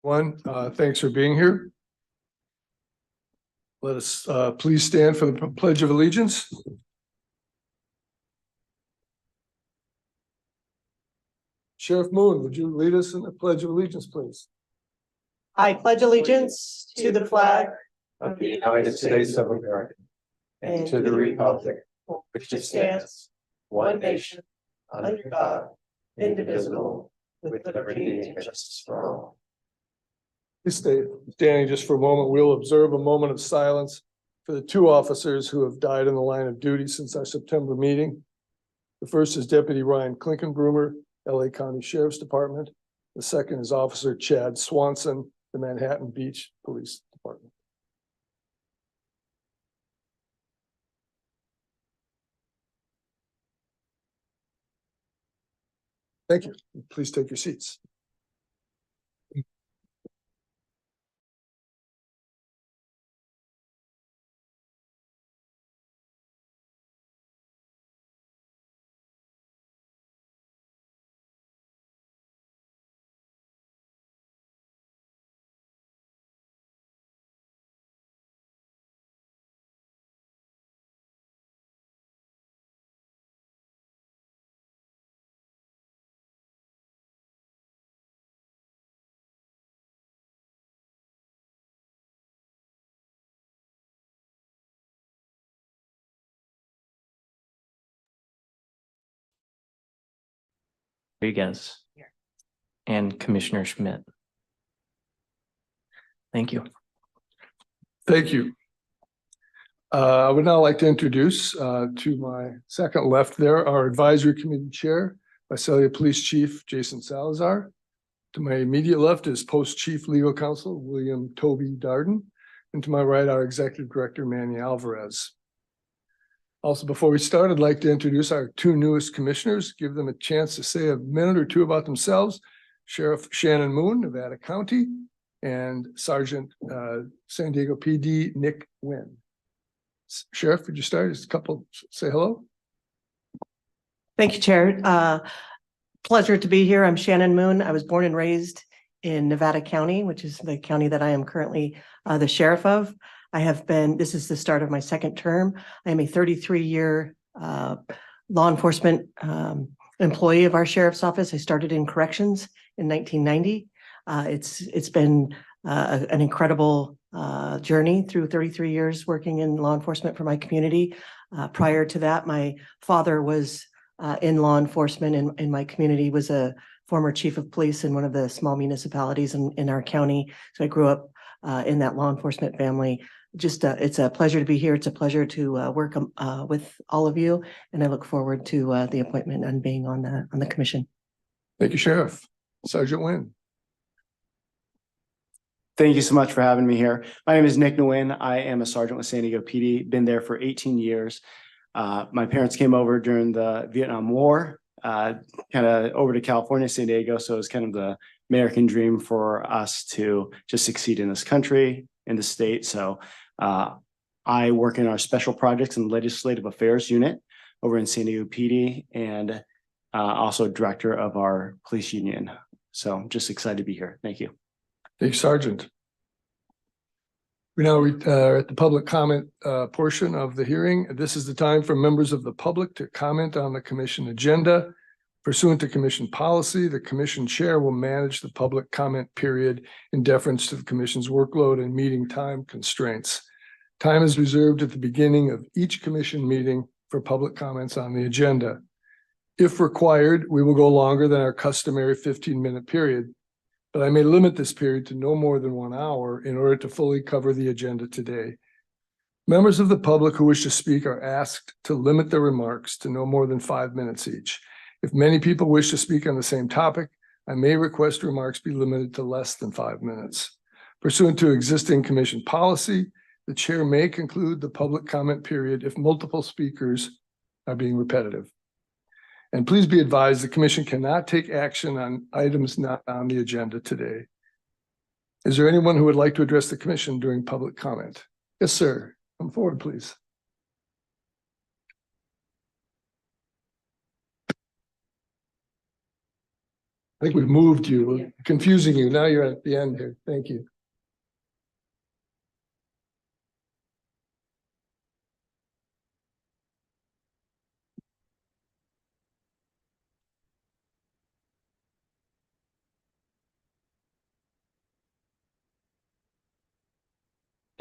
Thanks for being here. Let us please stand for the Pledge of Allegiance. Sheriff Moon, would you lead us in the Pledge of Allegiance, please? I pledge allegiance to the flag of the United States of America and to the republic which stands one nation under God, indivisible, with liberty and justice for all. Please stay standing just for a moment. We'll observe a moment of silence for the two officers who have died in the line of duty since our September meeting. The first is Deputy Ryan Klinkenbroomer, LA County Sheriff's Department. The second is Officer Chad Swanson, the Manhattan Beach Police Department. Thank you. Please take your seats. Rodriguez and Commissioner Schmidt. Thank you. Thank you. I would now like to introduce to my second left there, our advisory committee chair, Visalia Police Chief Jason Salazar. To my immediate left is Post Chief Legal Counsel William Toby Darden. And to my right, our Executive Director, Manny Alvarez. Also, before we start, I'd like to introduce our two newest commissioners, give them a chance to say a minute or two about themselves. Sheriff Shannon Moon, Nevada County, and Sergeant San Diego PD, Nick Wynn. Sheriff, would you start? Just a couple, say hello. Thank you, Chair. Pleasure to be here. I'm Shannon Moon. I was born and raised in Nevada County, which is the county that I am currently the sheriff of. This is the start of my second term. I am a 33-year law enforcement employee of our sheriff's office. I started in corrections in 1990. It's been an incredible journey through 33 years working in law enforcement for my community. Prior to that, my father was in law enforcement in my community, was a former chief of police in one of the small municipalities in our county. So I grew up in that law enforcement family. Just it's a pleasure to be here. It's a pleasure to work with all of you, and I look forward to the appointment and being on the commission. Thank you, Sheriff. Sergeant Wynn. Thank you so much for having me here. My name is Nick Nguyen. I am a sergeant with San Diego PD. Been there for 18 years. My parents came over during the Vietnam War, kind of over to California, San Diego. So it was kind of the American dream for us to just succeed in this country, in the state. So I work in our special projects and legislative affairs unit over in San Diego PD, and also director of our police union. So I'm just excited to be here. Thank you. Thank you, Sergeant. We now are at the public comment portion of the hearing. This is the time for members of the public to comment on the commission agenda. Pursuant to commission policy, the commission chair will manage the public comment period in deference to the commission's workload and meeting time constraints. Time is reserved at the beginning of each commission meeting for public comments on the agenda. If required, we will go longer than our customary 15-minute period, but I may limit this period to no more than 1 hour in order to fully cover the agenda today. Members of the public who wish to speak are asked to limit their remarks to no more than 5 minutes each. If many people wish to speak on the same topic, I may request remarks be limited to less than 5 minutes. Pursuant to existing commission policy, the chair may conclude the public comment period if multiple speakers are being repetitive. And please be advised the commission cannot take action on items not on the agenda today. Is there anyone who would like to address the commission during public comment? Yes, sir. Come forward, please. I think we've moved you, we're confusing you. Now you're at the end here. Thank you.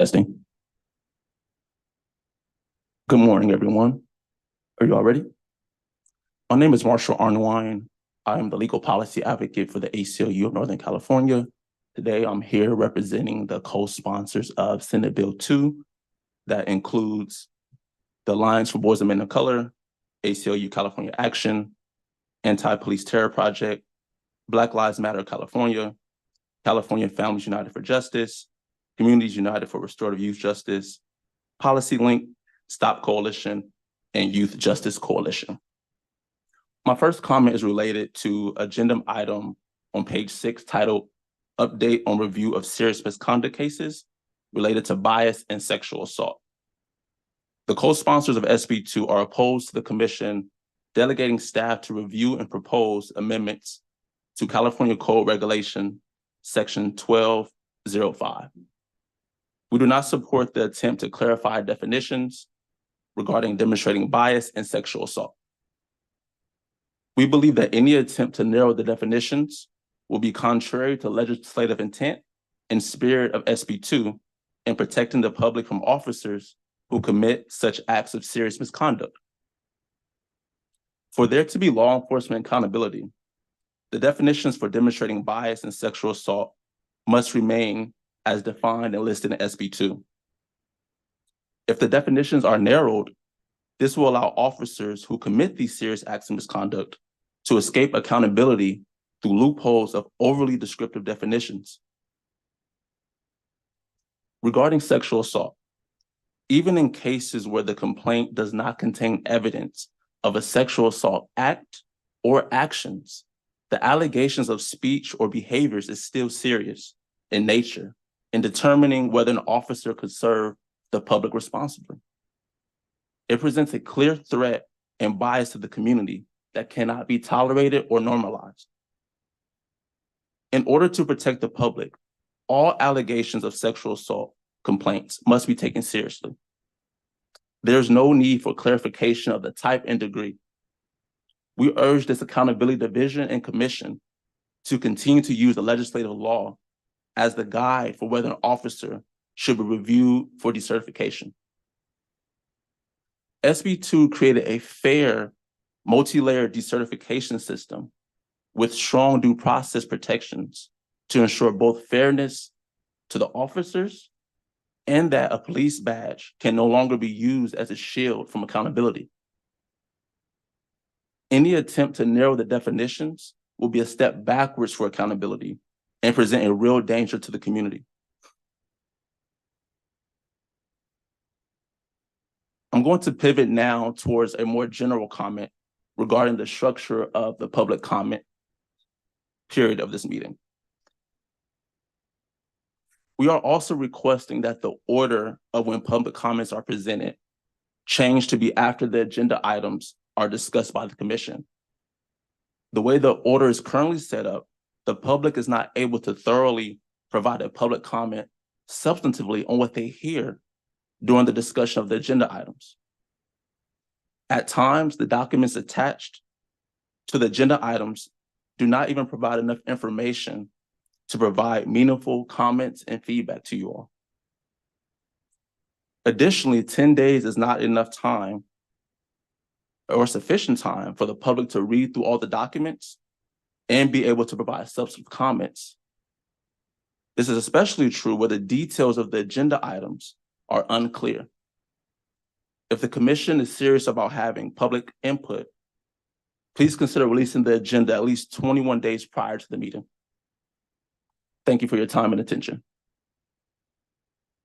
Testing. Good morning, everyone. Are you all ready? My name is Marshall Arnwine. I am the legal policy advocate for the ACLU of Northern California. Today, I'm here representing the co-sponsors of Senate Bill 2 that includes the Alliance for Boys and Men of Color, ACLU California Action, Anti-Police Terror Project, Black Lives Matter California, California Families United for Justice, Communities United for Restorative Youth Justice, Policy Link, Stop Coalition, and Youth Justice Coalition. My first comment is related to agenda item on page 6 titled Update on Review of Serious Misconduct Cases Related to Bias and Sexual Assault. The co-sponsors of SB 2 are opposed to the commission delegating staff to review and propose amendments to California Code Regulation Section 1205. We do not support the attempt to clarify definitions regarding demonstrating bias and sexual assault. We believe that any attempt to narrow the definitions will be contrary to legislative intent and spirit of SB 2 in protecting the public from officers who commit such acts of serious misconduct. For there to be law enforcement accountability, the definitions for demonstrating bias and sexual assault must remain as defined and listed in SB 2. If the definitions are narrowed, this will allow officers who commit these serious acts of misconduct to escape accountability through loopholes of overly descriptive definitions. Regarding sexual assault, even in cases where the complaint does not contain evidence of a sexual assault act or actions, the allegations of speech or behaviors is still serious in nature in determining whether an officer could serve the public responsibly. It presents a clear threat and bias to the community that cannot be tolerated or normalized. In order to protect the public, all allegations of sexual assault complaints must be taken seriously. There's no need for clarification of the type and degree. We urge this accountability division and commission to continue to use the legislative law as the guide for whether an officer should be reviewed for decertification. SB 2 created a fair, multi-layered decertification system with strong due process protections to ensure both fairness to the officers and that a police badge can no longer be used as a shield from accountability. Any attempt to narrow the definitions will be a step backwards for accountability and present a real danger to the community. I'm going to pivot now towards a more general comment regarding the structure of the public comment period of this meeting. We are also requesting that the order of when public comments are presented change to be after the agenda items are discussed by the commission. The way the order is currently set up, the public is not able to thoroughly provide a public comment substantively on what they hear during the discussion of the agenda items. At times, the documents attached to the agenda items do not even provide enough information to provide meaningful comments and feedback to you all. Additionally, 10 days is not enough time or sufficient time for the public to read through all the documents and be able to provide substantive comments. This is especially true where the details of the agenda items are unclear. If the commission is serious about having public input, please consider releasing the agenda at least 21 days prior to the meeting. Thank you for your time and attention.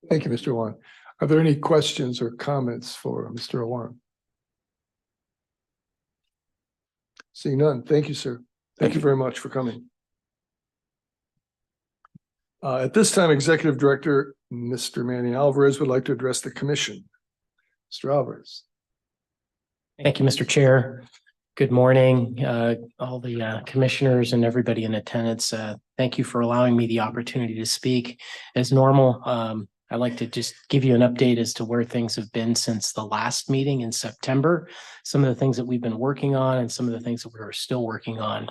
Thank you, Mr. Awan. Are there any questions or comments for Mr. Awan? Seeing none, thank you, sir. Thank you very much for coming. At this time, Executive Director, Mr. Manny Alvarez would like to address the commission. Mr. Alvarez. Thank you, Mr. Chair. Good morning, all the commissioners and everybody in attendance. Thank you for allowing me the opportunity to speak. As normal, I'd like to just give you an update as to where things have been since the last meeting in September, some of the things that we've been working on and some of the things that we're still working on.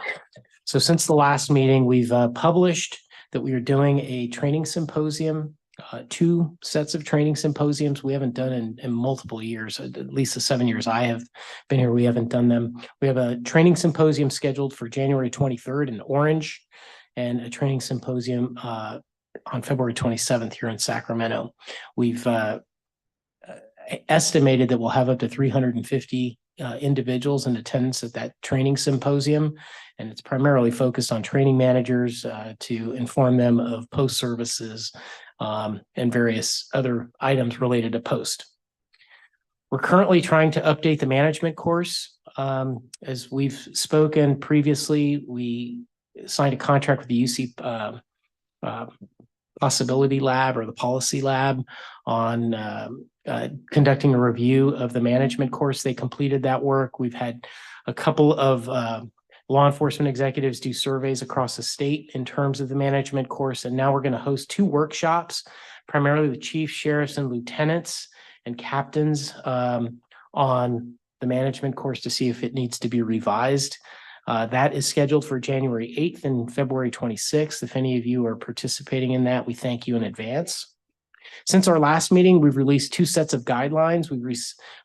So since the last meeting, we've published that we are doing a training symposium, 2 sets of training symposiums we haven't done in multiple years, at least the 7 years I have been here, we haven't done them. We have a training symposium scheduled for January 23rd in Orange and a training symposium on February 27th here in Sacramento. We've estimated that we'll have up to 350 individuals in attendance at that training symposium. And it's primarily focused on training managers to inform them of post services and various other items related to post. We're currently trying to update the management course. As we've spoken previously, we signed a contract with the UC Possibility Lab or the Policy Lab on conducting a review of the management course. They completed that work. We've had a couple of law enforcement executives do surveys across the state in terms of the management course. And now we're going to host 2 workshops, primarily with chiefs, sheriffs, and lieutenants and captains on the management course to see if it needs to be revised. That is scheduled for January 8th and February 26th. If any of you are participating in that, we thank you in advance. Since our last meeting, we've released 2 sets of guidelines. We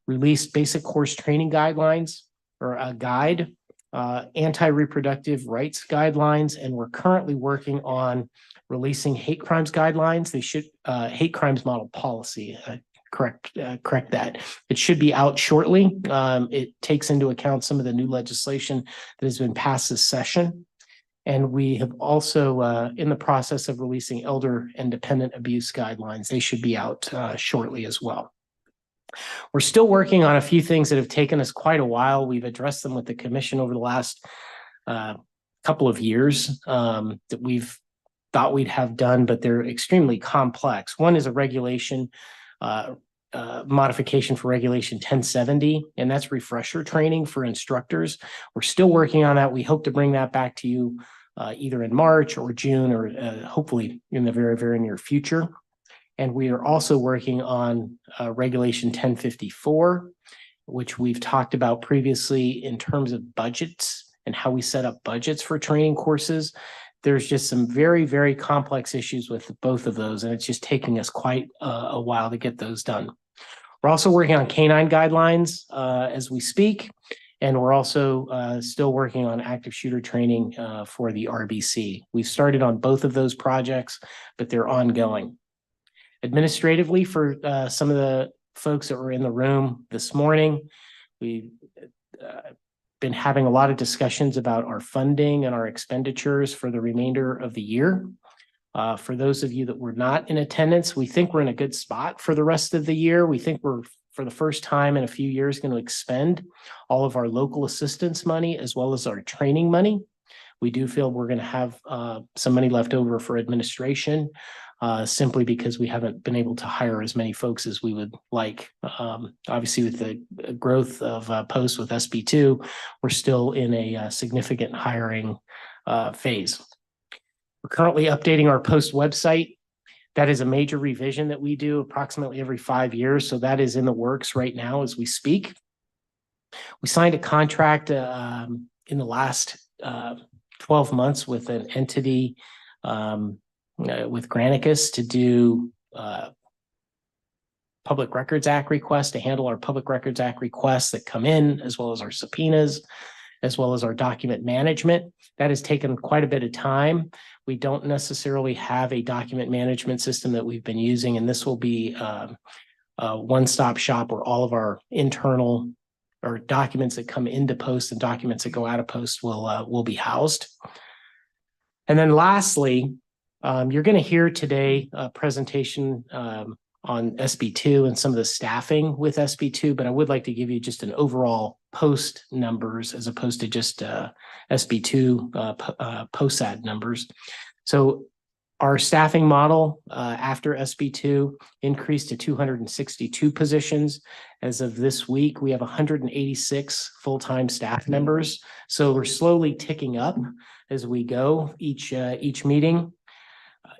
released basic course training guidelines or a guide, anti-reproductive rights guidelines, and we're currently working on releasing hate crimes guidelines. They should hate crimes model policy. Correct that. It should be out shortly. It takes into account some of the new legislation that has been passed this session. And we have also in the process of releasing elder and dependent abuse guidelines. They should be out shortly as well. We're still working on a few things that have taken us quite a while. We've addressed them with the commission over the last couple of years that we've thought we'd have done, but they're extremely complex. One is a regulation modification for regulation 1070, and that's refresher training for instructors. We're still working on that. We hope to bring that back to you either in March or June or hopefully in the very, very near future. And we are also working on regulation 1054, which we've talked about previously in terms of budgets and how we set up budgets for training courses. There's just some very, very complex issues with both of those, and it's just taking us quite a while to get those done. We're also working on canine guidelines as we speak, and we're also still working on active shooter training for the RBC. We've started on both of those projects, but they're ongoing. Administratively, for some of the folks that were in the room this morning, we've been having a lot of discussions about our funding and our expenditures for the remainder of the year. For those of you that were not in attendance, we think we're in a good spot for the rest of the year. We think we're, for the first time in a few years, going to expend all of our local assistance money as well as our training money. We do feel we're going to have some money left over for administration, simply because we haven't been able to hire as many folks as we would like. Obviously, with the growth of posts with SB2, we're still in a significant hiring phase. We're currently updating our post website. That is a major revision that we do approximately every 5 years. So that is in the works right now as we speak. We signed a contract in the last 12 months with an entity with Granicus to do Public Records Act requests, to handle our Public Records Act requests that come in, as well as our subpoenas, as well as our document management. That has taken quite a bit of time. We don't necessarily have a document management system that we've been using, and this will be a one-stop shop where all of our internal or documents that come into post and documents that go out of post will be housed. And then lastly, you're going to hear today a presentation on SB2 and some of the staffing with SB2, but I would like to give you just an overall post numbers as opposed to just SB2 post ad numbers. So Our staffing model after SB2 increased to 262 positions. As of this week, we have 186 full-time staff members. So we're slowly ticking up as we go each meeting.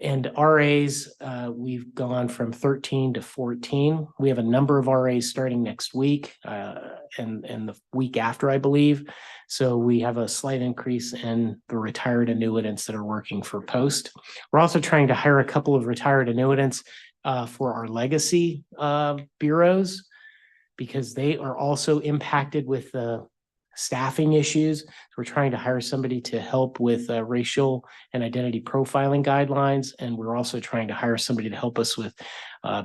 And RAs, we've gone from 13 to 14. We have a number of RAs starting next week and the week after, I believe. So we have a slight increase in the retired annuitants that are working for Post. We're also trying to hire a couple of retired annuitants for our legacy bureaus because they are also impacted with the staffing issues. We're trying to hire somebody to help with racial and identity profiling guidelines. And we're also trying to hire somebody to help us with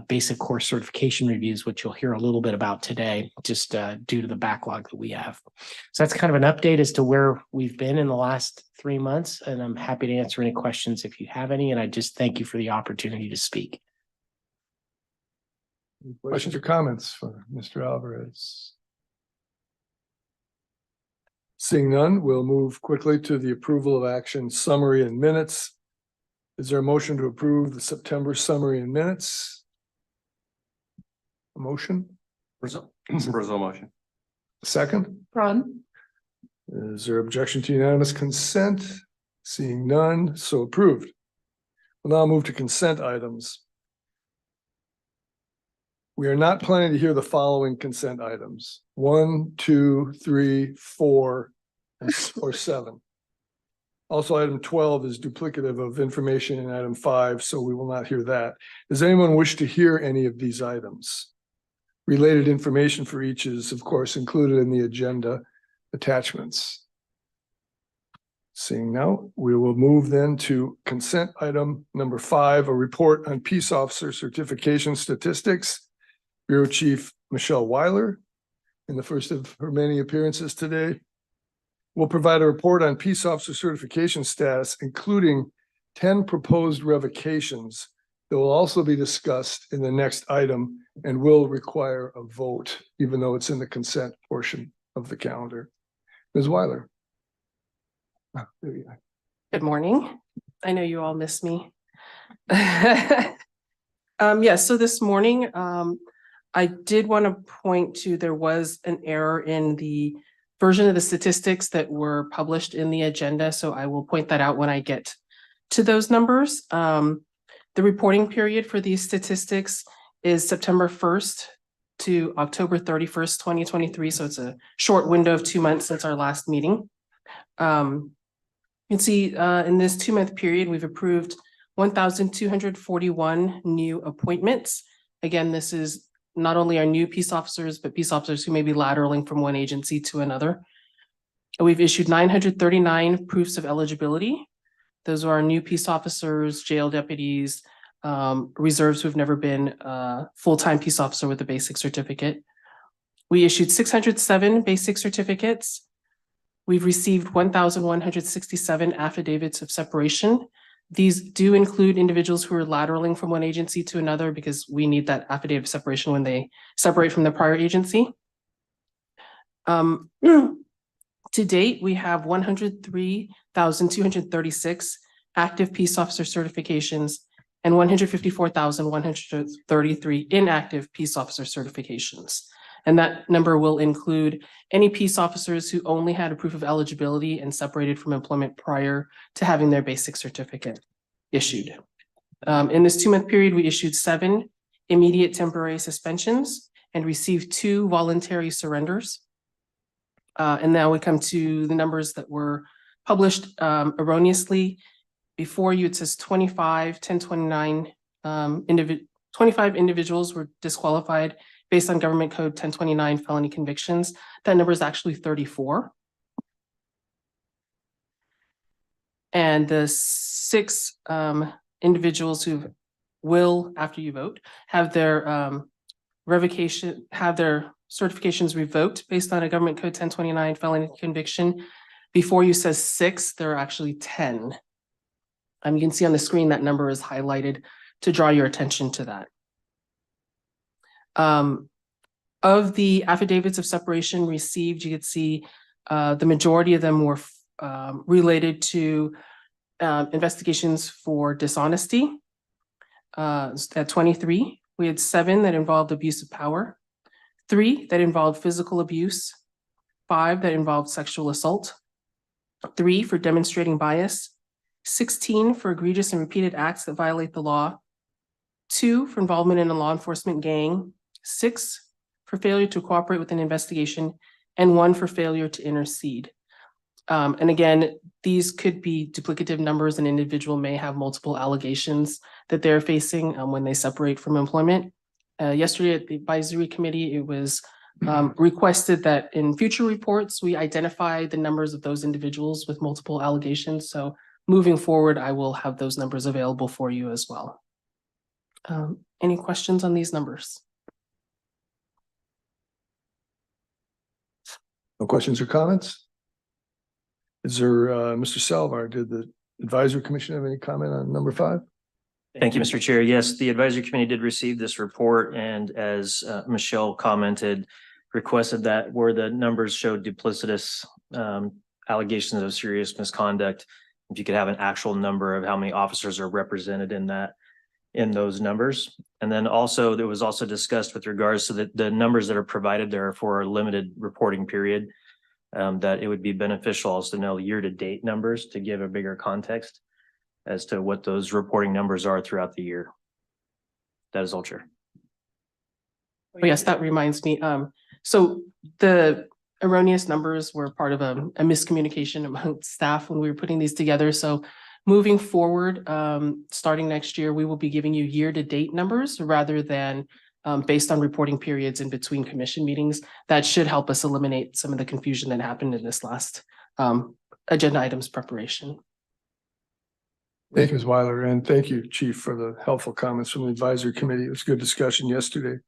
basic course certification reviews, which you'll hear a little bit about today, just due to the backlog that we have. So that's kind of an update as to where we've been in the last 3 months. And I'm happy to answer any questions if you have any. And I just thank you for the opportunity to speak. Questions or comments for Mr. Alvarez? Seeing none, we'll move quickly to the approval of action summary and minutes. Is there a motion to approve the September summary and minutes? A motion? Brazil motion. Second? Ron? Is there objection to unanimous consent? Seeing none, so approved. We'll now move to consent items. We are not planning to hear the following consent items: 1, 2, 3, 4, or 7. Also, item 12 is duplicative of information in item 5, so we will not hear that. Does anyone wish to hear any of these items? Related information for each is, of course, included in the agenda attachments. Seeing no, we will move then to consent item number 5, a report on peace officer certification statistics. Bureau Chief Michelle Weiler, in the first of her many appearances today, will provide a report on peace officer certification status, including 10 proposed revocations that will also be discussed in the next item and will require a vote, even though it's in the consent portion of the calendar. Ms. Weiler. There you go. Good morning. I know you all miss me. Yes, so this morning, I did want to point to there was an error in the version of the statistics that were published in the agenda. So I will point that out when I get to those numbers. The reporting period for these statistics is September 1st to October 31st, 2023. So it's a short window of 2 months since our last meeting. You can see in this 2-month period, we've approved 1,241 new appointments. Again, this is not only our new peace officers, but peace officers who may be lateraling from one agency to another. We've issued 939 proofs of eligibility. Those are our new peace officers, jail deputies, reserves who've never been a full-time peace officer with a basic certificate. We issued 607 basic certificates. We've received 1,167 affidavits of separation. These do include individuals who are lateraling from one agency to another because we need that affidavit of separation when they separate from the prior agency. To date, we have 103,236 active peace officer certifications and 154,133 inactive peace officer certifications. And that number will include any peace officers who only had a proof of eligibility and separated from employment prior to having their basic certificate issued. In this 2-month period, we issued 7 immediate temporary suspensions and received 2 voluntary surrenders. And now we come to the numbers that were published erroneously. Before you, it says 25 individuals were disqualified based on Government Code 1029 felony convictions. That number is actually 34. And the 6 individuals who will, after you vote, have their certifications revoked based on a Government Code 1029 felony conviction. Before you says 6, there are actually 10. You can see on the screen that number is highlighted to draw your attention to that. Of the affidavits of separation received, you could see the majority of them were related to investigations for dishonesty. At 23, we had 7 that involved abuse of power, 3 that involved physical abuse, 5 that involved sexual assault, 3 for demonstrating bias, 16 for egregious and repeated acts that violate the law, 2 for involvement in a law enforcement gang, 6 for failure to cooperate with an investigation, and 1 for failure to intercede. And again, these could be duplicative numbers. An individual may have multiple allegations that they're facing when they separate from employment. Yesterday at the advisory committee, it was requested that in future reports, we identify the numbers of those individuals with multiple allegations. So moving forward, I will have those numbers available for you as well. Any questions on these numbers? No questions or comments? Is there, Mr. Salvar, did the advisory commission have any comment on number 5? Thank you, Mr. Chair. Yes, the advisory committee did receive this report, and as Michelle commented, requested that where the numbers showed duplicitous allegations of serious misconduct, if you could have an actual number of how many officers are represented in those numbers. And then also, there was also discussed with regards to the numbers that are provided there for a limited reporting period, that it would be beneficial also to know year-to-date numbers to give a bigger context as to what those reporting numbers are throughout the year. That is all, Chair. Oh, yes, that reminds me. So the erroneous numbers were part of a miscommunication among staff when we were putting these together. So moving forward, starting next year, we will be giving you year-to-date numbers rather than based on reporting periods in between commission meetings. That should help us eliminate some of the confusion that happened in this last agenda items preparation. Thank you, Ms. Weiler, and thank you, Chief, for the helpful comments from the advisory committee. It was a good discussion yesterday.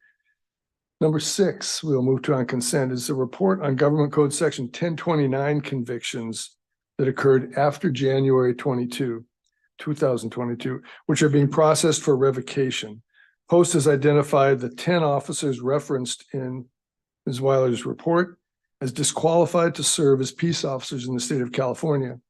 Number 6, we'll move to on consent, is the report on Government Code Section 1029 convictions that occurred after January 2022, which are being processed for revocation. Post has identified the 10 officers referenced in Ms. Weiler's report as disqualified to serve as peace officers in the state of California.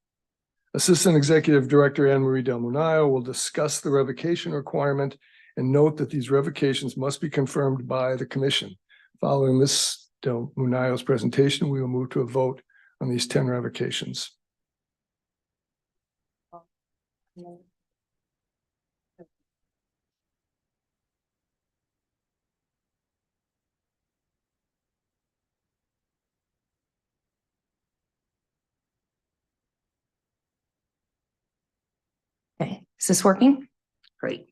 Assistant Executive Director Anne Marie Del Munayo will discuss the revocation requirement and note that these revocations must be confirmed by the commission. Following Ms. Del Munayo's presentation, we will move to a vote on these 10 revocations. Okay, is this working? Great.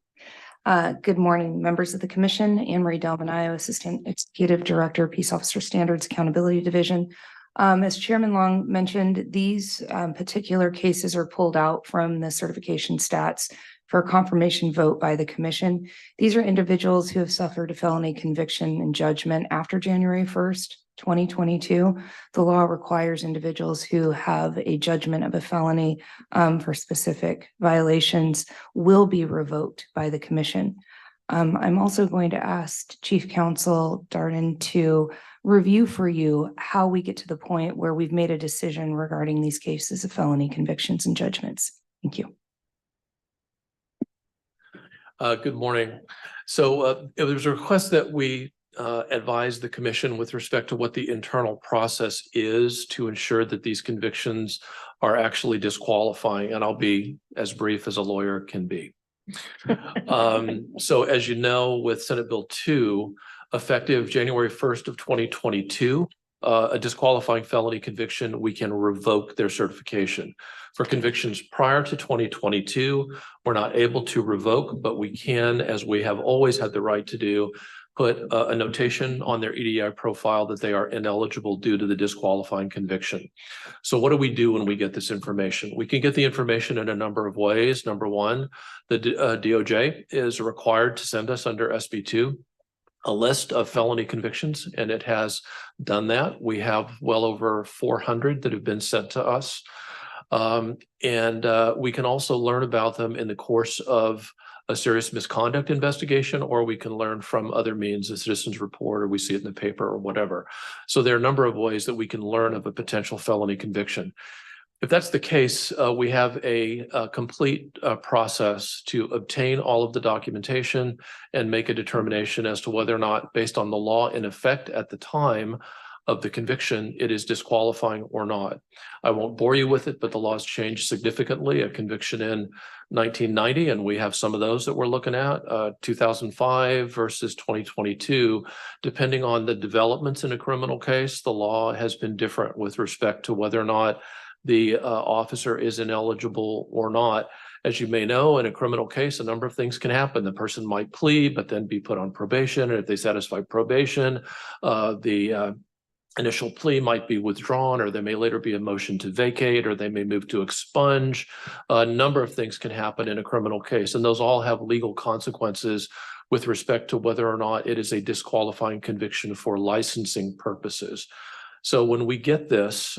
Good morning, members of the commission. Anne Marie Del Munayo, Assistant Executive Director, Peace Officer Standards Accountability Division. As Chairman Long mentioned, these particular cases are pulled out from the certification stats for a confirmation vote by the commission. These are individuals who have suffered a felony conviction and judgment after January 1st, 2022. The law requires individuals who have a judgment of a felony for specific violations will be revoked by the commission. I'm also going to ask Chief Counsel Darden to review for you how we get to the point where we've made a decision regarding these cases of felony convictions and judgments. Thank you. Good morning. So it was a request that we advise the commission with respect to what the internal process is to ensure that these convictions are actually disqualifying, and I'll be as brief as a lawyer can be. So as you know, with Senate Bill 2, effective January 1st of 2022, a disqualifying felony conviction, we can revoke their certification. For convictions prior to 2022, we're not able to revoke, but we can, as we have always had the right to do, put a notation on their EDI profile that they are ineligible due to the disqualifying conviction. So what do we do when we get this information? We can get the information in a number of ways. Number one, the DOJ is required to send us under SB 2 a list of felony convictions, and it has done that. We have well over 400 that have been sent to us. We can also learn about them in the course of a serious misconduct investigation, or we can learn from other means, a citizen's report, or we see it in the paper or whatever. So there are a number of ways that we can learn of a potential felony conviction. If that's the case, we have a complete process to obtain all of the documentation and make a determination as to whether or not, based on the law in effect at the time of the conviction, it is disqualifying or not. I won't bore you with it, but the laws changed significantly. A conviction in 1990, and we have some of those that we're looking at, 2005 versus 2022. Depending on the developments in a criminal case, the law has been different with respect to whether or not the officer is ineligible or not. As you may know, in a criminal case, a number of things can happen. The person might plead, but then be put on probation. And if they satisfy probation, the initial plea might be withdrawn, or there may later be a motion to vacate, or they may move to expunge. A number of things can happen in a criminal case, and those all have legal consequences with respect to whether or not it is a disqualifying conviction for licensing purposes. So when we get this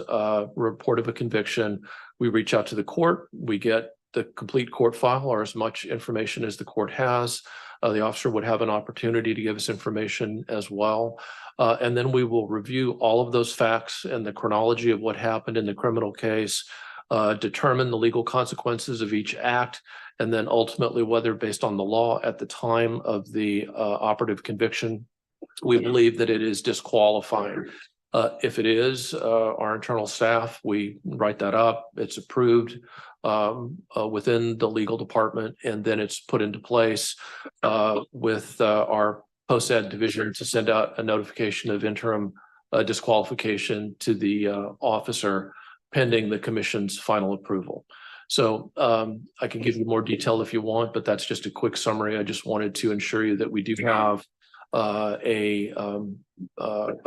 report of a conviction, we reach out to the court, we get the complete court file or as much information as the court has. The officer would have an opportunity to give us information as well. And then we will review all of those facts and the chronology of what happened in the criminal case, determine the legal consequences of each act, and then ultimately whether, based on the law at the time of the operative conviction, we believe that it is disqualifying. If it is, our internal staff, we write that up, it's approved within the legal department, and then it's put into place with our post-ed division to send out a notification of interim disqualification to the officer pending the commission's final approval. So I can give you more detail if you want, but that's just a quick summary. I just wanted to ensure you that we do have a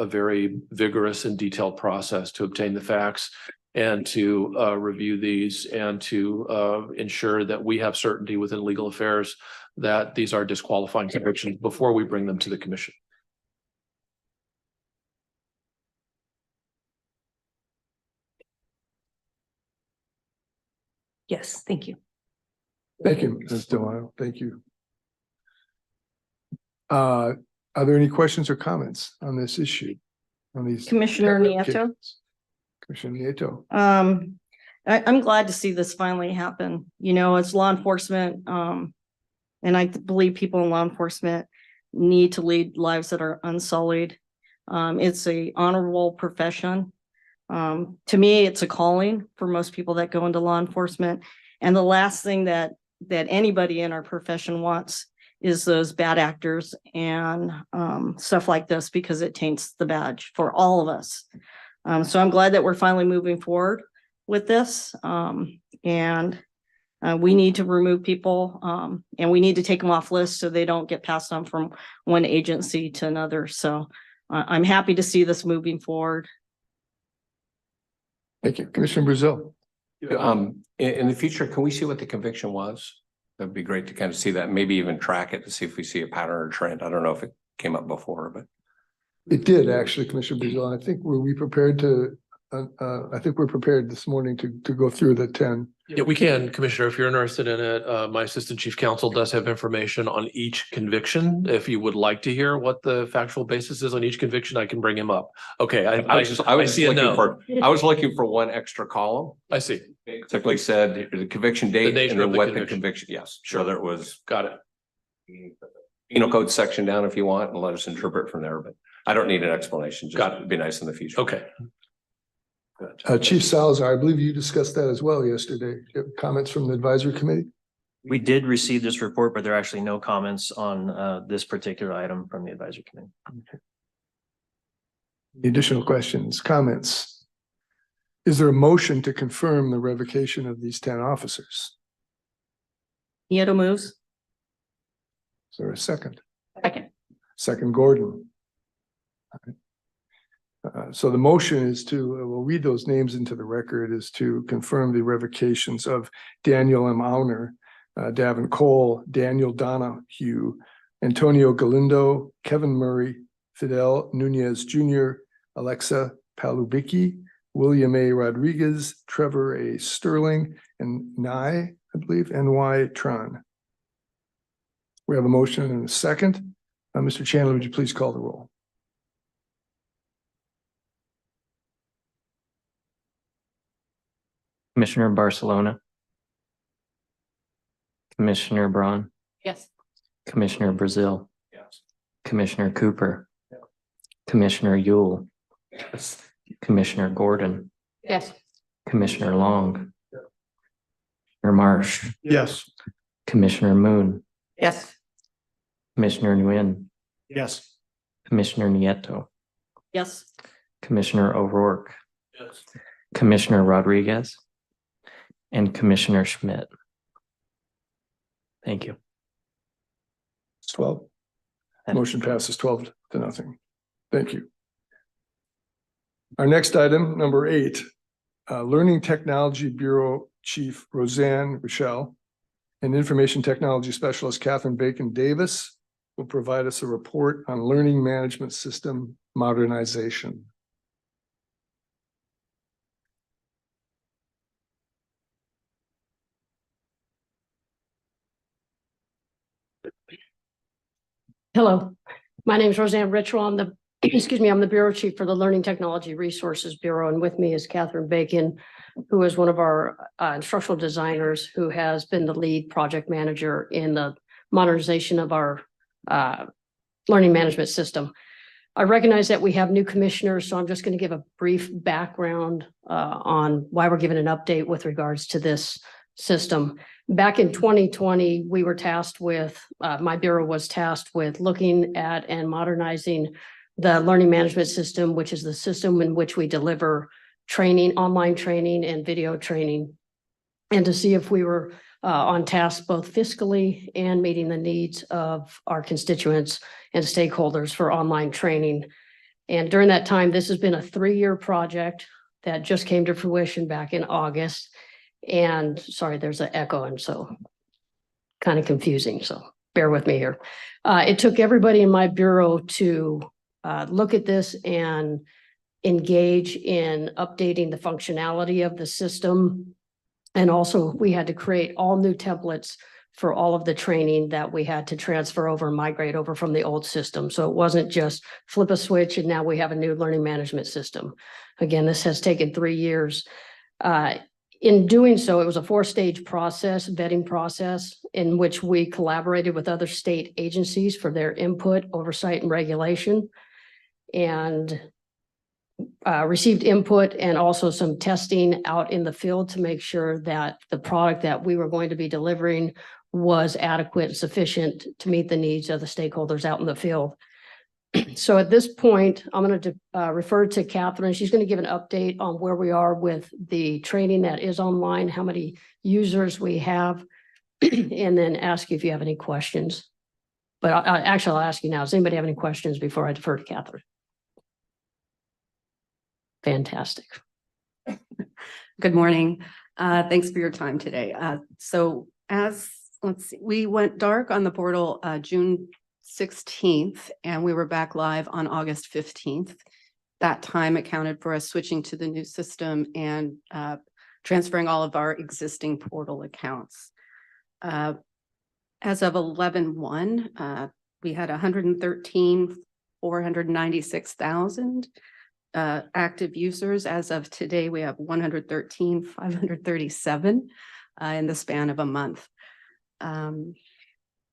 very vigorous and detailed process to obtain the facts and to review these and to ensure that we have certainty within legal affairs that these are disqualifying convictions before we bring them to the commission. Yes, thank you. Thank you, Ms. Delisle. Thank you. Are there any questions or comments on this issue? On these? Commissioner Nieto? Commissioner Nieto. I'm glad to see this finally happen. You know, as law enforcement, and I believe people in law enforcement need to lead lives that are unsullied. It's a honorable profession. To me, it's a calling for most people that go into law enforcement. And the last thing that anybody in our profession wants is those bad actors and stuff like this, because it taints the badge for all of us. So I'm glad that we're finally moving forward with this. And we need to remove people and we need to take them off lists so they don't get passed on from one agency to another. So I'm happy to see this moving forward. Thank you. Commissioner Brazil. In the future, can we see what the conviction was? That'd be great to kind of see that, maybe even track it to see if we see a pattern or trend. I don't know if it came up before, but. It did actually, Commissioner Brazil. I think were we prepared to, I think we're prepared this morning to go through the 10. Yeah, we can, Commissioner, if you're interested in it. My Assistant Chief Counsel does have information on each conviction. If you would like to hear what the factual basis is on each conviction, I can bring him up. Okay, I see a no. I was looking for one extra column. I see. Basically said the conviction date nature and then of the what conviction. the conviction, yes, Sure. whether it was Got it. penal code section down if you want and let us interpret from there, but I don't need an explanation. Just Got it. it'd be nice in the future. Okay. Chief Salazar, I believe you discussed that as well yesterday. You have comments from the advisory committee? We did receive this report, but there are actually no comments on this particular item from the advisory committee. Additional questions, comments? Is there a motion to confirm the revocation of these 10 officers? Nieto moves. Is there a second? Second. Second, Gordon. So the motion is to, we'll read those names into the record, is to confirm the revocations of Daniel M. Auner, Davin Cole, Daniel Donahue, Antonio Galindo, Kevin Murray, Fidel Nunez Jr., Alexa Palubicki, William A. Rodriguez, Trevor A. Sterling, and I believe, N.Y. Tron. We have a motion and a second. Mr. Chandler, would you please call the roll? Commissioner Barcelona, Commissioner Braun, Yes. Commissioner Brazil, Yes. Commissioner Cooper, Commissioner Yule, Commissioner Gordon, Yes. Commissioner Long, Commissioner Marsh, Yes. Commissioner Moon, Yes. Commissioner Nguyen, Yes. Commissioner Nieto, Yes. Commissioner O'Rourke, Yes. Commissioner Rodriguez, and Commissioner Schmidt. Thank you. It's 12. Motion passes 12-0. Thank you. Our next item, number 8, Learning Technology Bureau Chief Roseanne Rochelle and Information Technology Specialist Catherine Bacon Davis will provide us a report on learning management system modernization. Hello, my name is Roseanne Ritchell. I'm the, I'm the Bureau Chief for the Learning Technology Resources Bureau, and with me is Catherine Bacon, who is one of our instructional designers who has been the lead project manager in the modernization of our learning management system. I recognize that we have new commissioners, so I'm just going to give a brief background on why we're giving an update with regards to this system. Back in 2020, we were tasked with, my bureau was tasked with looking at and modernizing the learning management system, which is the system in which we deliver training, online training and video training, and to see if we were on task both fiscally and meeting the needs of our constituents and stakeholders for online training. And during that time, this has been a 3-year project that just came to fruition back in August. And sorry, there's an echo, and so kind of confusing, so bear with me here. It took everybody in my bureau to look at this and engage in updating the functionality of the system. And also we had to create all new templates for all of the training that we had to transfer over and migrate over from the old system. So it wasn't just flip a switch and now we have a new learning management system. Again, this has taken 3 years. In doing so, it was a 4-stage process, vetting process, in which we collaborated with other state agencies for their input, oversight, and regulation, and received input and also some testing out in the field to make sure that the product that we were going to be delivering was adequate and sufficient to meet the needs of the stakeholders out in the field. So at this point, I'm going to refer to Catherine. She's going to give an update on where we are with the training that is online, how many users we have, and then ask you if you have any questions. But I'll ask you now, does anybody have any questions before I defer to Catherine? Fantastic. Good morning. Thanks for your time today. Let's see, we went dark on the portal June 16th, and we were back live on August 15th. That time accounted for us switching to the new system and transferring all of our existing portal accounts. As of 11/1, we had 113,496,000 active users. As of today, we have 113,537 in the span of a month.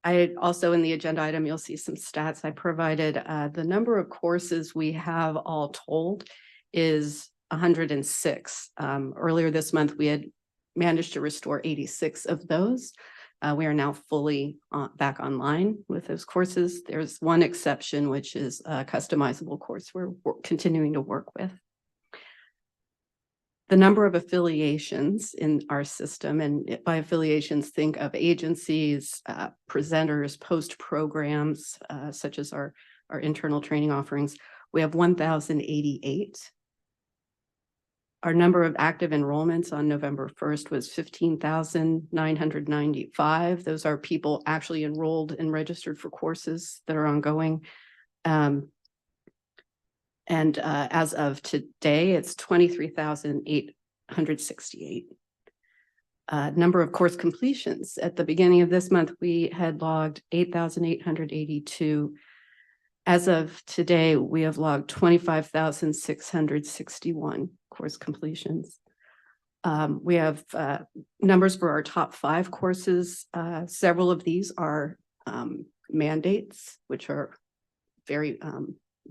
I also, in the agenda item, you'll see some stats I provided. The number of courses we have all told is 106. Earlier this month, we had managed to restore 86 of those. We are now fully back online with those courses. There's one exception, which is a customizable course we're continuing to work with. The number of affiliations in our system, and by affiliations, think of agencies, presenters, post programs, such as our internal training offerings. We have 1,088. Our number of active enrollments on November 1st was 15,995. Those are people actually enrolled and registered for courses that are ongoing. And as of today, it's 23,868. Number of course completions. At the beginning of this month, we had logged 8,882. As of today, we have logged 25,661 course completions. We have numbers for our top 5 courses. Several of these are mandates, which are very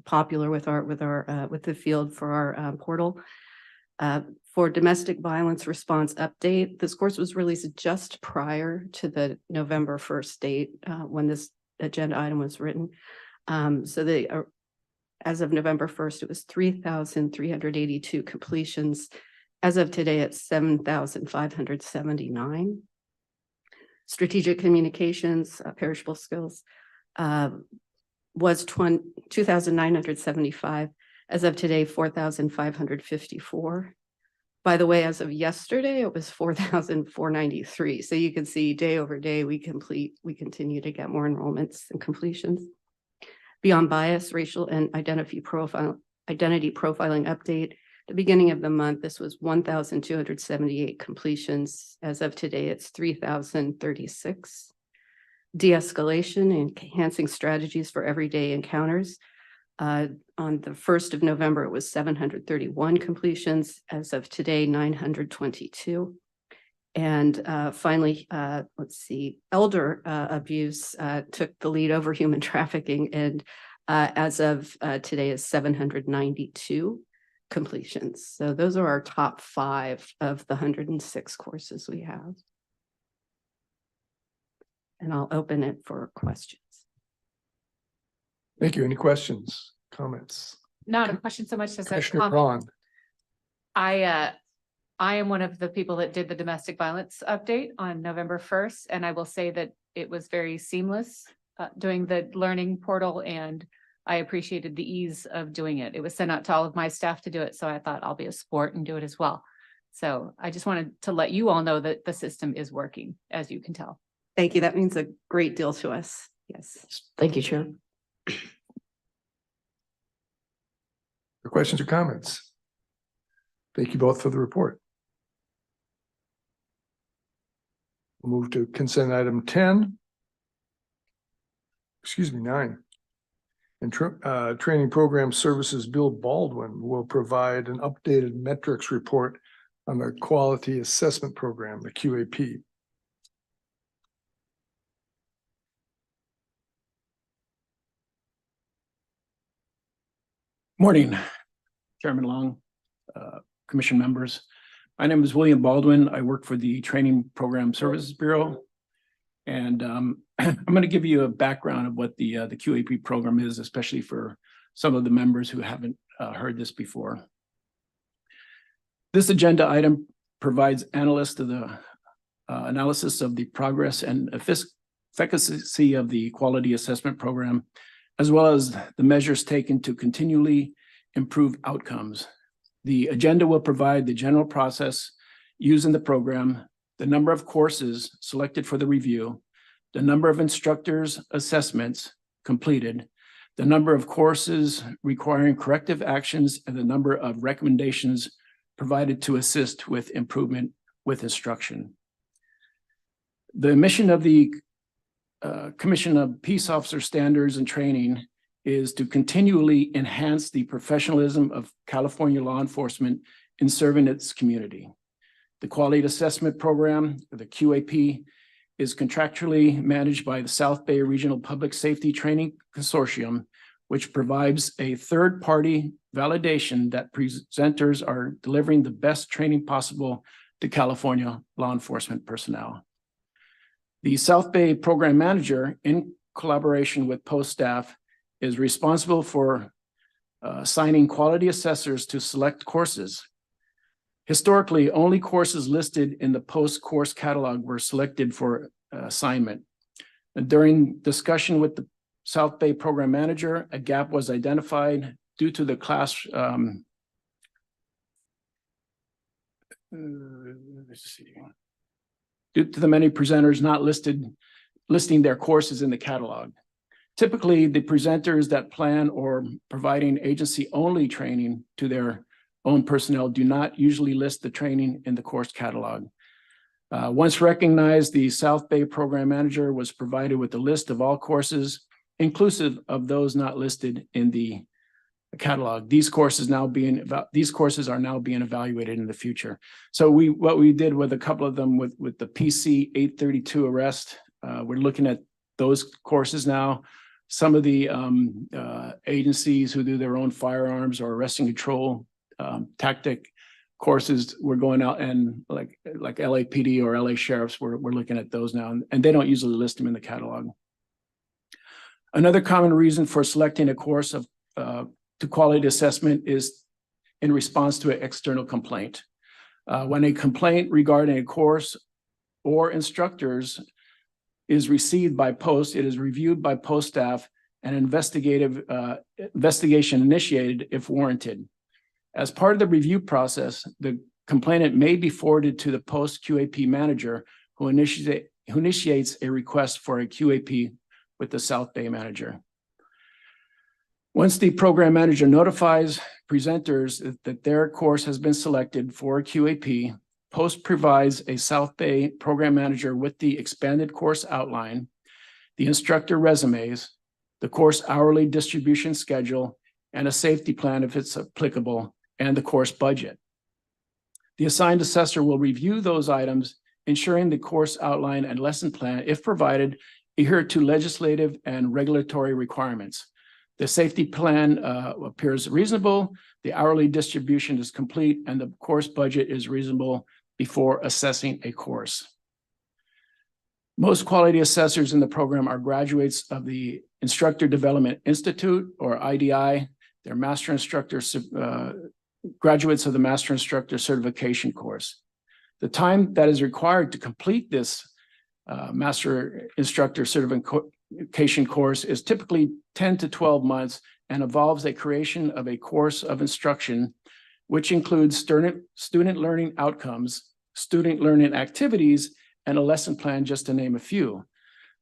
popular with the field for our portal. For domestic violence response update, this course was released just prior to the November 1st date when this agenda item was written. As of November 1st, it was 3,382 completions. As of today, it's 7,579. Strategic communications, perishable skills, was 2,975. As of today, 4,554. By the way, as of yesterday, it was 4,493. So you can see day over day, we continue to get more enrollments and completions. Beyond bias, racial and identity profiling update. The beginning of the month, this was 1,278 completions. As of today, it's 3,036. De-escalation and enhancing strategies for everyday encounters. On the 1st of November, it was 731 completions. As of today, 922. And finally, let's see, elder abuse took the lead over human trafficking, and as of today is 792 completions. So those are our top 5 of the 106 courses we have. And I'll open it for questions. Thank you. Any questions, comments? Not a question so much as a Commissioner comment. Braun. I am one of the people that did the domestic violence update on November 1st, and I will say that it was very seamless doing the learning portal, and I appreciated the ease of doing it. It was sent out to all of my staff to do it, so I thought I'll be a sport and do it as well. So I just wanted to let you all know that the system is working, as you can tell. Thank you. That means a great deal to us. Yes. Thank you, Chair. Questions or comments? Thank you both for the report. We'll move to consent item 10. Excuse me, 9. And training program services, Bill Baldwin will provide an updated metrics report on the quality assessment program, the QAP. Morning, Chairman Long, Commission members. My name is William Baldwin. I work for the Training Program Services Bureau. And I'm going to give you a background of what the QAP program is, especially for some of the members who haven't heard this before. This agenda item provides analysts of the analysis of the progress and efficacy of the quality assessment program, as well as the measures taken to continually improve outcomes. The agenda will provide the general process used in the program, the number of courses selected for the review, the number of instructors' assessments completed, the number of courses requiring corrective actions, and the number of recommendations provided to assist with improvement with instruction. The mission of the Commission of Peace Officer Standards and Training is to continually enhance the professionalism of California law enforcement in serving its community. The Quality Assessment Program, or the QAP, is contractually managed by the South Bay Regional Public Safety Training Consortium, which provides a third-party validation that presenters are delivering the best training possible to California law enforcement personnel. The South Bay Program Manager, in collaboration with post staff, is responsible for assigning quality assessors to select courses. Historically, only courses listed in the post-course catalog were selected for assignment. And during discussion with the South Bay Program Manager, a gap was identified due to the class due to the many presenters not listing their courses in the catalog. Typically, the presenters that plan or providing agency-only training to their own personnel do not usually list the training in the course catalog. Once recognized, the South Bay Program Manager was provided with a list of all courses, inclusive of those not listed in the catalog. These courses are now being evaluated in the future. So what we did with a couple of them with the PC 832 arrest, we're looking at those courses now. Some of the agencies who do their own firearms or arrest and control tactic courses, we're going out and like LAPD or LA Sheriffs, we're looking at those now, and they don't usually list them in the catalog. Another common reason for selecting a course of to quality assessment is in response to an external complaint. When a complaint regarding a course or instructors is received by post, it is reviewed by post staff and investigation initiated if warranted. As part of the review process, the complainant may be forwarded to the post QAP manager who initiates a request for a QAP with the South Bay manager. Once the program manager notifies presenters that their course has been selected for a QAP, post provides a South Bay program manager with the expanded course outline, the instructor resumes, the course hourly distribution schedule, and a safety plan if it's applicable, and the course budget. The assigned assessor will review those items, ensuring the course outline and lesson plan, if provided, adhere to legislative and regulatory requirements. The safety plan appears reasonable, the hourly distribution is complete, and the course budget is reasonable before assessing a course. Most quality assessors in the program are graduates of the Instructor Development Institute, or IDI. They're master instructors, graduates of the Master Instructor Certification course. The time that is required to complete this Master Instructor Certification course is typically 10 to 12 months and involves a creation of a course of instruction, which includes student learning outcomes, student learning activities, and a lesson plan, just to name a few.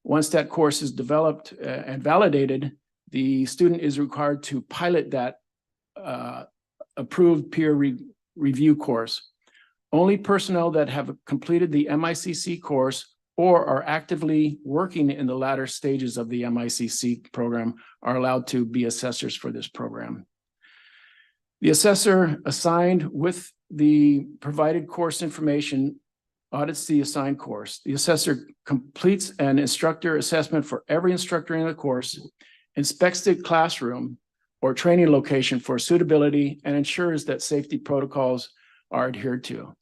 Once that course is developed and validated, the student is required to pilot that approved peer review course. Only personnel that have completed the MICC course or are actively working in the latter stages of the MICC program are allowed to be assessors for this program. The assessor assigned with the provided course information audits the assigned course. The assessor completes an instructor assessment for every instructor in the course, inspects the classroom or training location for suitability, and ensures that safety protocols are adhered to.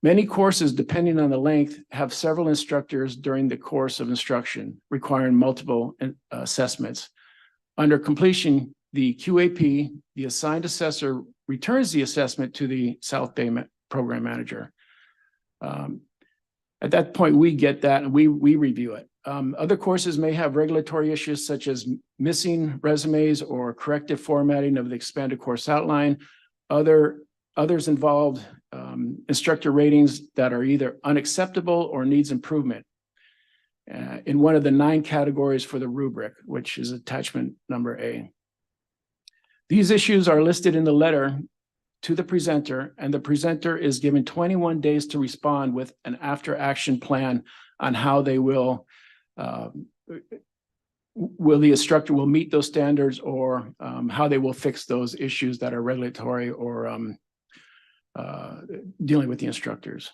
Many courses, depending on the length, have several instructors during the course of instruction, requiring multiple assessments. Under completion, the QAP, the assigned assessor, returns the assessment to the South Bay program manager. At that point, we get that and we review it. Other courses may have regulatory issues such as missing resumes or corrective formatting of the expanded course outline. Others involve instructor ratings that are either unacceptable or needs improvement in one of the 9 categories for the rubric, which is attachment number A. These issues are listed in the letter to the presenter, and the presenter is given 21 days to respond with an after action plan on how they will the instructor will meet those standards, or how they will fix those issues that are regulatory or dealing with the instructors.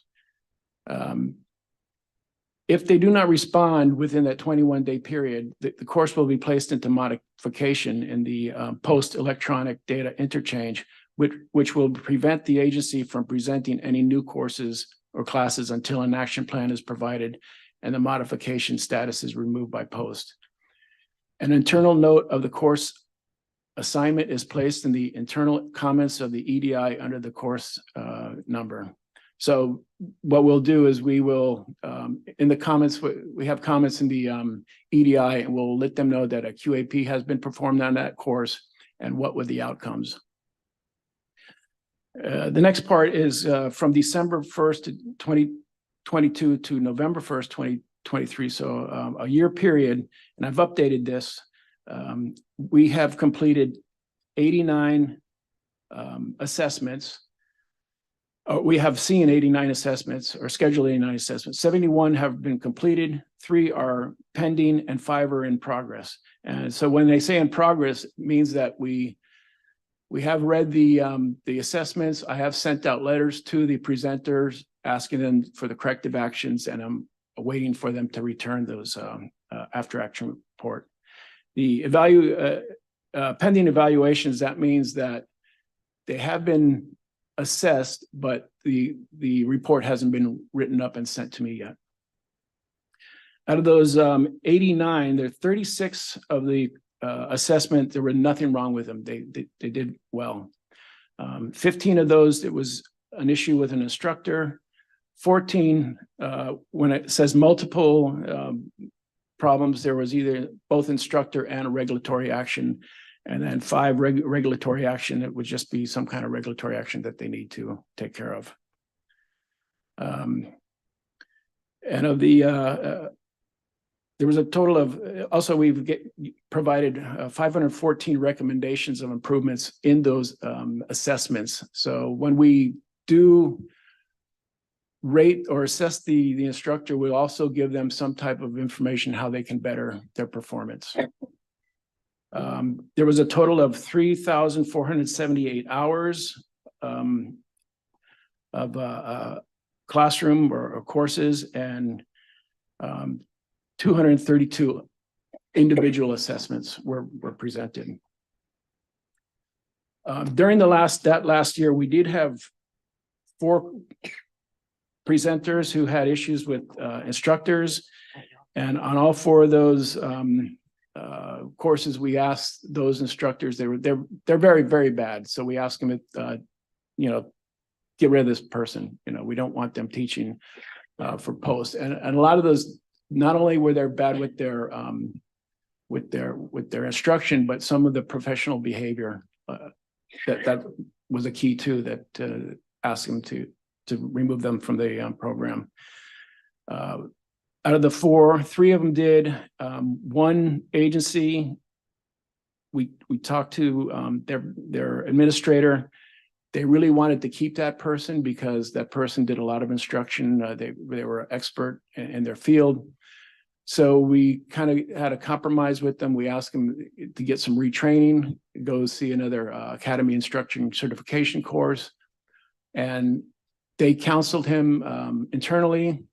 If they do not respond within that 21-day period, the course will be placed into modification in the post-electronic data interchange, which will prevent the agency from presenting any new courses or classes until an action plan is provided and the modification status is removed by post. An internal note of the course assignment is placed in the internal comments of the EDI under the course number. So what we'll do is we will, in the comments, we have comments in the EDI, and we'll let them know that a QAP has been performed on that course and what were the outcomes. The next part is from December 1st to 2022 to November 1st, 2023. So a year period, and I've updated this. We have completed 89 assessments. We have seen 89 assessments or scheduled 89 assessments. 71 have been completed, 3 are pending, and 5 are in progress. And so when they say in progress, it means that we We have read the assessments. I have sent out letters to the presenters asking them for the corrective actions, and I'm waiting for them to return those after action report. The pending evaluations, that means that they have been assessed, but the report hasn't been written up and sent to me yet. Out of those 89, there are 36 of the assessment, there was nothing wrong with them. They did well. 15 of those, it was an issue with an instructor. 14, when it says multiple problems, there was either both instructor and a regulatory action. And then 5 regulatory action, it would just be some kind of regulatory action that they need to take care of. And of the, there was a total of, also we've provided 514 recommendations of improvements in those assessments. So when we do rate or assess the instructor, we'll also give them some type of information how they can better their performance. There was a total of 3,478 hours of classroom or courses, and 232 individual assessments were presented. During that last year, we did have 4 presenters who had issues with instructors, and on all 4 of those courses, we asked those instructors, they're very, very bad. So we asked them, get rid of this person. We don't want them teaching for post. And a lot of those, not only were they bad with their instruction, but some of the professional behavior that was a key too, that asked them to remove them from the program. Out of the 4, 3 of them did. 1 agency, we talked to their administrator. They really wanted to keep that person because that person did a lot of instruction. They were an expert in their field. So we kind of had a compromise with them. We asked them to get some retraining, go see another academy instruction certification course. And they counseled him internally.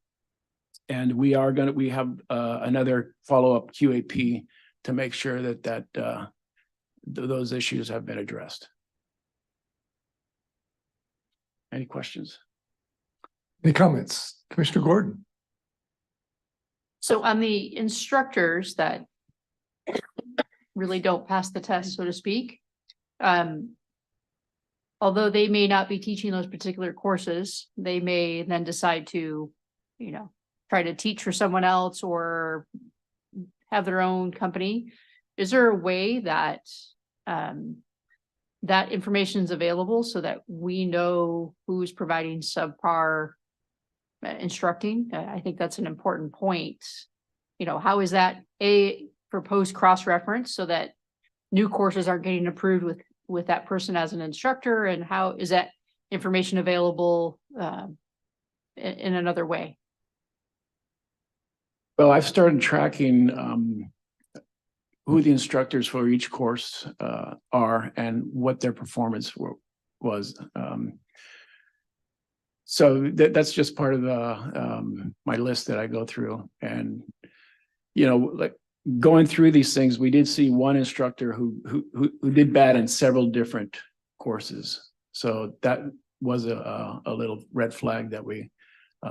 And we have another follow-up QAP to make sure that those issues have been addressed. Any questions? Any comments? Commissioner Gordon? So on the instructors that really don't pass the test, so to speak, although they may not be teaching those particular courses, they may then decide to, try to teach for someone else or have their own company. Is there a way that that information is available so that we know who's providing subpar instructing? I think that's an important point. How is that for post cross-reference so that new courses aren't getting approved with that person as an instructor, and how is that information available in another way? Well, I've started tracking who the instructors for each course are and what their performance was. So that's just part of my list that I go through. And, like going through these things, we did see one instructor who did bad in several different courses. So that was a little red flag that we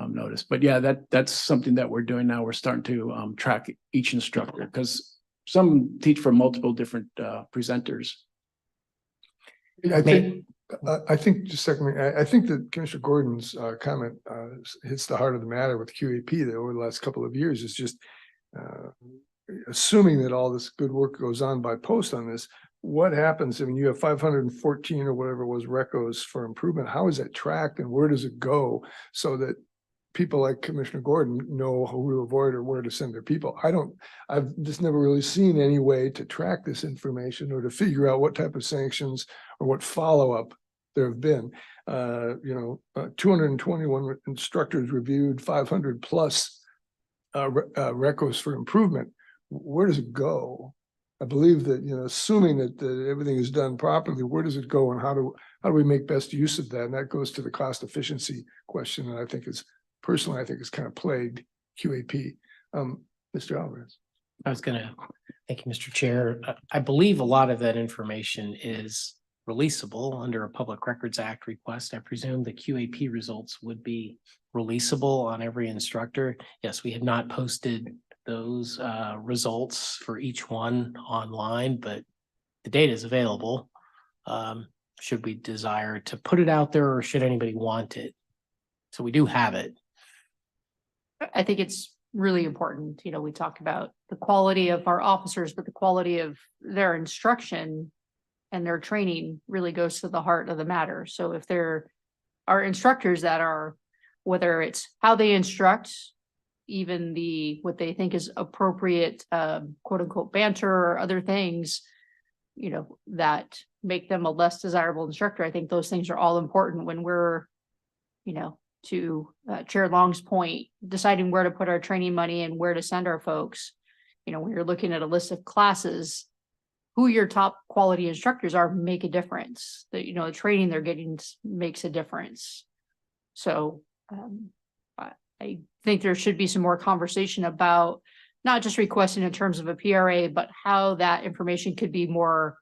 noticed. But yeah, that's something that we're doing now. We're starting to track each instructor because some teach for multiple different presenters. I think just a second, I think that Commissioner Gordon's comment hits the heart of the matter with QAP that over the last couple of years is just assuming that all this good work goes on by post on this. What happens when you have 514 or whatever it was recos for improvement? How is that tracked and where does it go so that people like Commissioner Gordon know who to avoid or where to send their people? I've just never really seen any way to track this information or to figure out what type of sanctions or what follow-up there have been. 221 instructors reviewed, 500 plus recos for improvement. Where does it go? I believe that, assuming that everything is done properly, where does it go and how do we make best use of that? And that goes to the cost efficiency question. And I think is kind of plagued QAP. Mr. Alvarez. Thank you, Mr. Chair. I believe a lot of that information is releasable under a Public Records Act request. I presume the QAP results would be releasable on every instructor. Yes, we have not posted those results for each one online, but the data is available. Should we desire to put it out there or should anybody want it? So we do have it. I think it's really important. We talked about the quality of our officers, but the quality of their instruction and their training really goes to the heart of the matter. So if there are instructors that are, whether it's how they instruct, even what they think is appropriate, quote unquote, banter or other things, that make them a less desirable instructor. I think those things are all important when we're, to Chair Long's point, deciding where to put our training money and where to send our folks. When you're looking at a list of classes, who your top quality instructors are make a difference. The training they're getting makes a difference. So I think there should be some more conversation about not just requesting in terms of a PRA, but how that information could be more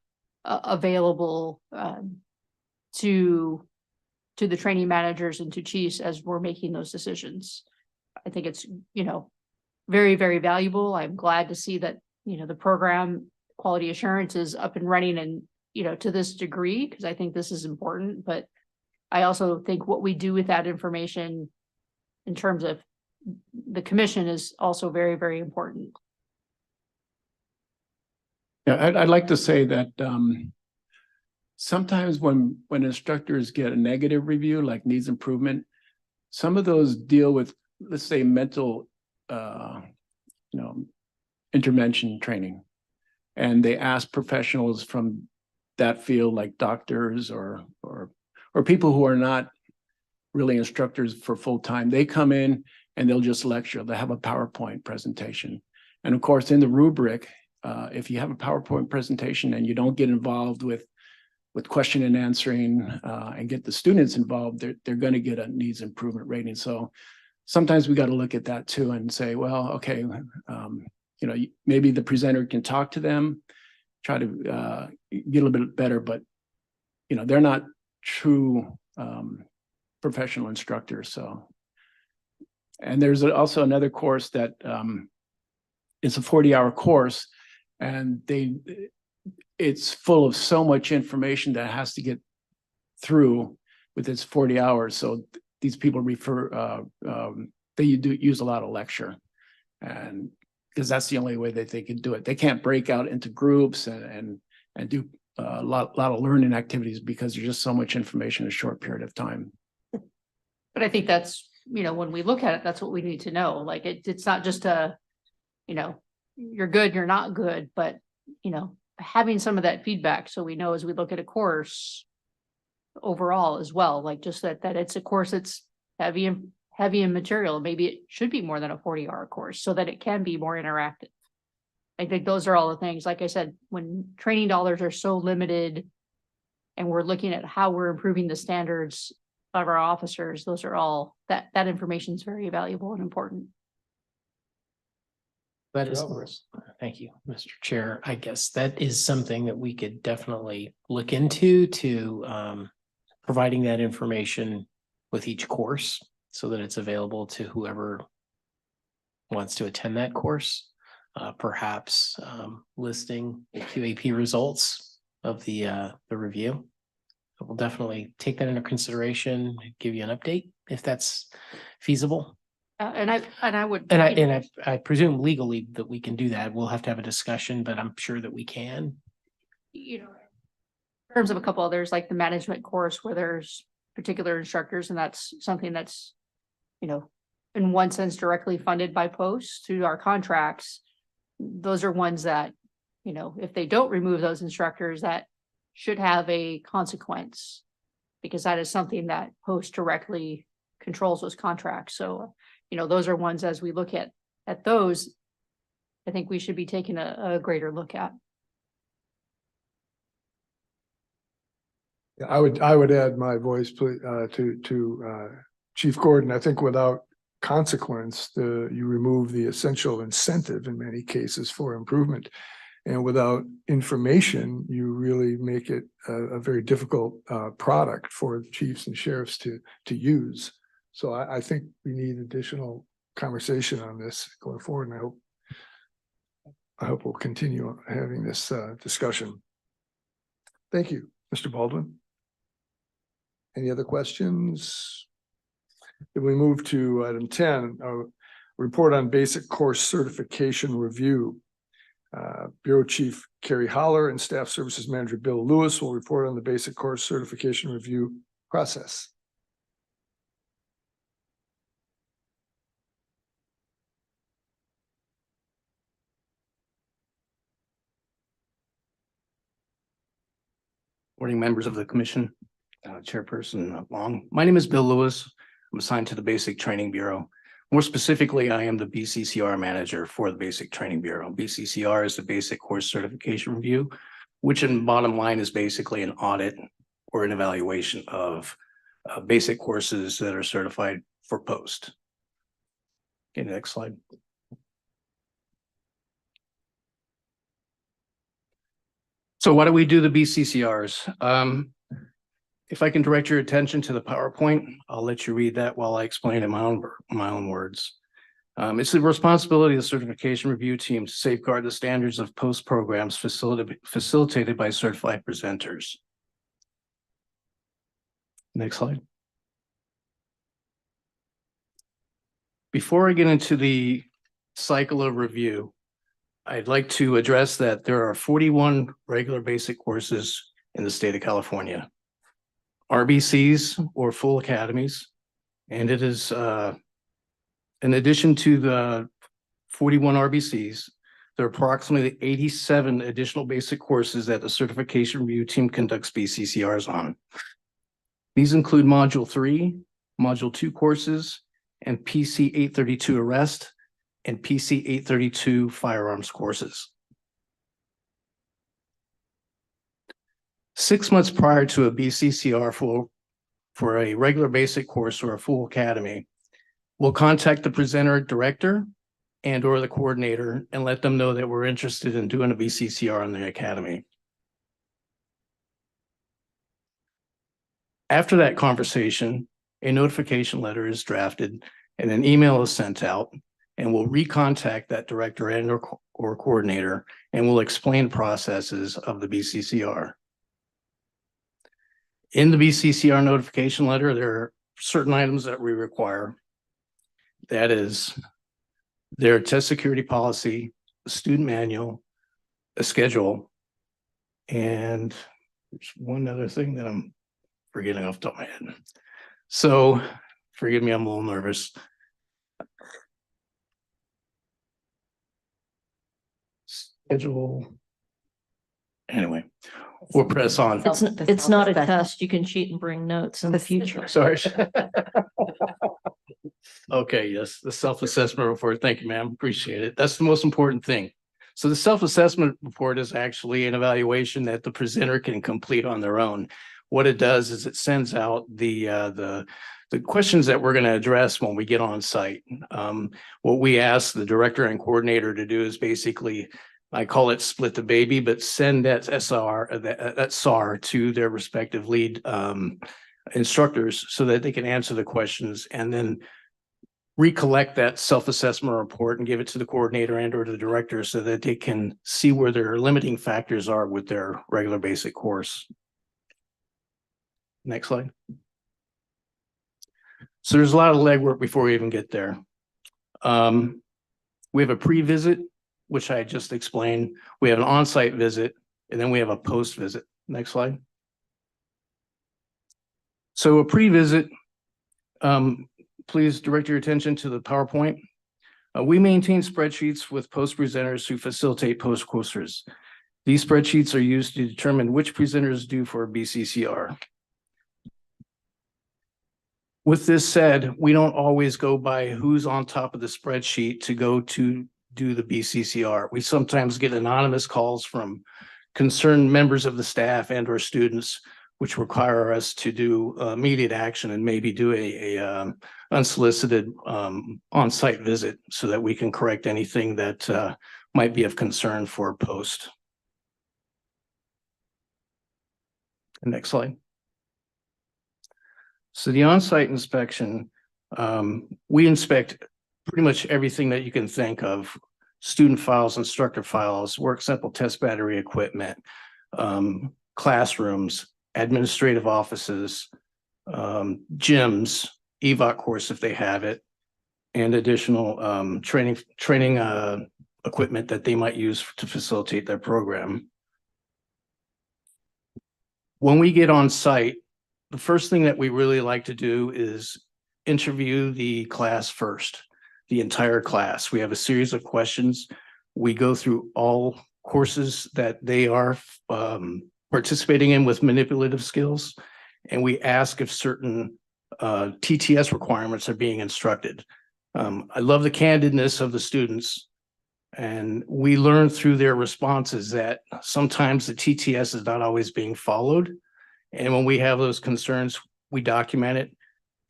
available to the training managers and to chiefs as we're making those decisions. I think it's, very, very valuable. I'm glad to see that, the program quality assurance is up and running and, to this degree, because I think this is important. But I also think what we do with that information in terms of the commission is also very, very important. Yeah, I'd like to say that sometimes when instructors get a negative review, like needs improvement, some of those deal with, let's say, mental, intervention training. And they ask professionals from that field, like doctors or people who are not really instructors for full time. They come in and they'll just lecture. They have a PowerPoint presentation. And of course, in the rubric, if you have a PowerPoint presentation and you don't get involved with question and answering and get the students involved, they're going to get a needs improvement rating. So sometimes we got to look at that too and say, well, okay, maybe the presenter can talk to them, try to get a little bit better, but they're not true professional instructors. So, and there's also another course that it's a 40-hour course, and it's full of so much information that has to get through with its 40 hours. So these people they do use a lot of lecture, and because that's the only way that they can do it. They can't break out into groups and do a lot of learning activities because there's just so much information in a short period of time. But I think that's, when we look at it, that's what we need to know. Like it's not just you're good, you're not good, but having some of that feedback so we know as we look at a course overall as well, like just that it's a course that's heavy in material. Maybe it should be more than a 40-hour course so that it can be more interactive. I think those are all the things, like I said, when training dollars are so limited and we're looking at how we're improving the standards of our officers, those are all, that information is very valuable and important. That is, thank you, Mr. Chair. I guess that is something that we could definitely look into providing that information with each course so that it's available to whoever wants to attend that course. Perhaps listing the QAP results of the review. We'll definitely take that into consideration, give you an update if that's feasible. I presume legally that we can do that. We'll have to have a discussion, but I'm sure that we can. In terms of a couple others, like the management course where there's particular instructors, and that's something that's, in one sense directly funded by Post through our contracts. Those are ones that, if they don't remove those instructors, that should have a consequence, because that is something that Post directly controls those contracts. So, those are ones as we look at those, I think we should be taking a greater look at. I would add my voice to Chief Gordon. I think without consequence, you remove the essential incentive in many cases for improvement. And without information, you really make it a very difficult product for chiefs and sheriffs to use. So I think we need additional conversation on this going forward, and I hope we'll continue having this discussion. Thank you, Mr. Baldwin. Any other questions? Then we move to item 10, report on basic course certification review. Bureau Chief Carrie Holler and Staff Services Manager Bill Lewis will report on the basic course certification review process. Morning, members of the commission, Chairperson Long. My name is Bill Lewis. I'm assigned to the Basic Training Bureau. More specifically, I am the BCCR manager for the Basic Training Bureau. BCCR is the Basic Course Certification Review, which in bottom line is basically an audit or an evaluation of basic courses that are certified for post. Okay, next slide. So why do we do the BCCRs? If I can direct your attention to the PowerPoint, I'll let you read that while I explain in my own words. It's the responsibility of the certification review team to safeguard the standards of post programs facilitated by certified presenters. Next slide. Before I get into the cycle of review, I'd like to address that there are 41 regular basic courses in the state of California. RBCs or full academies. And it is, in addition to the 41 RBCs, there are approximately 87 additional basic courses that the certification review team conducts BCCRs on. These include Module 3, Module 2 courses, and PC 832 arrest and PC 832 firearms courses. 6 months prior to a BCCR for a regular basic course or a full academy, we'll contact the presenter director and or the coordinator and let them know that we're interested in doing a BCCR on the academy. After that conversation, a notification letter is drafted and an email is sent out, and we'll recontact that director and or coordinator, and we'll explain processes of the BCCR. In the BCCR notification letter, there are certain items that we require. That is their test security policy, a student manual, a schedule, and there's one other thing that I'm forgetting off the top of my head. So forgive me, I'm a little nervous. Schedule. Anyway, we'll press on. It's not a test. You can cheat and bring notes in the future. Sorry. Okay, yes, the self-assessment report. Thank you, ma'am. Appreciate it. That's the most important thing. So the self-assessment report is actually an evaluation that the presenter can complete on their own. What it does is it sends out the questions that we're going to address when we get on site. What we ask the director and coordinator to do is basically, I call it split the baby, but send that SAR to their respective lead instructors so that they can answer the questions and then recollect that self-assessment report and give it to the coordinator and or to the director so that they can see where their limiting factors are with their regular basic course. Next slide. So there's a lot of legwork before we even get there. We have a pre-visit, which I just explained. We have an on-site visit, and then we have a post-visit. Next slide. So a pre-visit, please direct your attention to the PowerPoint. We maintain spreadsheets with post presenters who facilitate post courses. These spreadsheets are used to determine which presenters do for a BCCR. With this said, we don't always go by who's on top of the spreadsheet to go to do the BCCR. We sometimes get anonymous calls from concerned members of the staff and or students which require us to do immediate action and maybe do a unsolicited on-site visit so that we can correct anything that might be of concern for post. Next slide. So the on-site inspection, we inspect pretty much everything that you can think of: student files, instructor files, work sample test battery equipment, classrooms, administrative offices, gyms, EVOC course if they have it, and additional training equipment that they might use to facilitate their program. When we get on site, the first thing that we really like to do is interview the class first, the entire class. We have a series of questions. We go through all courses that they are participating in with manipulative skills, and we ask if certain TTS requirements are being instructed. I love the candidness of the students, and we learn through their responses that sometimes the TTS is not always being followed. And when we have those concerns, we document it,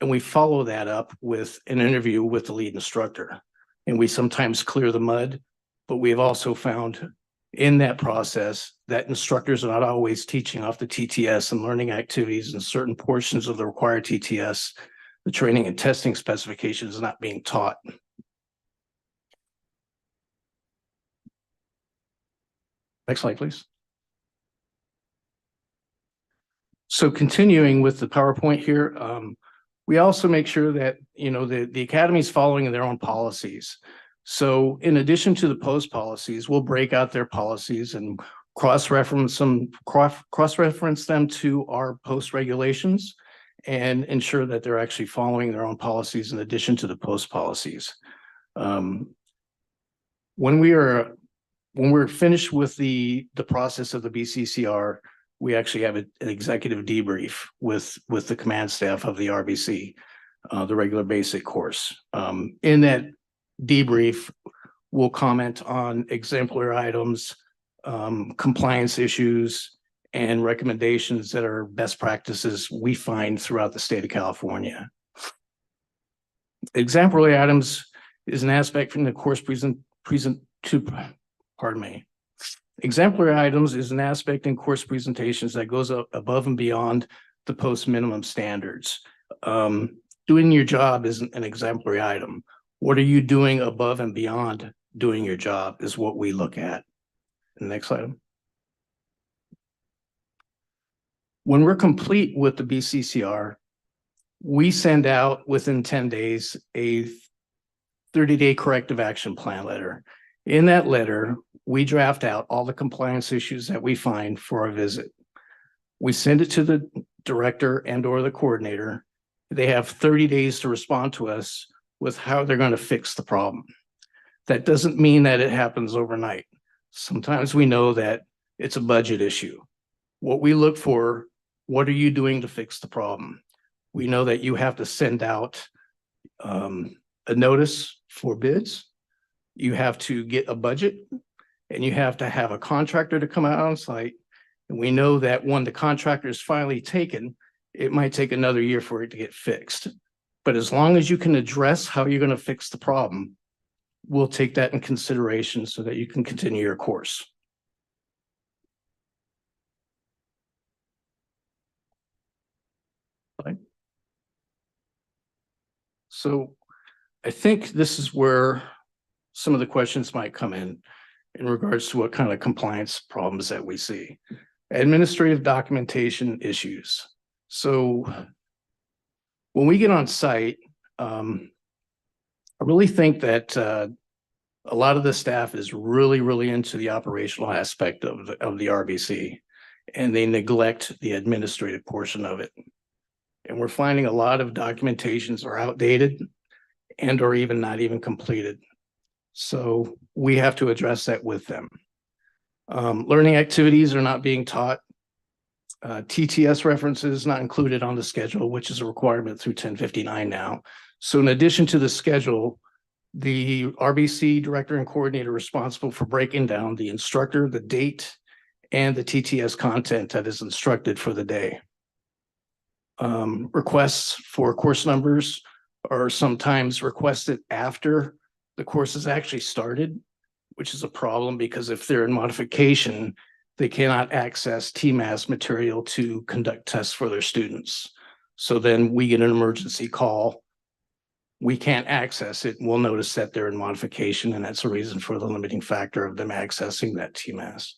and we follow that up with an interview with the lead instructor. And we sometimes clear the mud, but we've also found in that process that instructors are not always teaching off the TTS and learning activities in certain portions of the required TTS. The training and testing specifications is not being taught. Next slide, please. So continuing with the PowerPoint here, we also make sure that, the Academy is following their own policies. So in addition to the post policies, we'll break out their policies and cross-reference them to our post regulations and ensure that they're actually following their own policies in addition to the post policies. When we're finished with the process of the BCCR, we actually have an executive debrief with the command staff of the RBC, the regular basic course. In that debrief, we'll comment on exemplary items, compliance issues, and recommendations that are best practices we find throughout the state of California. Exemplary items is an aspect from the course Exemplary items is an aspect in course presentations that goes up above and beyond the post minimum standards. Doing your job isn't an exemplary item. What are you doing above and beyond doing your job is what we look at. The next item. When we're complete with the BCCR, we send out within 10 days a 30-day corrective action plan letter. In that letter, we draft out all the compliance issues that we find for our visit. We send it to the director and or the coordinator. They have 30 days to respond to us with how they're going to fix the problem. That doesn't mean that it happens overnight. Sometimes we know that it's a budget issue. What we look for, what are you doing to fix the problem? We know that you have to send out a notice for bids. You have to get a budget, and you have to have a contractor to come out on site. And we know that when the contractor is finally taken, it might take another year for it to get fixed. But as long as you can address how you're going to fix the problem, we'll take that in consideration so that you can continue your course. Right. So I think this is where some of the questions might come in regards to what kind of compliance problems that we see. Administrative documentation issues. So when we get on site, I really think that a lot of the staff is really into the operational aspect of the RBC, and they neglect the administrative portion of it. And we're finding a lot of documentations are outdated and or even not even completed. So we have to address that with them. Learning activities are not being taught. TTS references not included on the schedule, which is a requirement through 1059 now. So in addition to the schedule, the RBC director and coordinator responsible for breaking down the instructor, the date, and the TTS content that is instructed for the day. requests for course numbers are sometimes requested after the course is actually started, which is a problem because if they're in modification, they cannot access TMAS material to conduct tests for their students. So then we get an emergency call. We can't access it. We'll notice that they're in modification, and that's a reason for the limiting factor of them accessing that TMAS.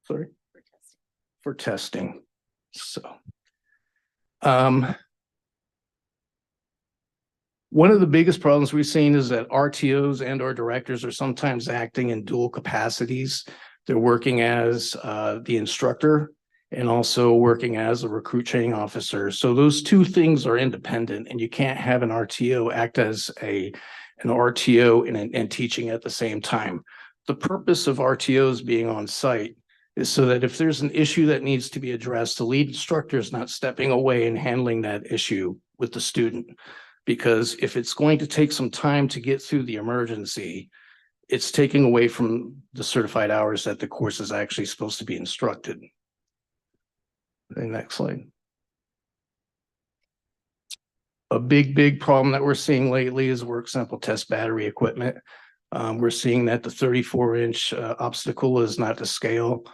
Sorry? For testing. So, one of the biggest problems we've seen is that RTOs and or directors are sometimes acting in dual capacities. They're working as the instructor and also working as a recruit training officer. So those two things are independent, and you can't have an RTO act as an RTO and teaching at the same time. The purpose of RTOs being on site is so that if there's an issue that needs to be addressed, the lead instructor is not stepping away and handling that issue with the student. Because if it's going to take some time to get through the emergency, it's taking away from the certified hours that the course is actually supposed to be instructed. The next slide. A big problem that we're seeing lately is work sample test battery equipment. We're seeing that the 34-inch obstacle is not to scale.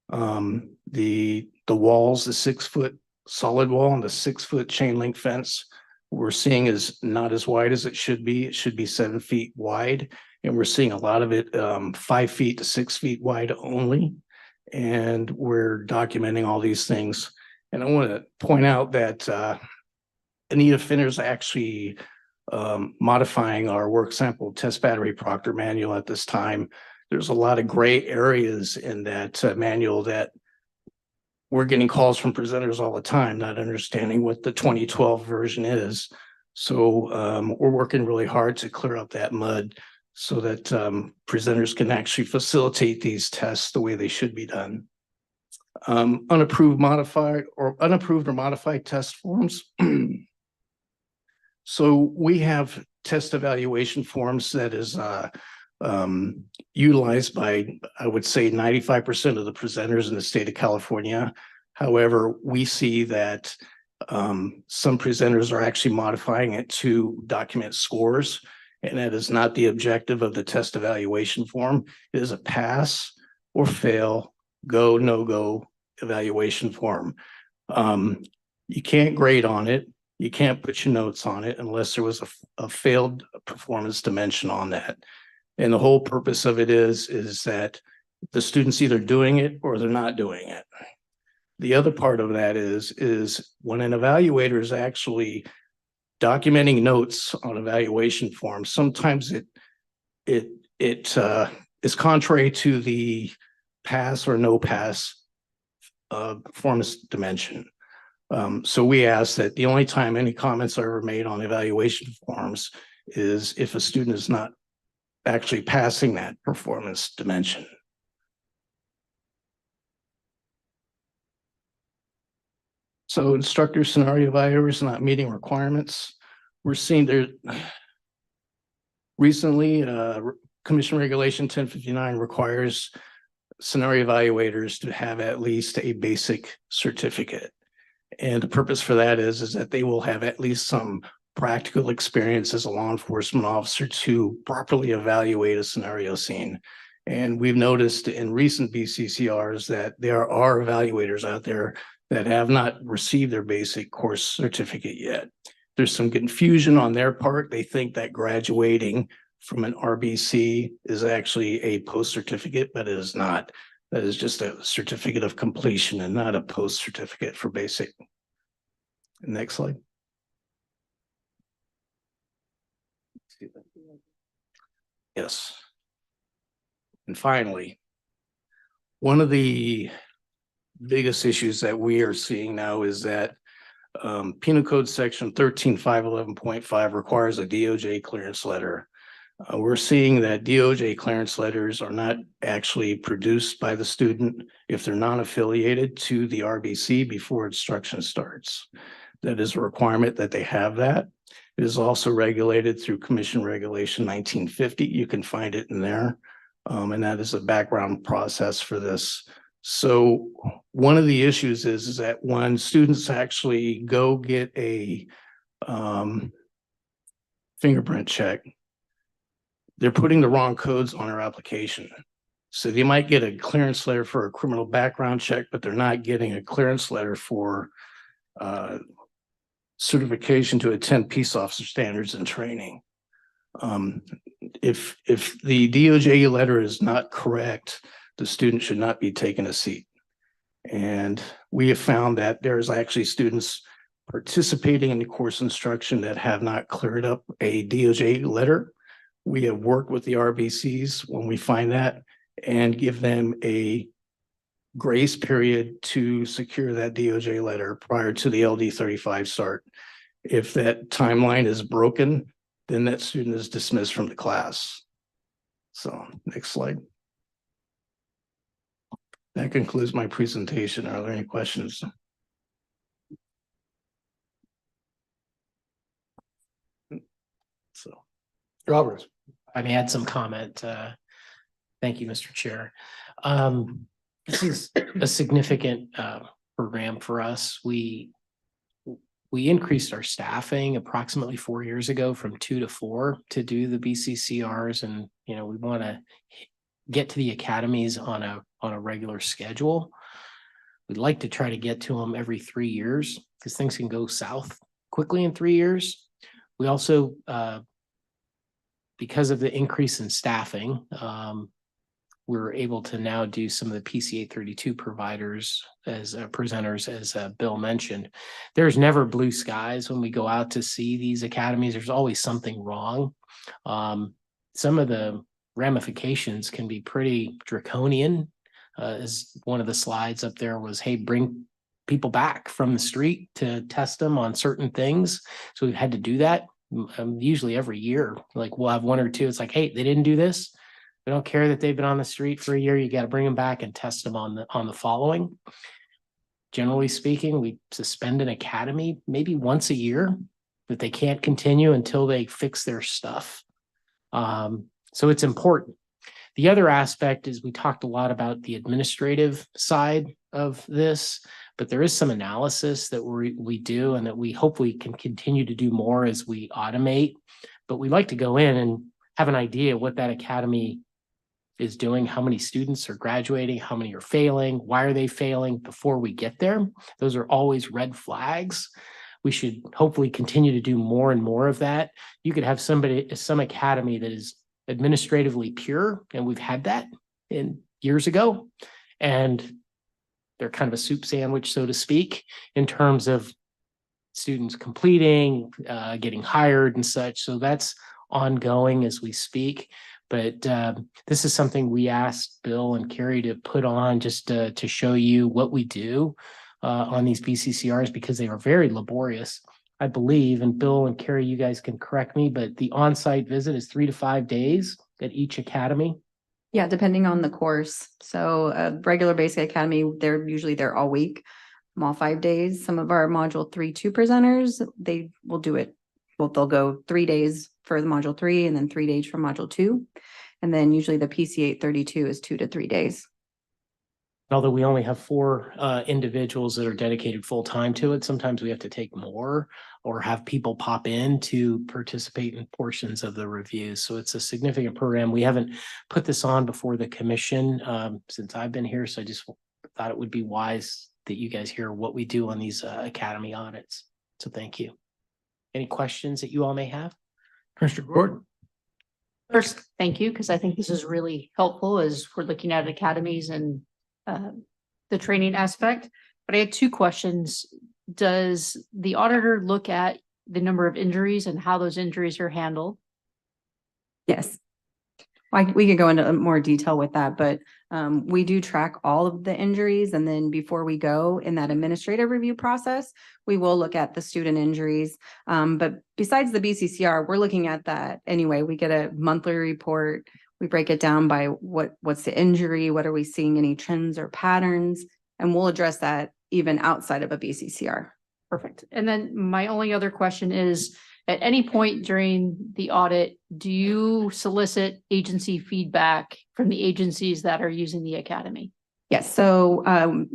The walls, the 6-foot solid wall and the 6-foot chain link fence we're seeing is not as wide as it should be. It should be 7 feet wide. And we're seeing a lot of it 5 feet to 6 feet wide only. And we're documenting all these things. And I want to point out that Anita Finner's actually modifying our work sample test battery proctor manual at this time. There's a lot of gray areas in that manual that we're getting calls from presenters all the time, not understanding what the 2012 version is. So we're working really hard to clear up that mud so that presenters can actually facilitate these tests the way they should be done. Unapproved or modified test forms. So we have test evaluation forms that is utilized by, I would say, 95% of the presenters in the state of California. However, we see that some presenters are actually modifying it to document scores, and that is not the objective of the test evaluation form. It is a pass or fail, go, no go evaluation form. You can't grade on it. You can't put your notes on it unless there was a failed performance dimension on that. And the whole purpose of it is that the student's either doing it or they're not doing it. The other part of that is when an evaluator is actually documenting notes on evaluation forms, sometimes it is contrary to the pass or no pass performance dimension. So we ask that the only time any comments are ever made on evaluation forms is if a student is not actually passing that performance dimension. So instructor scenario evaluators not meeting requirements. We're seeing there recently, Commission Regulation 1059 requires scenario evaluators to have at least a basic certificate. And the purpose for that is that they will have at least some practical experience as a law enforcement officer to properly evaluate a scenario scene. And we've noticed in recent BCCRs that there are evaluators out there that have not received their basic course certificate yet. There's some confusion on their part. They think that graduating from an RBC is actually a post certificate, but it is not. That is just a certificate of completion and not a post certificate for basic. Next slide. Yes. And finally, one of the biggest issues that we are seeing now is that Penal Code Section 13511.5 requires a DOJ clearance letter. We're seeing that DOJ clearance letters are not actually produced by the student if they're non-affiliated to the RBC before instruction starts. That is a requirement that they have that. It is also regulated through Commission Regulation 1950. You can find it in there. And that is a background process for this. So one of the issues is that when students actually go get a fingerprint check, they're putting the wrong codes on our application. So they might get a clearance letter for a criminal background check, but they're not getting a clearance letter for certification to attend peace officer standards and training. If the DOJ letter is not correct, the student should not be taking a seat. And we have found that there's actually students participating in the course instruction that have not cleared up a DOJ letter. We have worked with the RBCs when we find that and give them a grace period to secure that DOJ letter prior to the LD 35 start. If that timeline is broken, then that student is dismissed from the class. So next slide. That concludes my presentation. Are there any questions? So, Roberts. I may add some comment. Thank you, Mr. Chair. This is a significant program for us. We increased our staffing approximately 4 years ago from 2 to 4 to do the BCCRs, and we want to get to the academies on a regular schedule. We'd like to try to get to them every 3 years because things can go south quickly in 3 years. We also, because of the increase in staffing, we're able to now do some of the PC-832 providers as presenters, as Bill mentioned. There's never blue skies when we go out to see these academies. There's always something wrong. Some of the ramifications can be pretty draconian. As one of the slides up there was, hey, bring people back from the street to test them on certain things. So we've had to do that usually every year. Like we'll have one or two. It's like, hey, they didn't do this. We don't care that they've been on the street for a year. You got to bring them back and test them on the following. Generally speaking, we suspend an academy maybe once a year, but they can't continue until they fix their stuff. So it's important. The other aspect is we talked a lot about the administrative side of this, but there is some analysis that we do and that we hopefully can continue to do more as we automate. But we like to go in and have an idea what that academy is doing, how many students are graduating, how many are failing, why are they failing before we get there. Those are always red flags. We should hopefully continue to do more and more of that. You could have some academy that is administratively pure, and we've had that in years ago, and they're kind of a soup sandwich, so to speak, in terms of students completing, getting hired and such. So that's ongoing as we speak. But this is something we asked Bill and Carrie to put on just to show you what we do on these BCCRs, because they are very laborious, I believe. And Bill and Carrie, you guys can correct me, but the on-site visit is 3 to 5 days at each academy. Yeah, depending on the course. So a regular basic academy, they're usually there all week, all 5 days. Some of our module 3-2 presenters, they will do it. Well, they'll go 3 days for the module 3 and then 3 days for module 2. And then usually the PC-832 is 2 to 3 days. Although we only have 4 individuals that are dedicated full time to it, sometimes we have to take more or have people pop in to participate in portions of the reviews. So it's a significant program. We haven't put this on before the commission since I've been here. So I just thought it would be wise that you guys hear what we do on these academy audits. So thank you. Any questions that you all may have? Commissioner Gordon. First, thank you, because I think this is really helpful as we're looking at academies and the training aspect. But I had 2 questions. Does the auditor look at the number of injuries and how those injuries are handled? Yes. We could go into more detail with that, but we do track all of the injuries. And then before we go in that administrative review process, we will look at the student injuries. But besides the BCCR, we're looking at that anyway. We get a monthly report. We break it down by what's the injury, what are we seeing, any trends or patterns, and we'll address that even outside of a BCCR. Perfect. And then my only other question is, at any point during the audit, do you solicit agency feedback from the agencies that are using the academy? Yes, so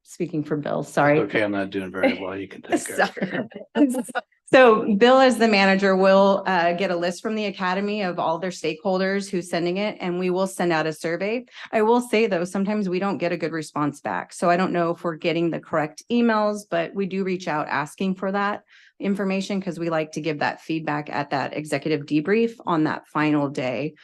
speaking for Bill, sorry. Okay, I'm not doing very well. You can take care. So Bill, as the manager, will get a list from the academy of all their stakeholders who's sending it, and we will send out a survey. I will say though, sometimes we don't get a good response back. So I don't know if we're getting the correct emails, but we do reach out asking for that information because we like to give that feedback at that executive debrief on that final day.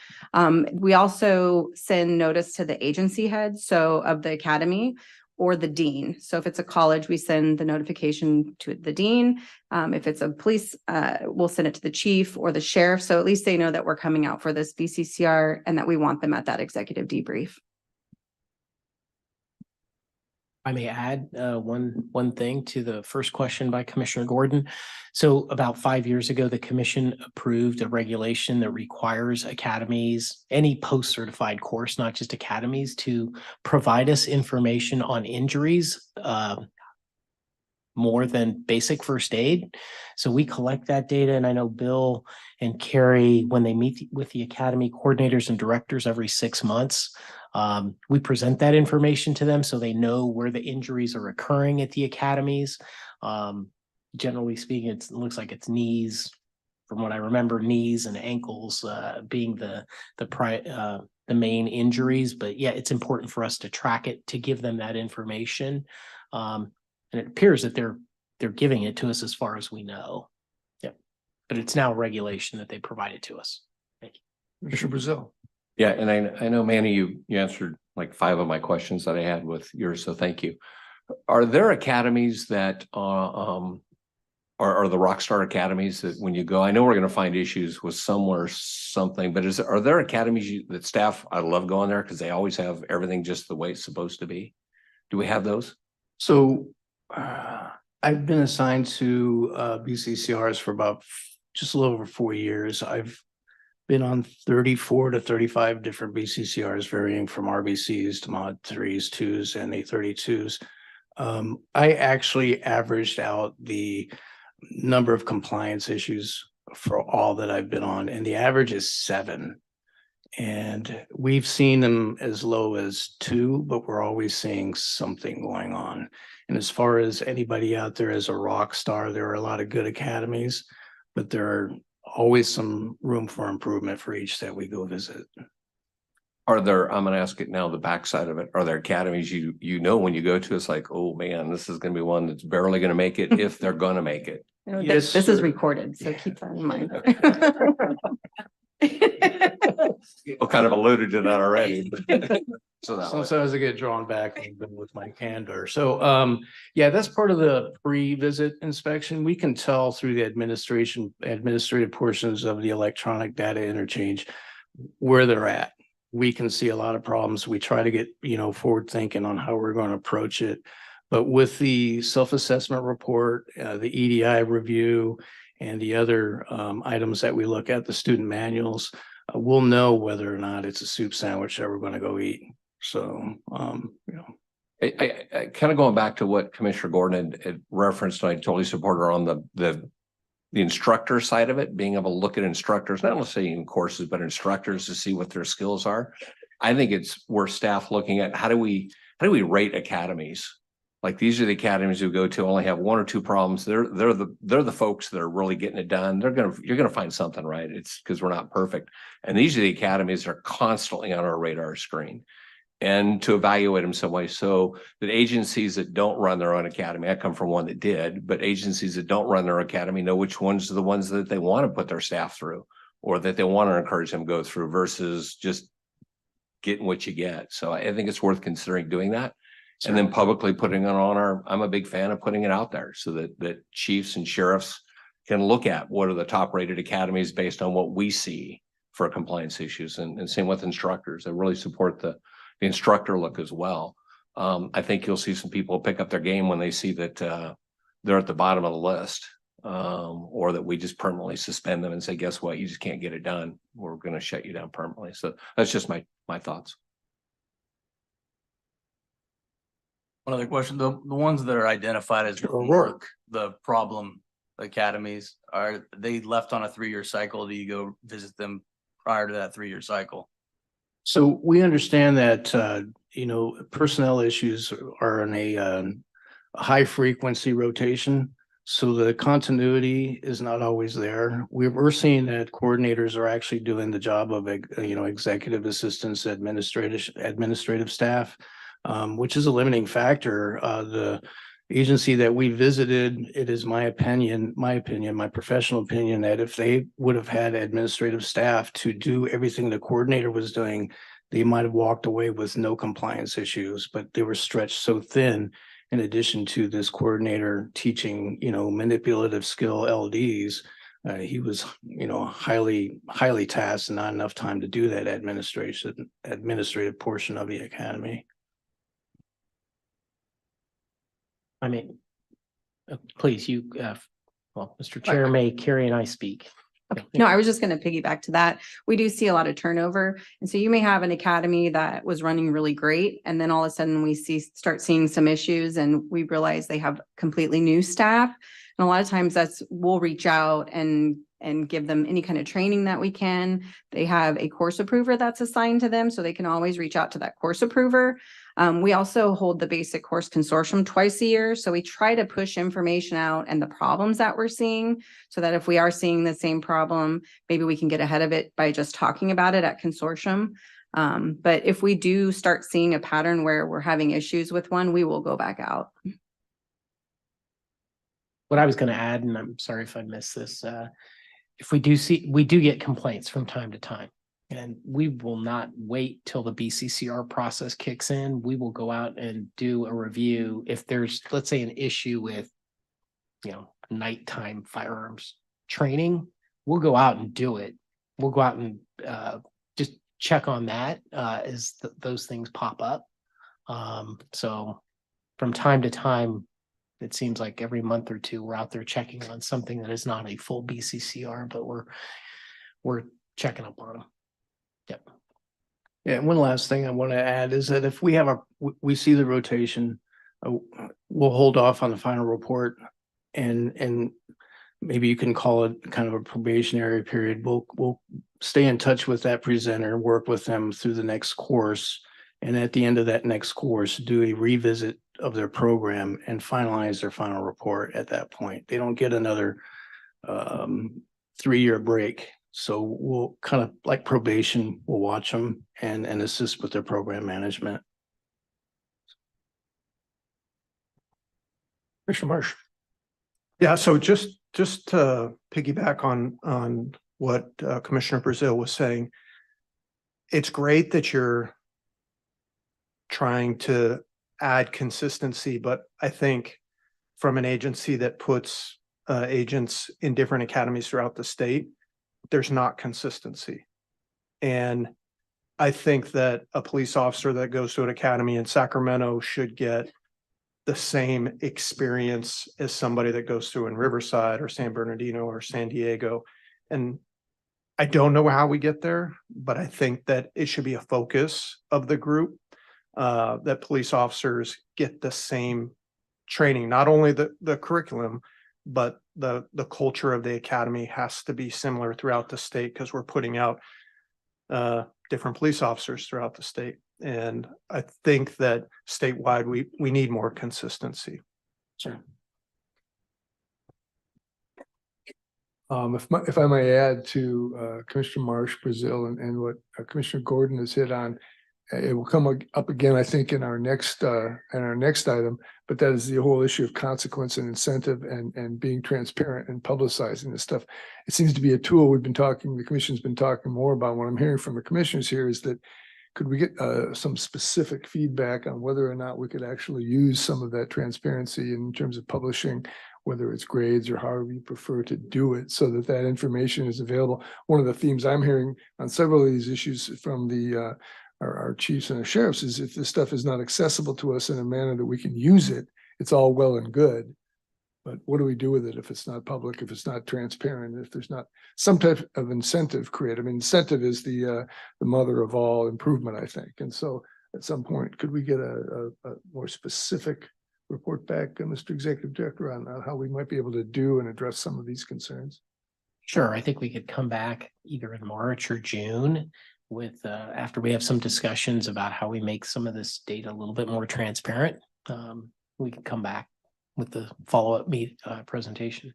We also send notice to the agency heads, so of the academy, or the dean. So if it's a college, we send the notification to the dean. If it's a police, we'll send it to the chief or the sheriff. So at least they know that we're coming out for this BCCR and that we want them at that executive debrief. I may add one thing to the first question by Commissioner Gordon. So about 5 years ago, the commission approved a regulation that requires academies, any post-certified course, not just academies, to provide us information on injuries more than basic first aid. So we collect that data, and I know Bill and Carrie, when they meet with the academy coordinators and directors every 6 months, we present that information to them so they know where the injuries are occurring at the academies. Generally speaking, it looks like it's knees, from what I remember, knees and ankles being the main injuries. But yeah, it's important for us to track it, to give them that information. And it appears that they're giving it to us as far as we know. Yep. But it's now a regulation that they provided to us. Thank you. Mr. Brazil. Yeah, and I know, Manny, you answered like 5 of my questions that I had with yours, so thank you. Are there academies that are the Rockstar academies that when you go, I know we're going to find issues with something, but are there academies that staff, I love going there because they always have everything just the way it's supposed to be? Do we have those? So I've been assigned to BCCRs for about just a little over 4 years. I've been on 34 to 35 different BCCRs, varying from RBCs to Mod 3s, 2s, and A32s. I actually averaged out the number of compliance issues for all that I've been on, and the average is 7. And we've seen them as low as 2, but we're always seeing something going on. And as far as anybody out there as a rock star, there are a lot of good academies, but there are always some room for improvement for each that we go visit. Are there, I'm going to ask it now, the backside of it, are there academies you know when you go to, it's like, oh man, this is going to be one that's barely going to make it if they're going to make it? This is recorded, so keep that in mind. Well, kind of alluded to that already. So that Sometimes I get drawn back a little bit with my candor. So yeah, that's part of the pre-visit inspection. We can tell through the administrative portions of the electronic data interchange where they're at. We can see a lot of problems. We try to get, forward thinking on how we're going to approach it. But with the self-assessment report, the EDI review, and the other items that we look at, the student manuals, we'll know whether or not it's a soup sandwich that we're going to go eat. So, I kind of going back to what Commissioner Gordon had referenced, and I totally support her on the instructor side of it, being able to look at instructors, not necessarily in courses, but instructors to see what their skills are. I think it's worth staff looking at how do we rate academies? Like these are the academies who go to only have 1 or 2 problems. They're the folks that are really getting it done. You're gonna find something, right? It's because we're not perfect. And these are the academies that are constantly on our radar screen, and to evaluate them some way so that agencies that don't run their own academy, I come from one that did, but agencies that don't run their academy know which ones are the ones that they want to put their staff through, or that they want to encourage them to go through versus just getting what you get. So I think it's worth considering doing that. And then publicly putting it on I'm a big fan of putting it out there so that chiefs and sheriffs can look at what are the top rated academies based on what we see for compliance issues, and same with instructors. I really support the instructor look as well. I think you'll see some people pick up their game when they see that they're at the bottom of the list, or that we just permanently suspend them and say, guess what, you just can't get it done. We're going to shut you down permanently. So that's just my thoughts. One other question, the ones that are identified as O'Rourke, the problem academies, are they left on a 3-year cycle? Do you go visit them prior to that 3-year cycle? So we understand that, personnel issues are in a high frequency rotation. So the continuity is not always there. We're seeing that coordinators are actually doing the job of, executive assistants, administrative staff, which is a limiting factor. The agency that we visited, it is my professional opinion, that if they would have had administrative staff to do everything the coordinator was doing, they might have walked away with no compliance issues, but they were stretched so thin. In addition to this coordinator teaching, manipulative skill LDs, he was, highly tasked and not enough time to do that administrative portion of the academy. I mean, please, Mr. Chair, may Carrie and I speak. No, I was just going to piggyback to that. We do see a lot of turnover. And so you may have an academy that was running really great. And then all of a sudden we start seeing some issues and we realize they have completely new staff. And a lot of times we'll reach out and give them any kind of training that we can. They have a course approver that's assigned to them, so they can always reach out to that course approver. We also hold the basic course consortium twice a year. So we try to push information out and the problems that we're seeing so that if we are seeing the same problem, maybe we can get ahead of it by just talking about it at consortium. But if we do start seeing a pattern where we're having issues with one, we will go back out. What I was going to add, and I'm sorry if I missed this, if we do get complaints from time to time. And we will not wait till the BCCR process kicks in. We will go out and do a review. If there's, let's say, an issue with, nighttime firearms training, we'll go out and do it. We'll go out and just check on that as those things pop up. So from time to time, it seems like every month or two, we're out there checking on something that is not a full BCCR, but we're checking up on them. Yep. Yeah, and one last thing I want to add is that if we see the rotation, we'll hold off on the final report and maybe you can call it kind of a probationary period. We'll stay in touch with that presenter, work with them through the next course. And at the end of that next course, do a revisit of their program and finalize their final report at that point. They don't get another 3-year break. So we'll kind of like probation, we'll watch them and assist with their program management. Commissioner Marsh. Yeah, so just to piggyback on what Commissioner Brazil was saying, it's great that you're trying to add consistency, but I think from an agency that puts agents in different academies throughout the state, there's not consistency. And I think that a police officer that goes to an academy in Sacramento should get the same experience as somebody that goes through in Riverside or San Bernardino or San Diego. And I don't know how we get there, but I think that it should be a focus of the group, that police officers get the same training, not only the curriculum, but the culture of the academy has to be similar throughout the state because we're putting out different police officers throughout the state. And I think that statewide, we need more consistency. Sure. If I may add to Commissioner Marsh, Brazil, and what Commissioner Gordon has hit on, it will come up again, I think, in our next item, but that is the whole issue of consequence and incentive and being transparent and publicizing this stuff. It seems to be a tool the commission's been talking more about. What I'm hearing from the commissioners here is that could we get some specific feedback on whether or not we could actually use some of that transparency in terms of publishing, whether it's grades or however you prefer to do it, so that that information is available. One of the themes I'm hearing on several of these issues from our chiefs and our sheriffs is if this stuff is not accessible to us in a manner that we can use it, it's all well and good. But what do we do with it if it's not public, if it's not transparent, if there's not some type of incentive created? I mean, incentive is the mother of all improvement, I think. And so at some point, could we get a more specific report back, Mr. Executive Director, on how we might be able to do and address some of these concerns? Sure. I think we could come back either in March or June with, after we have some discussions about how we make some of this data a little bit more transparent, we can come back with the follow-up presentation.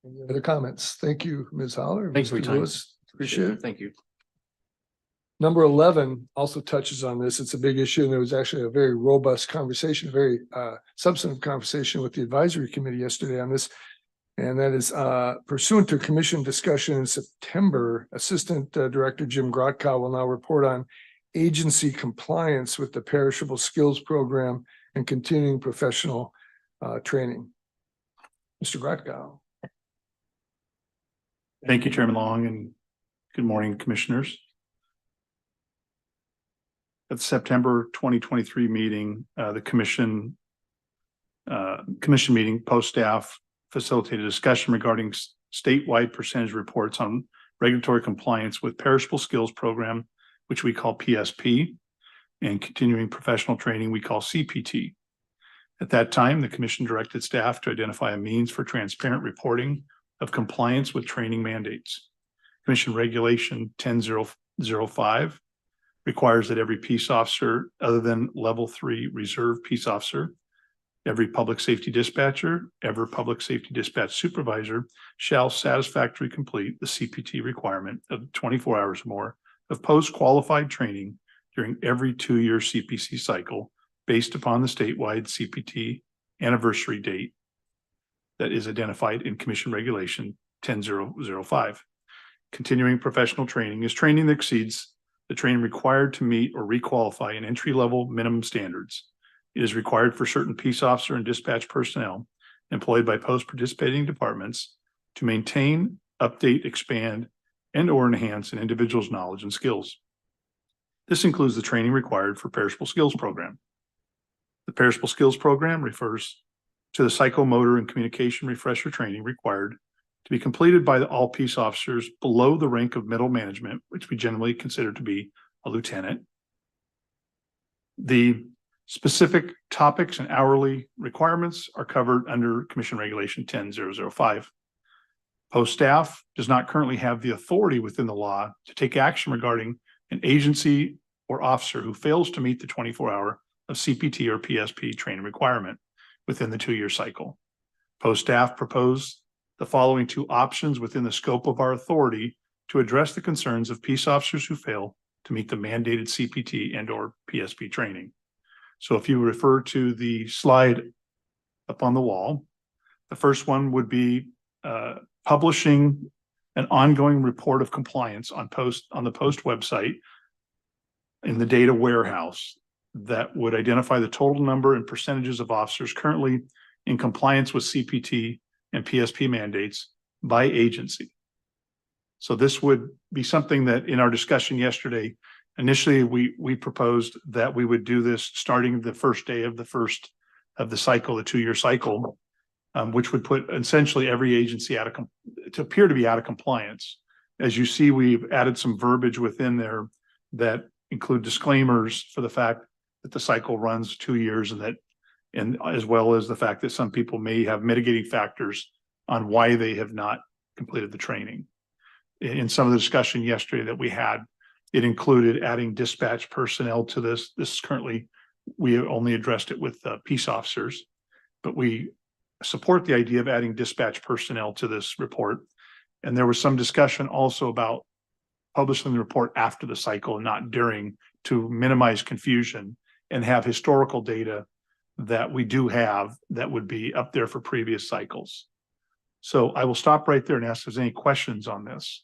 Any other comments? Thank you, Ms. Holler. Thanks for your Mr. time. Lewis. Appreciate it. Thank you. Number 11 also touches on this. It's a big issue, and there was actually a very robust conversation, a very substantive conversation with the advisory committee yesterday on this. And that is pursuant to commission discussion in September, Assistant Director Jim Grotkow will now report on agency compliance with the Perishable Skills Program and continuing professional training. Mr. Grotkow. Thank you, Chairman Long, and good morning, commissioners. At the September 2023 meeting, the commission meeting, post staff facilitated a discussion regarding statewide percentage reports on regulatory compliance with Perishable Skills Program, which we call PSP, and continuing professional training we call CPT. At that time, the commission directed staff to identify a means for transparent reporting of compliance with training mandates. Commission Regulation 10005 requires that every peace officer other than level 3 reserve peace officer, every public safety dispatcher, every public safety dispatch supervisor shall satisfactorily complete the CPT requirement of 24 hours or more of post-qualified training during every 2-year CPC cycle based upon the statewide CPT anniversary date that is identified in Commission Regulation 10005. Continuing professional training is training that exceeds the training required to meet or requalify an entry-level minimum standards. It is required for certain peace officer and dispatch personnel employed by post-participating departments to maintain, update, expand, and/or enhance an individual's knowledge and skills. This includes the training required for Perishable Skills Program. The Perishable Skills Program refers to the psychomotor and communication refresher training required to be completed by all peace officers below the rank of middle management, which we generally consider to be a lieutenant. The specific topics and hourly requirements are covered under Commission Regulation 10005. Post staff does not currently have the authority within the law to take action regarding an agency or officer who fails to meet the 24-hour of CPT or PSP training requirement within the 2-year cycle. Post staff propose the following 2 options within the scope of our authority to address the concerns of peace officers who fail to meet the mandated CPT and/or PSP training. So if you refer to the slide up on the wall, the first one would be publishing an ongoing report of compliance on the post website in the data warehouse that would identify the total number and percentages of officers currently in compliance with CPT and PSP mandates by agency. So this would be something that in our discussion yesterday, initially we proposed that we would do this starting the first day of the cycle, the 2-year cycle, which would put essentially every agency to appear to be out of compliance. As you see, we've added some verbiage within there that include disclaimers for the fact that the cycle runs 2 years and as well as the fact that some people may have mitigating factors on why they have not completed the training. In some of the discussion yesterday that we had, it included adding dispatch personnel to this. This is currently, we only addressed it with peace officers, but we support the idea of adding dispatch personnel to this report. And there was some discussion also about publishing the report after the cycle and not during, to minimize confusion and have historical data that we do have that would be up there for previous cycles. So I will stop right there and ask if there's any questions on this.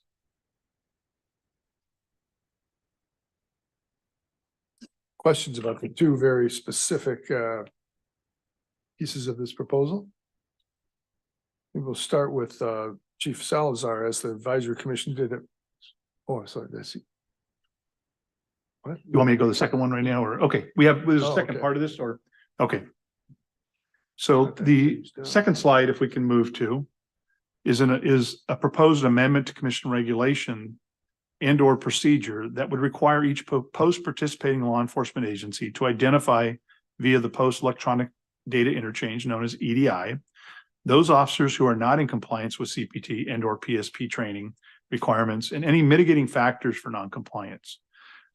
Questions about the 2 very specific pieces of this proposal? We will start with Chief Salazar as the advisory commission did it. Oh, sorry, that's it. What? You want me to go to the second one right now, or okay, there's a second okay. part of this, or okay. So the second slide, if we can move to, is a proposed amendment to commission regulation and/or procedure that would require each post-participating law enforcement agency to identify via the post-electronic data interchange known as EDI, those officers who are not in compliance with CPT and/or PSP training requirements and any mitigating factors for noncompliance.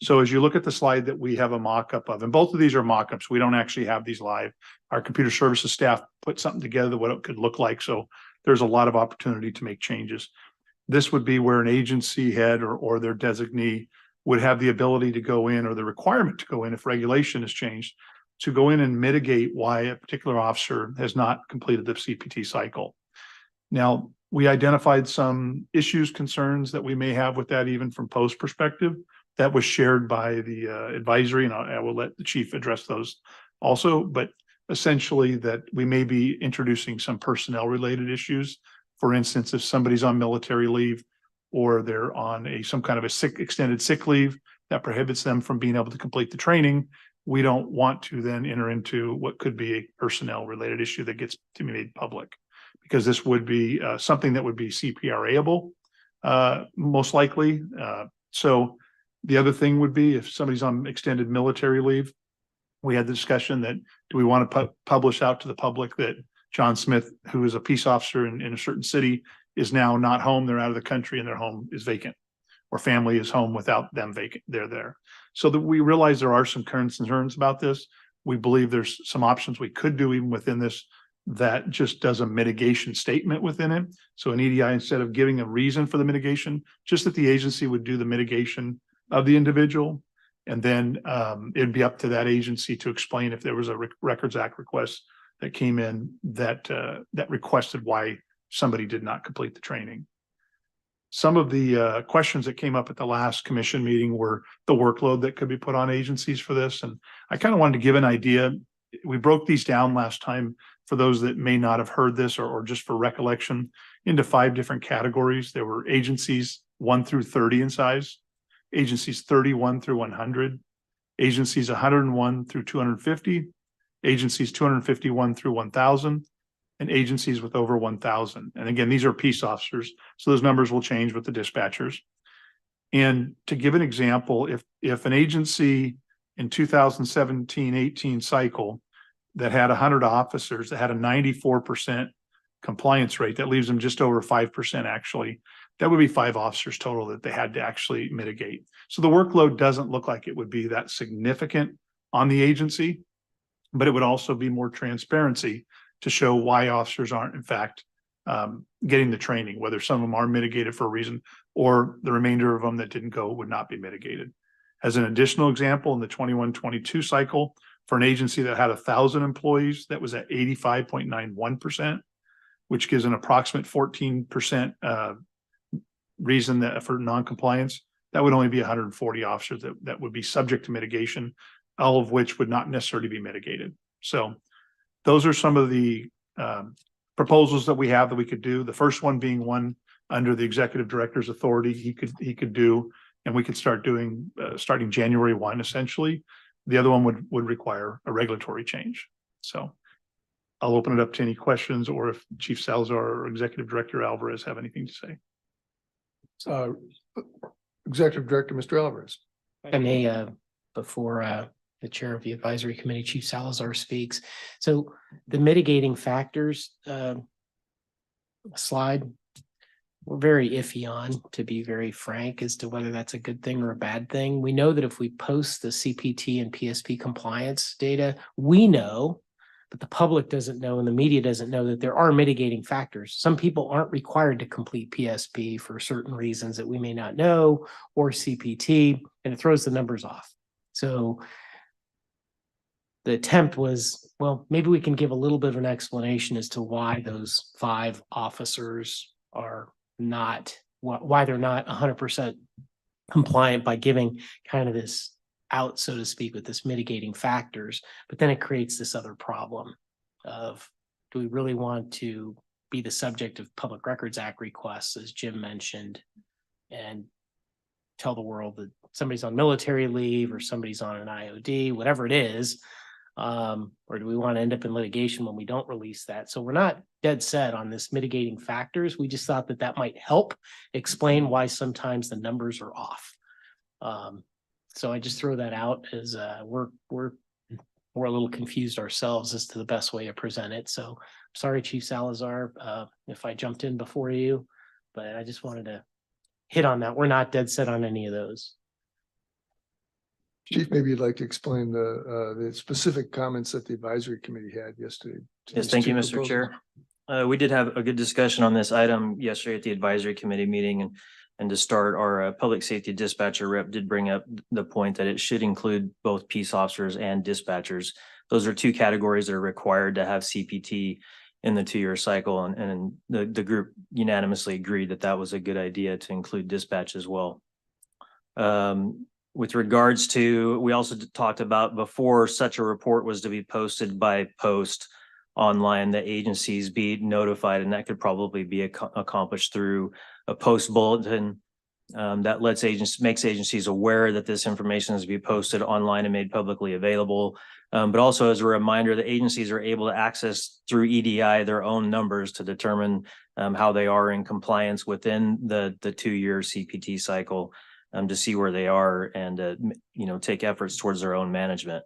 So as you look at the slide that we have a mock-up of, and both of these are mock-ups, we don't actually have these live. Our computer services staff put something together what it could look like. So there's a lot of opportunity to make changes. This would be where an agency head or their designee would have the ability to go in, or the requirement to go in if regulation has changed, to go in and mitigate why a particular officer has not completed the CPT cycle. Now, we identified some issues, concerns that we may have with that even from post perspective. That was shared by the advisory, and I will let the chief address those also, but essentially that we may be introducing some personnel related issues. For instance, if somebody's on military leave or they're on some kind of a extended sick leave that prohibits them from being able to complete the training, we don't want to then enter into what could be a personnel related issue that gets to be made public, because this would be something that would be CPRA-able, most likely. So the other thing would be if somebody's on extended military leave, we had the discussion that do we want to publish out to the public that John Smith, who is a peace officer in a certain city, is now not home, they're out of the country and their home is vacant, or family is home without them vacant, they're there. So that we realize there are some concerns about this. We believe there's some options we could do even within this that just does a mitigation statement within it. So an EDI, instead of giving a reason for the mitigation, just that the agency would do the mitigation of the individual. And then it'd be up to that agency to explain if there was a Records Act request that came in that requested why somebody did not complete the training. Some of the questions that came up at the last commission meeting were the workload that could be put on agencies for this. And I kind of wanted to give an idea. We broke these down last time for those that may not have heard this or just for recollection into 5 different categories. There were agencies 1 through 30 in size, agencies 31 through 100, agencies 101 through 250, agencies 251 through 1,000, and agencies with over 1,000. And again, these are peace officers, so those numbers will change with the dispatchers. And to give an example, if an agency in 2017-18 cycle that had 100 officers that had a 94% compliance rate, that leaves them just over 5% actually, that would be 5 officers total that they had to actually mitigate. So the workload doesn't look like it would be that significant on the agency, but it would also be more transparency to show why officers aren't in fact getting the training, whether some of them are mitigated for a reason or the remainder of them that didn't go would not be mitigated. As an additional example, in the 21-22 cycle, for an agency that had 1,000 employees, that was at 85.91%, which gives an approximate 14% reason that for non-compliance, that would only be 140 officers that would be subject to mitigation, all of which would not necessarily be mitigated. So those are some of the proposals that we have that we could do. The first one being one under the executive director's authority, he could do, and we could start doing starting January 1, essentially. The other one would require a regulatory change. So I'll open it up to any questions, or if Chief Salazar or Executive Director Alvarez have anything to say. Executive Director, Mr. Alvarez. I may, before the chair of the advisory committee, Chief Salazar, speaks. So the mitigating factors slide, we're very iffy on, to be very frank, as to whether that's a good thing or a bad thing. We know that if we post the CPT and PSP compliance data, we know, but the public doesn't know and the media doesn't know, that there are mitigating factors. Some people aren't required to complete PSP for certain reasons that we may not know, or CPT, and it throws the numbers off. So the attempt was, well, maybe we can give a little bit of an explanation as to why those 5 officers are not, why they're not 100% compliant, by giving kind of this out, so to speak, with this mitigating factors. But then it creates this other problem of, do we really want to be the subject of Public Records Act requests, as Jim mentioned, and tell the world that somebody's on military leave or somebody's on an IOD, whatever it is, or do we want to end up in litigation when we don't release that? So we're not dead set on this mitigating factors. We just thought that that might help explain why sometimes the numbers are off. So I just throw that out as we're a little confused ourselves as to the best way to present it. So sorry, Chief Salazar, if I jumped in before you, but I just wanted to hit on that. We're not dead set on any of those. Chief, maybe you'd like to explain the specific comments that the advisory committee had yesterday. to Yes, these thank two you, Mr. proposals. Chair. We did have a good discussion on this item yesterday at the advisory committee meeting, and to start, our public safety dispatcher rep did bring up the point that it should include both peace officers and dispatchers. Those are two categories that are required to have CPT in the 2-year cycle, and the group unanimously agreed that that was a good idea to include dispatch as well. With regards to, we also talked about before such a report was to be posted by post online, the agencies be notified, and that could probably be accomplished through a post bulletin that makes agencies aware that this information is to be posted online and made publicly available. But also as a reminder, the agencies are able to access through EDI their own numbers to determine how they are in compliance within the 2-year CPT cycle, to see where they are and take efforts towards their own management.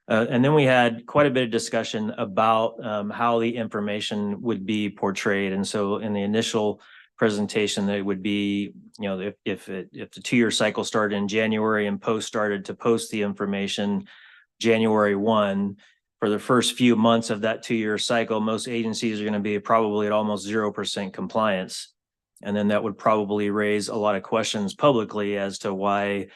And then we had quite a bit of discussion about how the information would be portrayed. And so in the initial presentation, it would be, if the 2-year cycle started in January and post started to post the information January 1, for the first few months of that 2-year cycle, most agencies are going to be probably at almost 0% compliance. And then that would probably raise a lot of questions publicly as to why,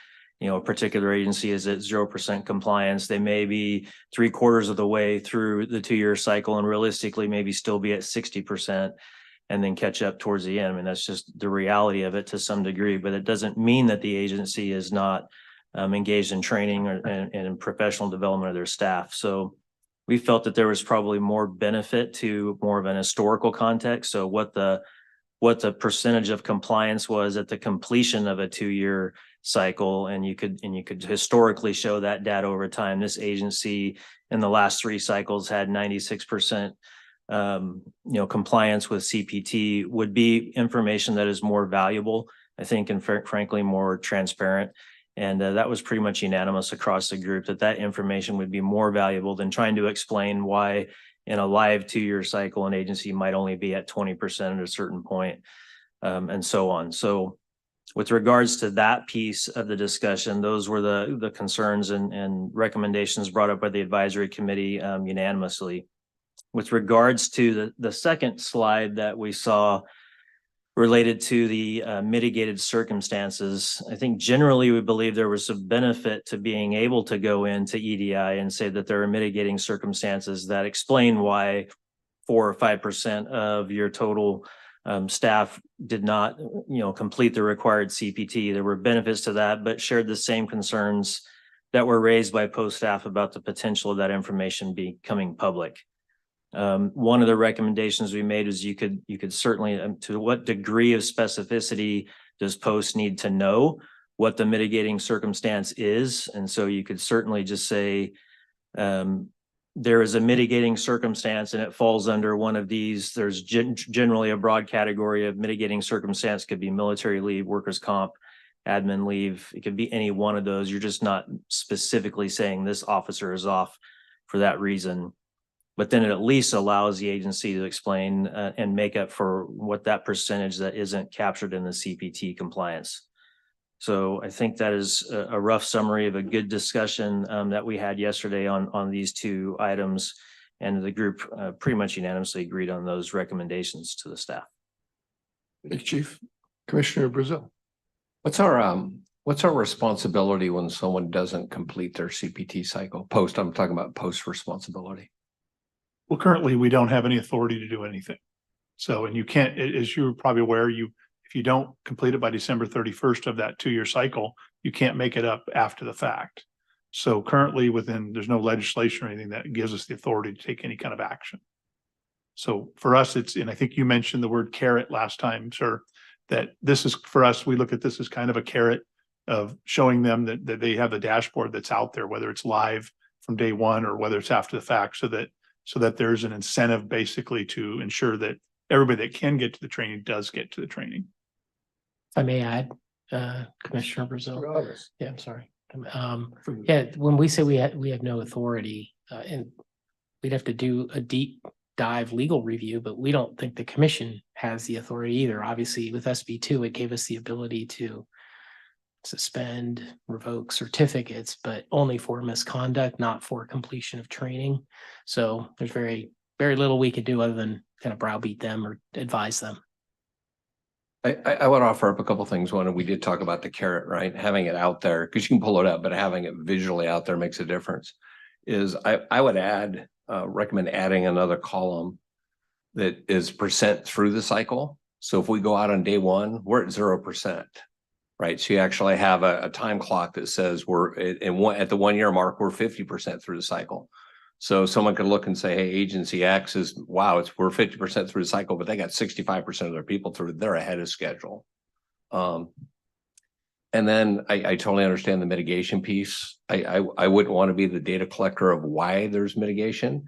a particular agency is at 0% compliance. They may be 3/4 of the way through the 2-year cycle and realistically maybe still be at 60% and then catch up towards the end. I mean, that's just the reality of it to some degree, but it doesn't mean that the agency is not engaged in training and in professional development of their staff. So we felt that there was probably more benefit to more of an historical context. So what the percentage of compliance was at the completion of a 2-year cycle, and you could historically show that data over time. This agency in the last 3 cycles had 96% compliance with CPT, would be information that is more valuable, I think, and frankly more transparent. And that was pretty much unanimous across the group that information would be more valuable than trying to explain why in a live 2-year cycle, an agency might only be at 20% at a certain point, and so on. So with regards to that piece of the discussion, those were the concerns and recommendations brought up by the advisory committee unanimously. With regards to the second slide that we saw related to the mitigated circumstances, I think generally we believe there was some benefit to being able to go into EDI and say that there are mitigating circumstances that explain why 4 or 5% of your total staff did not, complete the required CPT. There were benefits to that, but shared the same concerns that were raised by post staff about the potential of that information becoming public. One of the recommendations we made is you could certainly, to what degree of specificity does post need to know what the mitigating circumstance is? And so you could certainly just say, there is a mitigating circumstance and it falls under one of these. There's generally a broad category of mitigating circumstance, could be military leave, workers' comp, admin leave. It could be any one of those. You're just not specifically saying this officer is off for that reason. But then it at least allows the agency to explain and make up for what that percentage that isn't captured in the CPT compliance. So I think that is a rough summary of a good discussion that we had yesterday on these 2 items. And the group pretty much unanimously agreed on those recommendations to the staff. Thank you, Chief. Commissioner Brazil. What's our responsibility when someone doesn't complete their CPT cycle? I'm talking about post responsibility. Well, currently we don't have any authority to do anything. So, and you can't, as you're probably aware, if you don't complete it by December 31st of that 2-year cycle, you can't make it up after the fact. So currently there's no legislation or anything that gives us the authority to take any kind of action. So for us, and I think you mentioned the word carrot last time, sir, that this is for us, we look at this as kind of a carrot of showing them that they have the dashboard that's out there, whether it's live from day one or whether it's after the fact, so that there's an incentive basically to ensure that everybody that can get to the training does get to the training. If I may add, Commissioner Brazil. Yeah, I'm sorry. When we say we have no authority, and we'd have to do a deep dive legal review, but we don't think the commission has the authority either. Obviously, with SB 2, it gave us the ability to suspend, revoke certificates, but only for misconduct, not for completion of training. So there's very little we could do other than kind of browbeat them or advise them. I want to offer up a couple things. One, we did talk about the carrot, right? Having it out there, because you can pull it up, but having it visually out there makes a difference. I would recommend adding another column that is percent through the cycle. So if we go out on day one, we're at 0%, right? So you actually have a time clock that says at the 1 year mark, we're 50% through the cycle. So someone could look and say, hey, agency X is, wow, we're 50% through the cycle, but they got 65% of their people through, they're ahead of schedule. And then I totally understand the mitigation piece. I wouldn't want to be the data collector of why there's mitigation.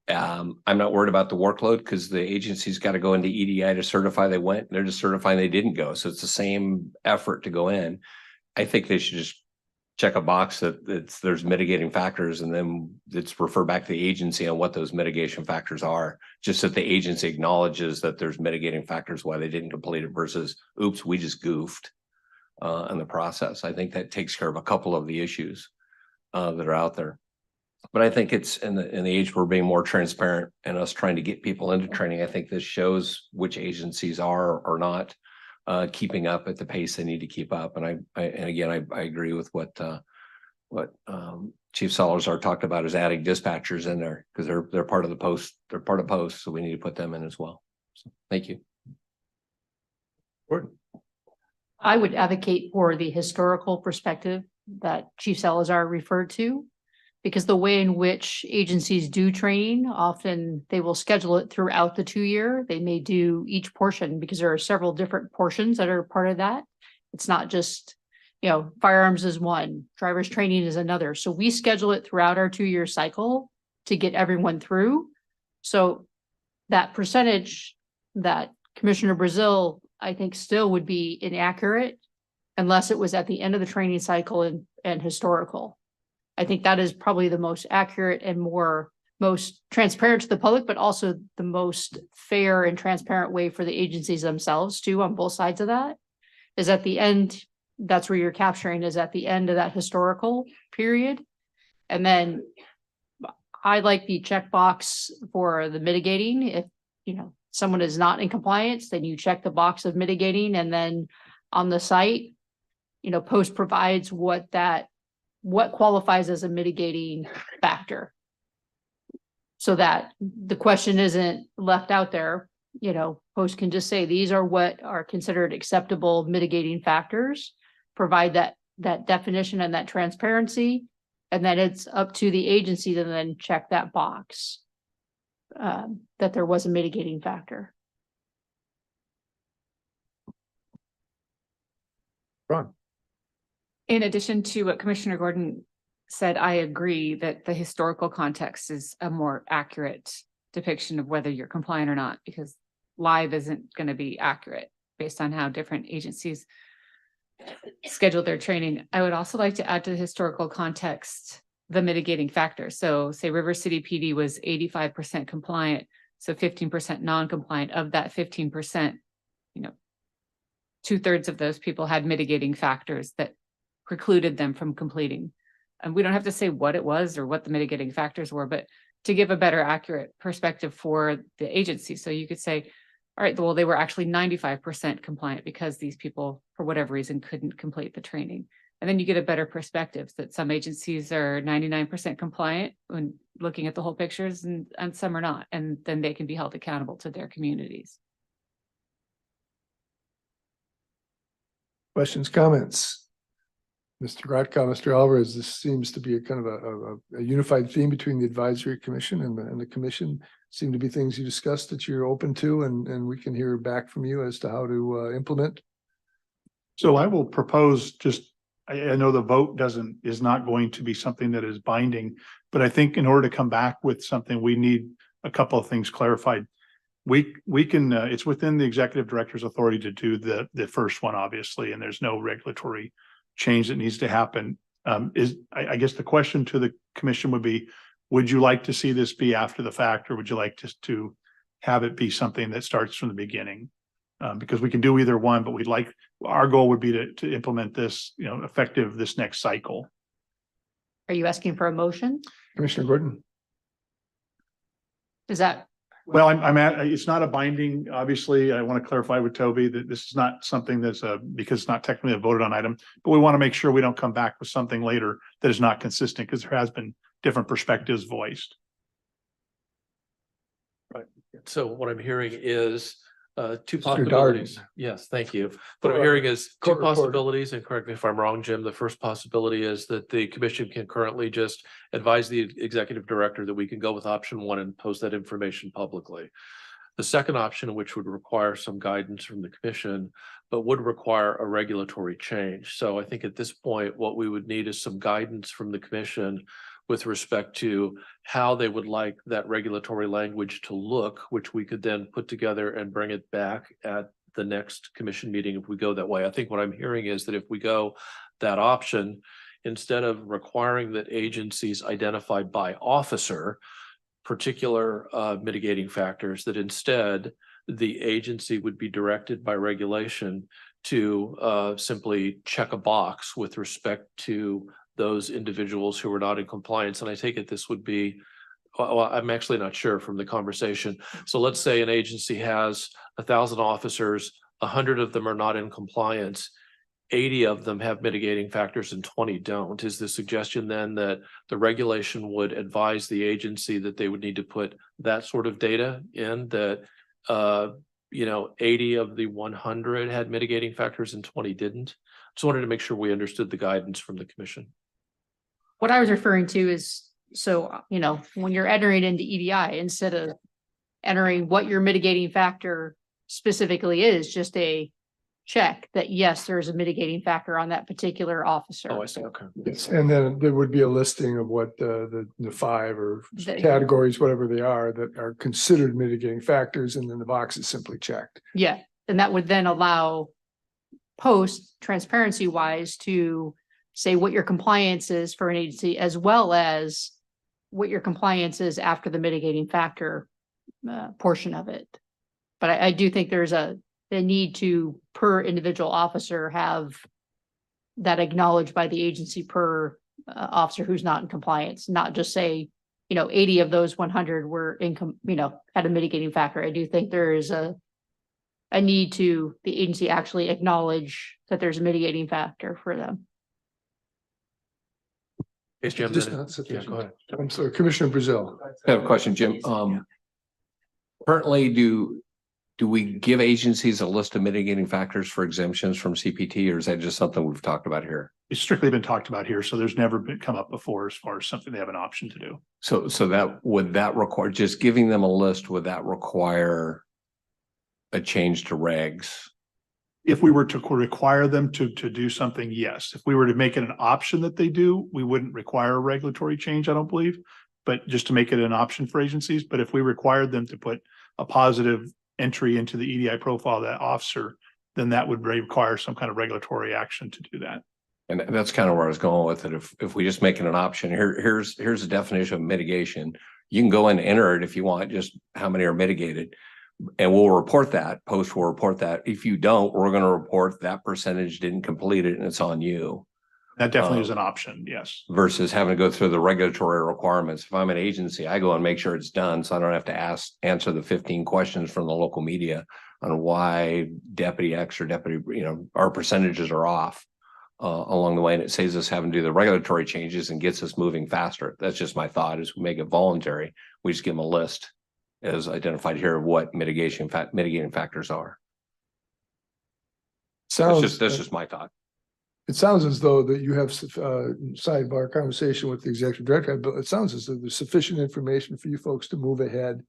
I'm not worried about the workload because the agency's got to go into EDI to certify they went. They're just certifying they didn't go. So it's the same effort to go in. I think they should just check a box that there's mitigating factors, and then it's refer back to the agency on what those mitigation factors are, just that the agency acknowledges that there's mitigating factors why they didn't complete it versus, oops, we just goofed in the process. I think that takes care of a couple of the issues that are out there. But I think it's in the age we're being more transparent and us trying to get people into training. I think this shows which agencies are or not keeping up at the pace they need to keep up. And I agree with what Chief Salazar talked about, is adding dispatchers in there because they're part of the post. They're part of post, so we need to put them in as well. So, thank you. I would advocate for the historical perspective that Chief Salazar referred to, because the way in which agencies do training, often they will schedule it throughout the 2 year. They may do each portion because there are several different portions that are part of that. It's not just, firearms is one, driver's training is another. So we schedule it throughout our 2 year cycle to get everyone through. So that percentage that Commissioner Brazil, I think, still would be inaccurate unless it was at the end of the training cycle and historical. I think that is probably the most accurate and most transparent to the public, but also the most fair and transparent way for the agencies themselves too, on both sides of that, is at the end. That's where you're capturing, is at the end of that historical period. And then I like the checkbox for the mitigating. If, someone is not in compliance, then you check the box of mitigating. And then on the site, post provides what qualifies as a mitigating factor, so that the question isn't left out there. Post can just say, these are what are considered acceptable mitigating factors, provide that definition and that transparency, and then it's up to the agency to then check that box that there was a mitigating factor. Ron. In addition to what Commissioner Gordon said, I agree that the historical context is a more accurate depiction of whether you're compliant or not, because live isn't going to be accurate based on how different agencies schedule their training. I would also like to add to the historical context the mitigating factors. So say River City PD was 85% compliant, so 15% non-compliant. Of that 15%, 2/3 of those people had mitigating factors that precluded them from completing. And we don't have to say what it was or what the mitigating factors were, but to give a better accurate perspective for the agency. So you could say, all right, well, they were actually 95% compliant because these people, for whatever reason, couldn't complete the training. And then you get a better perspective that some agencies are 99% compliant when looking at the whole pictures, and some are not. And then they can be held accountable to their communities. Questions, comments? Mr. Gratka, Mr. Alvarez, this seems to be a kind of a unified theme between the advisory commission and the commission. Seem to be things you discussed that you're open to, and we can hear back from you as to how to implement. So I will propose I know the vote is not going to be something that is binding, but I think in order to come back with something, we need a couple of things clarified. We can, it's within the executive director's authority to do the first one, obviously, and there's no regulatory change that needs to happen. I guess the question to the commission would be, would you like to see this be after the fact, or would you like to have it be something that starts from the beginning. Because we can do either one, but our goal would be to implement this, effective this next cycle. Are you asking for a motion? Commissioner Gordon? Is that, Well, it's not a binding, obviously, I want to clarify with Toby that this is not something that's because it's not technically a voted on item, but we want to make sure we don't come back with something later that is not consistent because there has been different perspectives voiced. Right. So what I'm hearing is two Mr. possibilities. Darden. Yes, thank you. What I'm hearing is two possibilities, and correct me if I'm wrong, Jim. The first possibility is that the commission can currently just advise the executive director that we can go with option one and post that information publicly. The second option, which would require some guidance from the commission, but would require a regulatory change. So I think at this point, what we would need is some guidance from the commission with respect to how they would like that regulatory language to look, which we could then put together and bring it back at the next commission meeting if we go that way. I think what I'm hearing is that if we go that option, instead of requiring that agencies identify by officer particular mitigating factors, that instead the agency would be directed by regulation to simply check a box with respect to those individuals who are not in compliance. And I take it this would be, well, I'm actually not sure from the conversation. So let's say an agency has 1,000 officers, 100 of them are not in compliance, 80 of them have mitigating factors and 20 don't. Is the suggestion then that the regulation would advise the agency that they would need to put that sort of data in, that 80 of the 100 had mitigating factors and 20 didn't? Just wanted to make sure we understood the guidance from the commission. what I was referring to is, so, when you're entering into EDI, instead of entering what your mitigating factor specifically is, just a check that, yes, there's a mitigating factor on that particular officer. Oh, I see. Okay. Yes, and then there would be a listing of what the 5 or That- categories, whatever they are, that are considered mitigating factors, and then the box is simply checked. Yeah, and that would then allow post transparency wise to say what your compliance is for an agency, as well as what your compliance is after the mitigating factor portion of it. But I do think there's a need to, per individual officer, have that acknowledged by the agency per officer who's not in compliance, not just say, 80 of those 100 were had a mitigating factor. I do think there is a need to the agency actually acknowledge that there's a mitigating factor for them. Yes, Jim. Just then- not Yeah, sufficient. go ahead. I'm sorry, Commissioner Brazil. I have a question, Jim. Currently, do we give agencies a list of mitigating factors for exemptions from CPT, or is that just something we've talked about here? It's strictly been talked about here, so there's never been come up before as far as something they have an option to do. So would that require, just giving them a list, would that require a change to regs? If we were to require them to do something, yes. If we were to make it an option that they do, we wouldn't require a regulatory change, I don't believe. But just to make it an option for agencies, but if we required them to put a positive entry into the EDI profile of that officer, then that would require some kind of regulatory action to do that. And that's kind of where I was going with it. If we just make it an option, here's the definition of mitigation. You can go and enter it if you want, just how many are mitigated. And we'll report that, post will report that. If you don't, we're going to report that percentage didn't complete it and it's on you. That definitely is an option, yes. Versus having to go through the regulatory requirements. If I'm an agency, I go and make sure it's done, so I don't have to answer the 15 questions from the local media on why Deputy X or Deputy, our percentages are off along the way. And it saves us having to do the regulatory changes and gets us moving faster. That's just my thought, is we make it voluntary. We just give them a list as identified here of what mitigating factors are. That's just my thought. It sounds as though that you have sidebar conversation with the executive director, but it sounds as though there's sufficient information for you folks to move ahead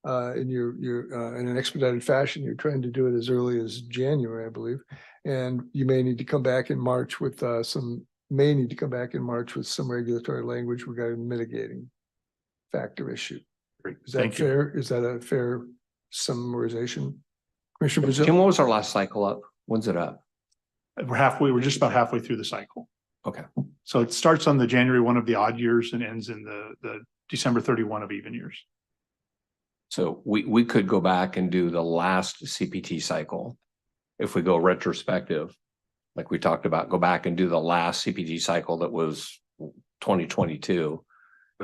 in in an expedited fashion. You're trying to do it as early as January, I believe, and you may need to come back in March with some regulatory language regarding the mitigating factor issue. Is that Thank you. fair? Is that a fair summarization? Commissioner Brazil? Jim, what was our last cycle up? When's it up? We're just about halfway through the cycle. Okay. So it starts on the January 1 of the odd years and ends in the December 31 of even years. So we could go back and do the last CPT cycle. If we go retrospective, like we talked about, go back and do the last CPT cycle that was 2022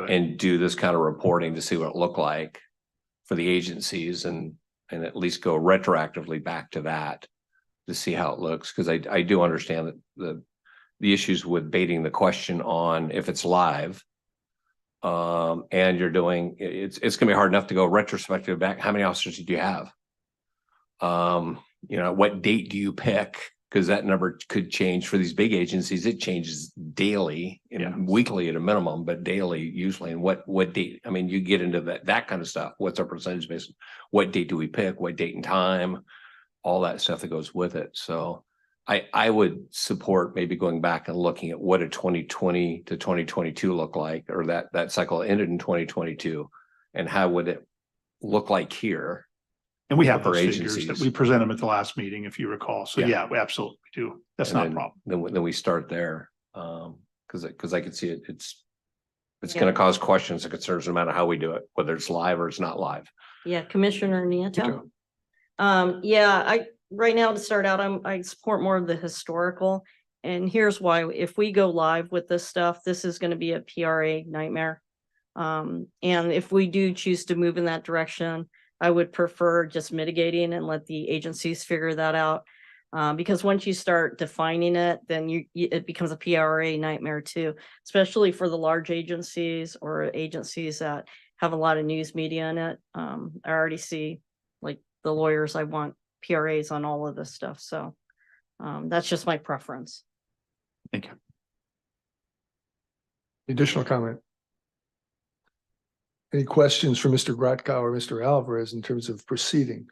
and do this kind of reporting to see what it looked like for the agencies and at least go retroactively back to that to see how it looks. Because I do understand that the issues with baiting the question on if it's live. And you're doing, it's gonna be hard enough to go retrospective back. How many officers did you have? You know, what date do you pick? Because that number could change for these big agencies. It changes daily and weekly at a minimum, but daily usually. And what date? I mean, you get into that kind of stuff. What's our percentage based? What date do we pick? What date and time? All that stuff that goes with it. So I would support maybe going back and looking at what did 2020 to 2022 look like, or that cycle ended in 2022, and how would it look like here? And we have for those figures that agencies. we present them at the last meeting, if you recall. So yeah, we absolutely do. That's And not a then- problem. Then we start there. Because I could see it, it's Yeah. going to cause questions and concerns no matter how we do it, whether it's live or it's not live. Yeah, Commissioner Nieto. Right now to start out, I support more of the historical. And here's why. If we go live with this stuff, this is going to be a PRA nightmare. And if we do choose to move in that direction, I would prefer just mitigating and let the agencies figure that out. Because once you start defining it, then it becomes a PRA nightmare too, especially for the large agencies or agencies that have a lot of news media in it. I already see, like, the lawyers, I want PRAs on all of this stuff. So that's just my preference. Thank you. Additional comment? Any questions for Mr. Grotkow or Mr. Alvarez in terms of proceeding?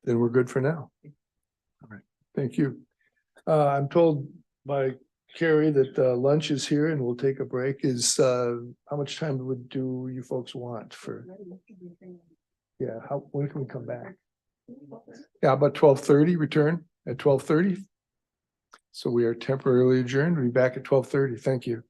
Then we're good for now. All right, thank you. I'm told by Carrie that lunch is here and we'll take a break. How much time do you folks want for? Yeah, when can we come back? Yeah, about 12:30, return at 12:30. So we are temporarily adjourned. We'll be back at 12:30. Thank you.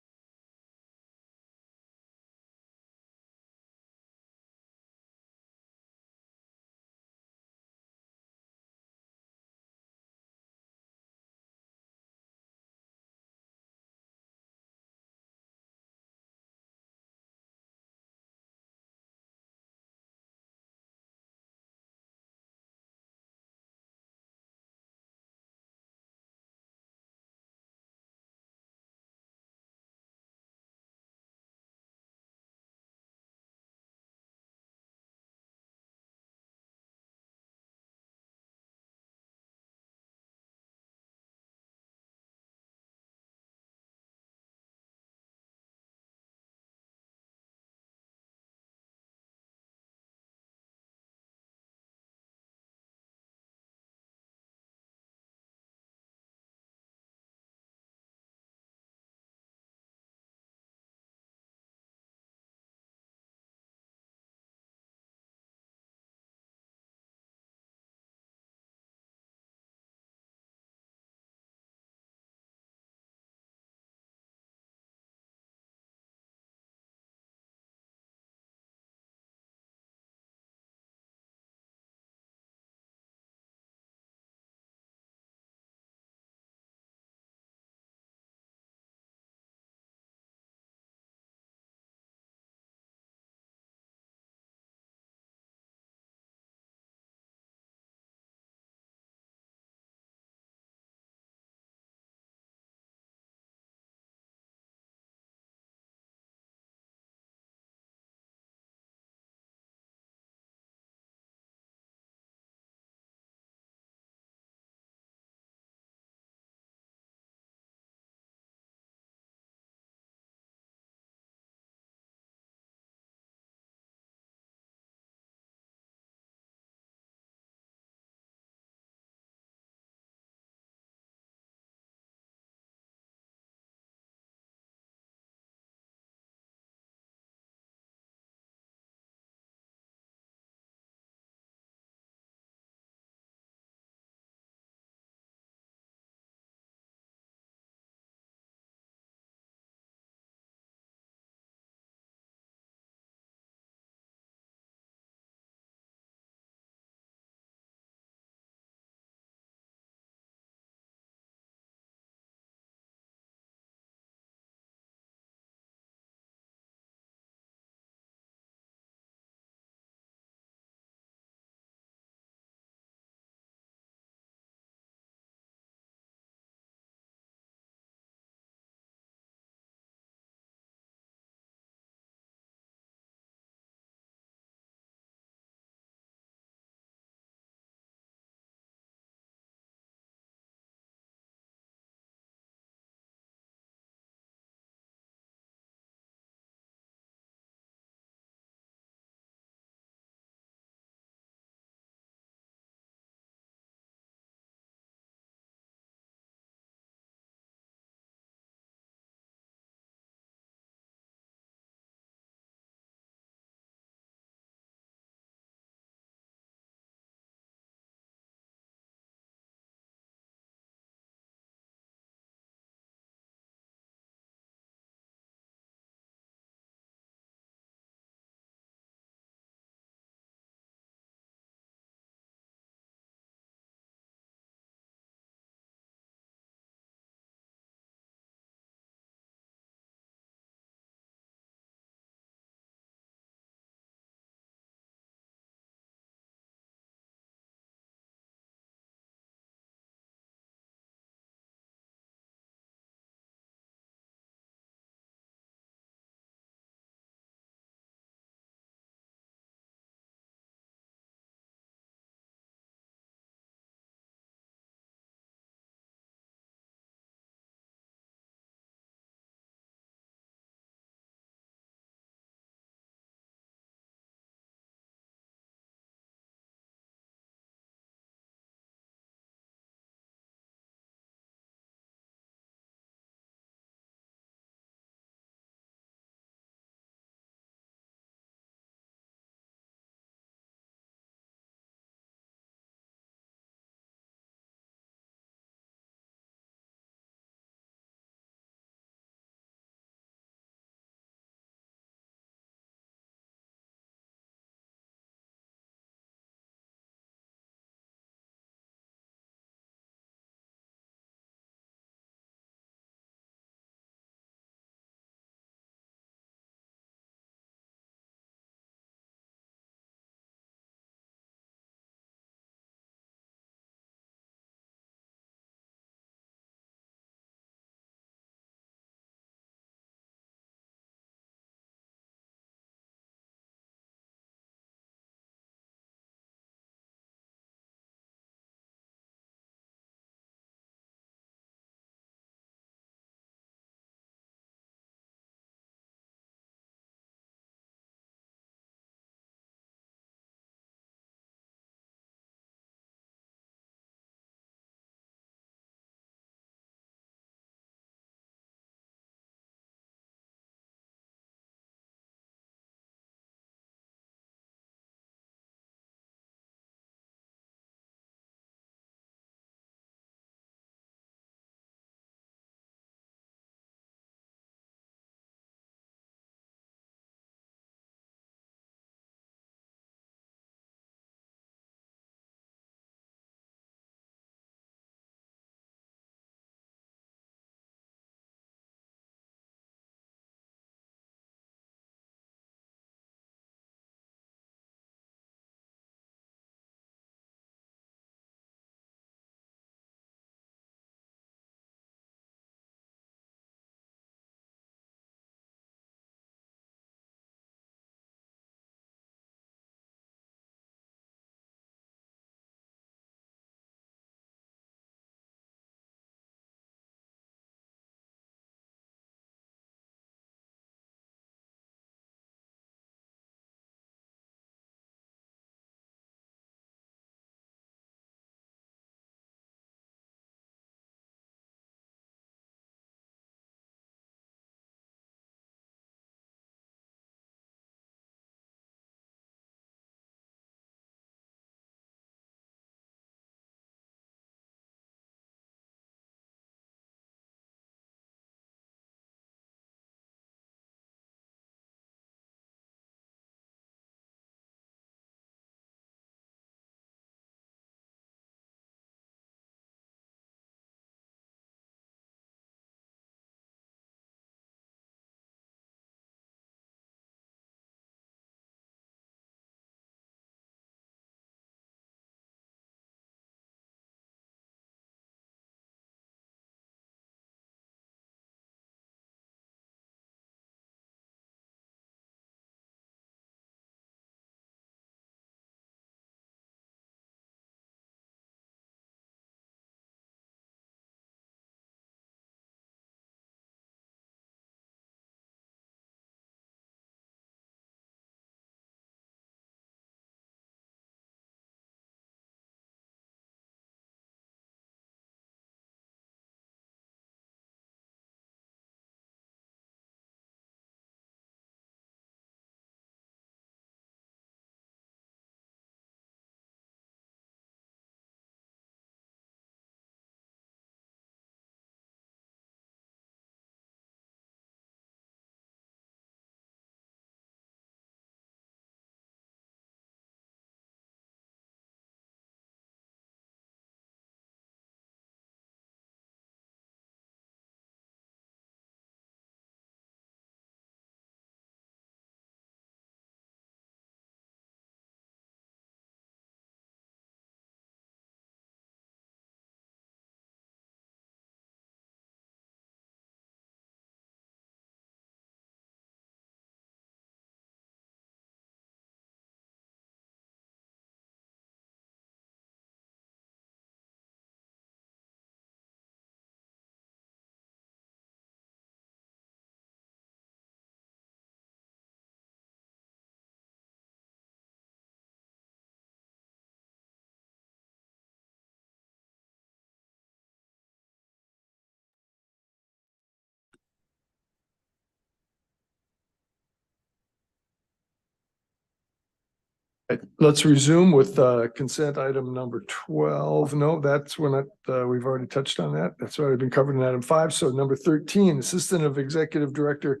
Let's resume with consent item number 12. No, we're not, we've already touched on that. That's already been covered in item 5. So number 13, Assistant of Executive Director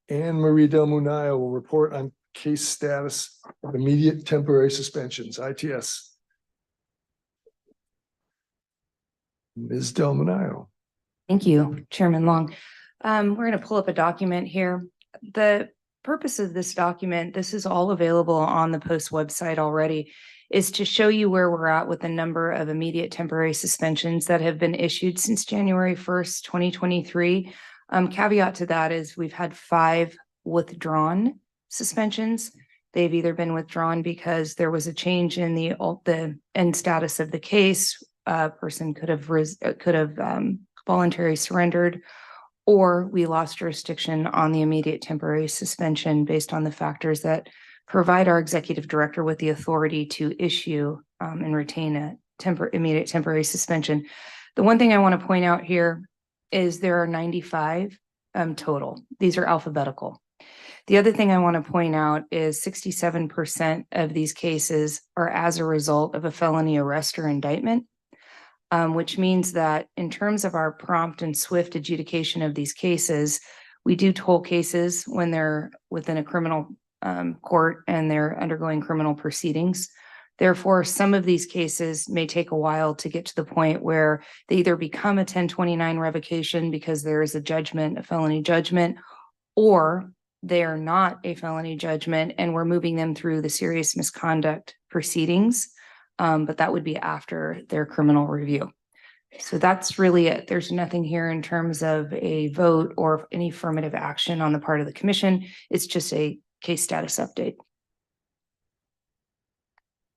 Anne Marie Del Munayo will report on case status of immediate temporary suspensions, ITS. Ms. Del Munayo. Thank you, Chairman Long. We're going to pull up a document here. The purpose of this document, this is all available on the Post website already, is to show you where we're at with the number of immediate temporary suspensions that have been issued since January 1st, 2023. Caveat to that is we've had 5 withdrawn suspensions. They've either been withdrawn because there was a change in the end status of the case. A person could have voluntarily surrendered, or we lost jurisdiction on the immediate temporary suspension based on the factors that provide our executive director with the authority to issue and retain a immediate temporary suspension. The one thing I want to point out here is there are 95 total. These are alphabetical. The other thing I want to point out is 67% of these cases are as a result of a felony arrest or indictment. Which means that in terms of our prompt and swift adjudication of these cases, we do toll cases when they're within a criminal court and they're undergoing criminal proceedings. Therefore, some of these cases may take a while to get to the point where they either become a 1029 revocation because there is a judgment, a felony judgment, or they are not a felony judgment and we're moving them through the serious misconduct proceedings. But that would be after their criminal review. So that's really it. There's nothing here in terms of a vote or any affirmative action on the part of the commission. It's just a case status update.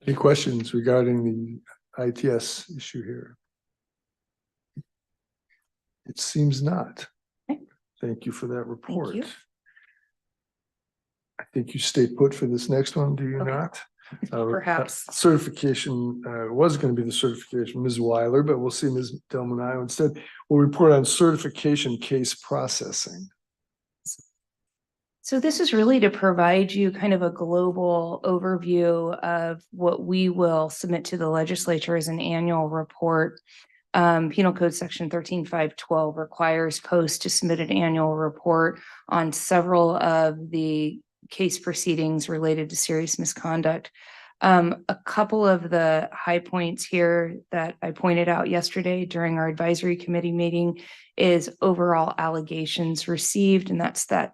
Any questions regarding the ITS issue here? It seems not. Okay. Thank you for that report. Thank you. I think you stay put for this next one, do you Okay. not? Perhaps. Certification was going to be the certification, Ms. Weiler, but we'll see Ms. Del Munayo instead. We'll report on certification case processing. So this is really to provide you kind of a global overview of what we will submit to the legislature as an annual report. Penal Code Section 13512 requires Post to submit an annual report on several of the case proceedings related to serious misconduct. A couple of the high points here that I pointed out yesterday during our advisory committee meeting is overall allegations received, and that's that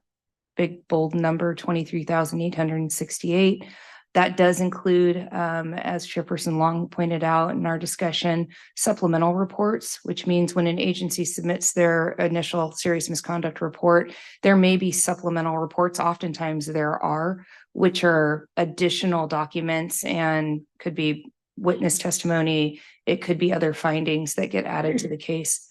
big bold number, 23,868. That does include, as Chairperson Long pointed out in our discussion, supplemental reports, which means when an agency submits their initial serious misconduct report, there may be supplemental reports. Oftentimes there are, which are additional documents and could be witness testimony. It could be other findings that get added to the case.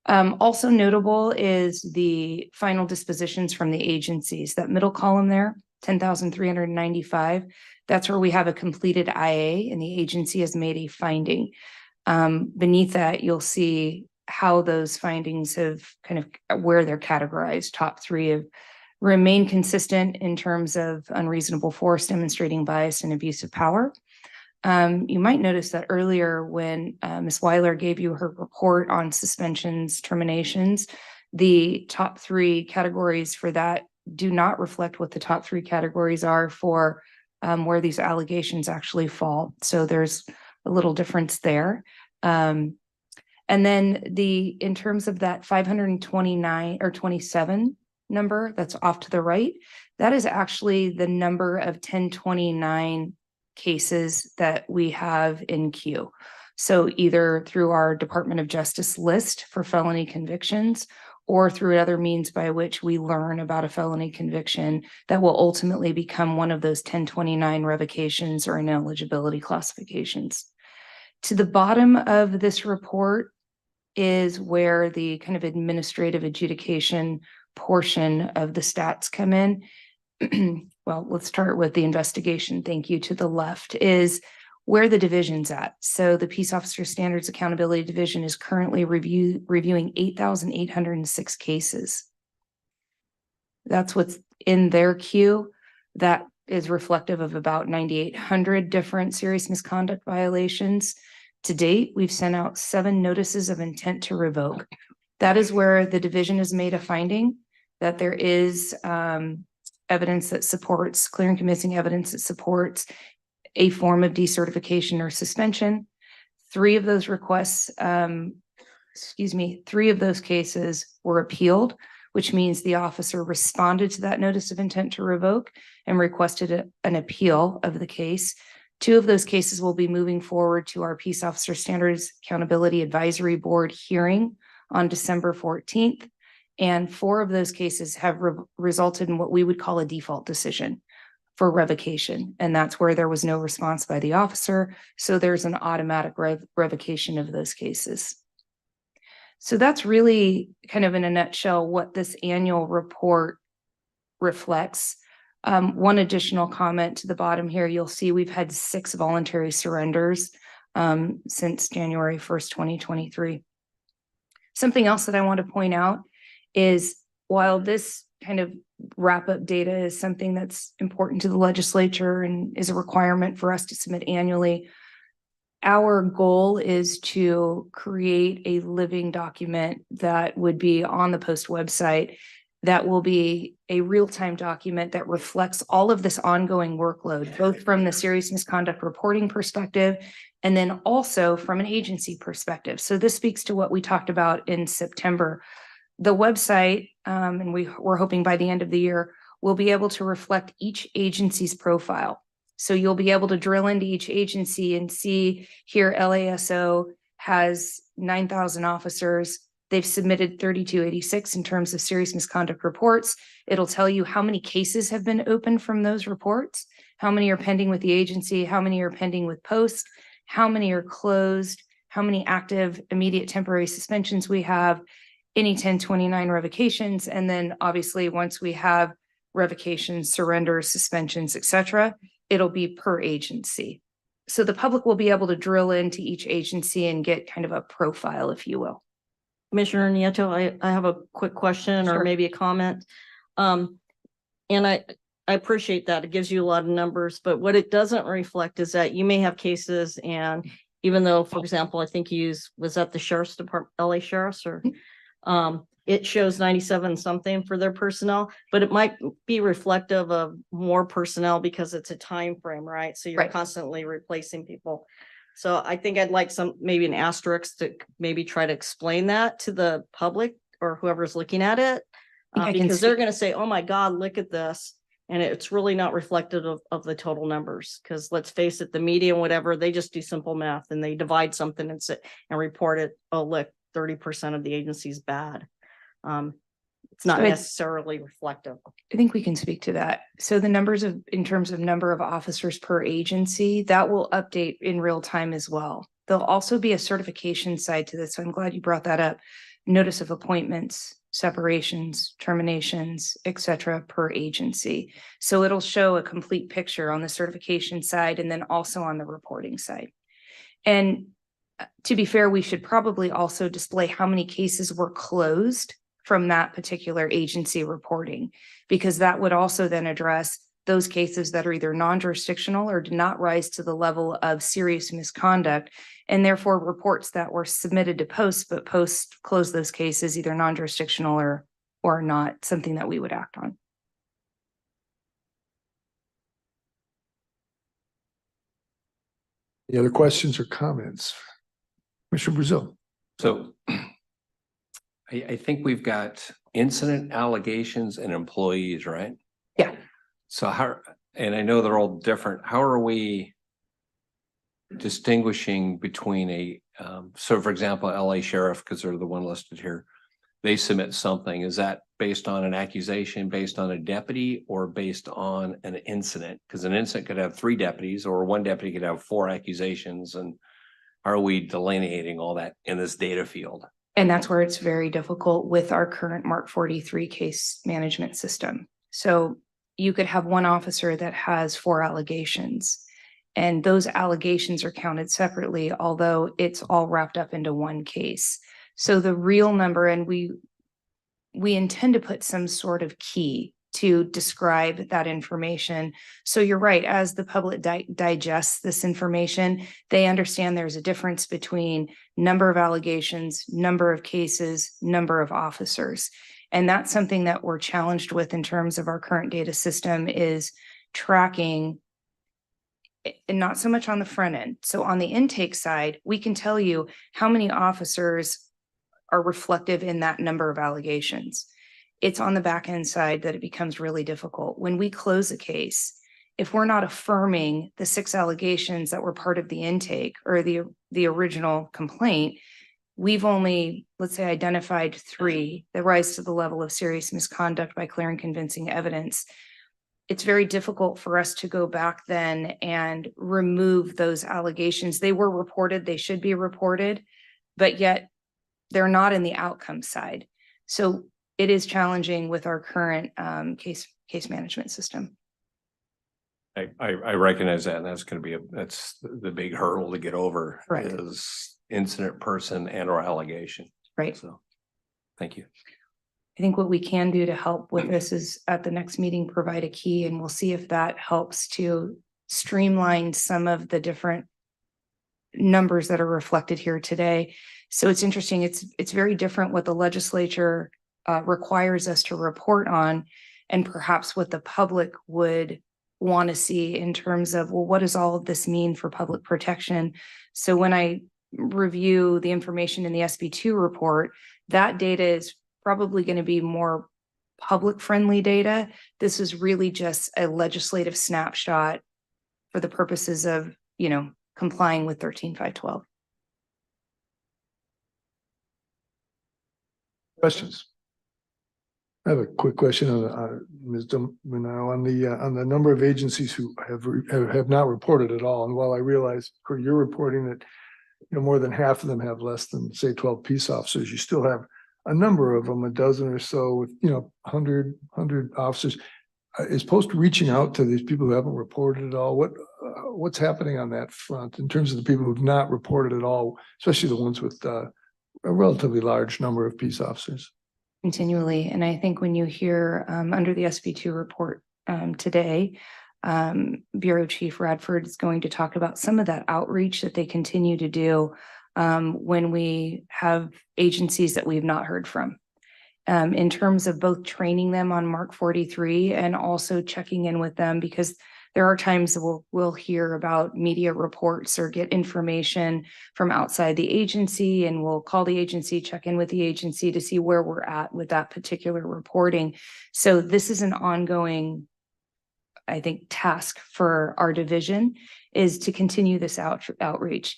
Also notable is the final dispositions from the agencies. That middle column there, 10,395. That's where we have a completed IA and the agency has made a finding. Beneath that, you'll see how those findings have kind of where they're categorized. Top 3 have remained consistent in terms of unreasonable force, demonstrating bias and abuse of power. You might notice that earlier when Ms. Weiler gave you her report on suspensions, terminations, the top 3 categories for that do not reflect what the top 3 categories are for where these allegations actually fall. So there's a little difference there. And then in terms of that 529 or 27 number that's off to the right, that is actually the number of 1029 cases that we have in queue. So either through our Department of Justice list for felony convictions or through other means by which we learn about a felony conviction that will ultimately become one of those 1029 revocations or ineligibility classifications. To the bottom of this report is where the kind of administrative adjudication portion of the stats come in. Well, let's start with the investigation. Thank you. To the left is where the division's at. So the Peace Officer Standards Accountability Division is currently reviewing 8,806 cases. That's what's in their queue. That is reflective of about 9,800 different serious misconduct violations. To date, we've sent out 7 notices of intent to revoke. That is where the division has made a finding that there is evidence that supports, clear and convincing evidence that supports a form of decertification or suspension. 3 of those requests, 3 of those cases were appealed, which means the officer responded to that notice of intent to revoke and requested an appeal of the case. 2 of those cases will be moving forward to our Peace Officer Standards Accountability Advisory Board hearing on December 14th. And 4 of those cases have resulted in what we would call a default decision for revocation. And that's where there was no response by the officer. So there's an automatic revocation of those cases. So that's really kind of in a nutshell what this annual report reflects. One additional comment to the bottom here, you'll see we've had 6 voluntary surrenders since January 1st, 2023. Something else that I want to point out is while this kind of wrap-up data is something that's important to the legislature and is a requirement for us to submit annually, our goal is to create a living document that would be on the Post website that will be a real-time document that reflects all of this ongoing workload, both from the serious misconduct reporting perspective and then also from an agency perspective. So this speaks to what we talked about in September. The website, and we're hoping by the end of the year, will be able to reflect each agency's profile. So you'll be able to drill into each agency and see here LASO has 9,000 officers. They've submitted 3286 in terms of serious misconduct reports. It'll tell you how many cases have been opened from those reports, how many are pending with the agency, how many are pending with Post, how many are closed, how many active immediate temporary suspensions we have, any 1029 revocations, and then obviously once we have revocations, surrenders, suspensions, etc., it'll be per agency. So the public will be able to drill into each agency and get kind of a profile, if you will. Commissioner Nieto, I have a quick question or Sure. maybe a comment. And I appreciate that. It gives you a lot of numbers, but what it doesn't reflect is that you may have cases, and even though, for example, I think was at the Sheriff's Department, LA Sheriff's, or it shows 97 something for their personnel, but it might be reflective of more personnel because it's a time frame, right? So you're Right. constantly replacing people. So I think I'd like maybe an asterisk to maybe try to explain that to the public or whoever's looking at it. I can Because they're speak- going to say, oh my God, look at this. And it's really not reflective of the total numbers. Because let's face it, the media and whatever, they just do simple math and they divide something and report it. Oh, look, 30% of the agency's bad. It's not So necessarily reflective. I think we can speak to that. So the numbers in terms of number of officers per agency, that will update in real time as well. There'll also be a certification side to this. So I'm glad you brought that up. Notice of appointments, separations, terminations, etc. per agency. So it'll show a complete picture on the certification side and then also on the reporting side. And to be fair, we should probably also display how many cases were closed from that particular agency reporting, because that would also then address those cases that are either non-jurisdictional or did not rise to the level of serious misconduct, and therefore reports that were submitted to Post, but Post closed those cases either non-jurisdictional or not something that we would act on. Any other questions or comments? Commissioner Brazil. So I think we've got incident allegations and employees, right? Yeah. So and I know they're all different. How are we distinguishing between so for example, LA Sheriff, because they're the one listed here, they submit something. Is that based on an accusation, based on a deputy, or based on an incident? Because an incident could have 3 deputies, or one deputy could have 4 accusations. And how are we delineating all that in this data field? And that's where it's very difficult with our current Mark 43 case management system. So you could have one officer that has 4 allegations, and those allegations are counted separately, although it's all wrapped up into one case. So the real number, and we intend to put some sort of key to describe that information. So you're right, as the public digests this information, they understand there's a difference between number of allegations, number of cases, number of officers. And that's something that we're challenged with in terms of our current data system is tracking, and not so much on the front end. So on the intake side, we can tell you how many officers are reflective in that number of allegations. It's on the back end side that it becomes really difficult. When we close a case, if we're not affirming the 6 allegations that were part of the intake or the original complaint, we've only, let's say, identified 3 that rise to the level of serious misconduct by clear and convincing evidence. It's very difficult for us to go back then and remove those allegations. They were reported, they should be reported, but yet they're not in the outcome side. So it is challenging with our current case management system. I recognize that, and that's gonna be that's the big hurdle to get over. Right. Is incident person and or allegation. Right. So, thank you. I think what we can do to help with this is at the next meeting, provide a key, and we'll see if that helps to streamline some of the different numbers that are reflected here today. So it's interesting. It's very different what the legislature requires us to report on, and perhaps what the public would want to see in terms of, well, what does all of this mean for public protection? So when I review the information in the SB2 report, that data is probably going to be more public friendly data. This is really just a legislative snapshot for the purposes of, complying with 13.512. Questions? I have a quick question on Ms. Domino on the number of agencies who have not reported at all. And while I realize per your reporting that more than half of them have less than, say, 12 peace officers, you still have a number of them, a dozen or so with 100 officers. Is Post reaching out to these people who haven't reported at all? What's happening on that front in terms of the people who've not reported at all, especially the ones with a relatively large number of peace officers? Continually. And I think when you hear under the SB2 report today, Bureau Chief Radford is going to talk about some of that outreach that they continue to do when we have agencies that we've not heard from. In terms of both training them on Mark 43 and also checking in with them, because there are times we'll hear about media reports or get information from outside the agency, and we'll call the agency, check in with the agency to see where we're at with that particular reporting. So this is an ongoing, I think, task for our division, is to continue this outreach.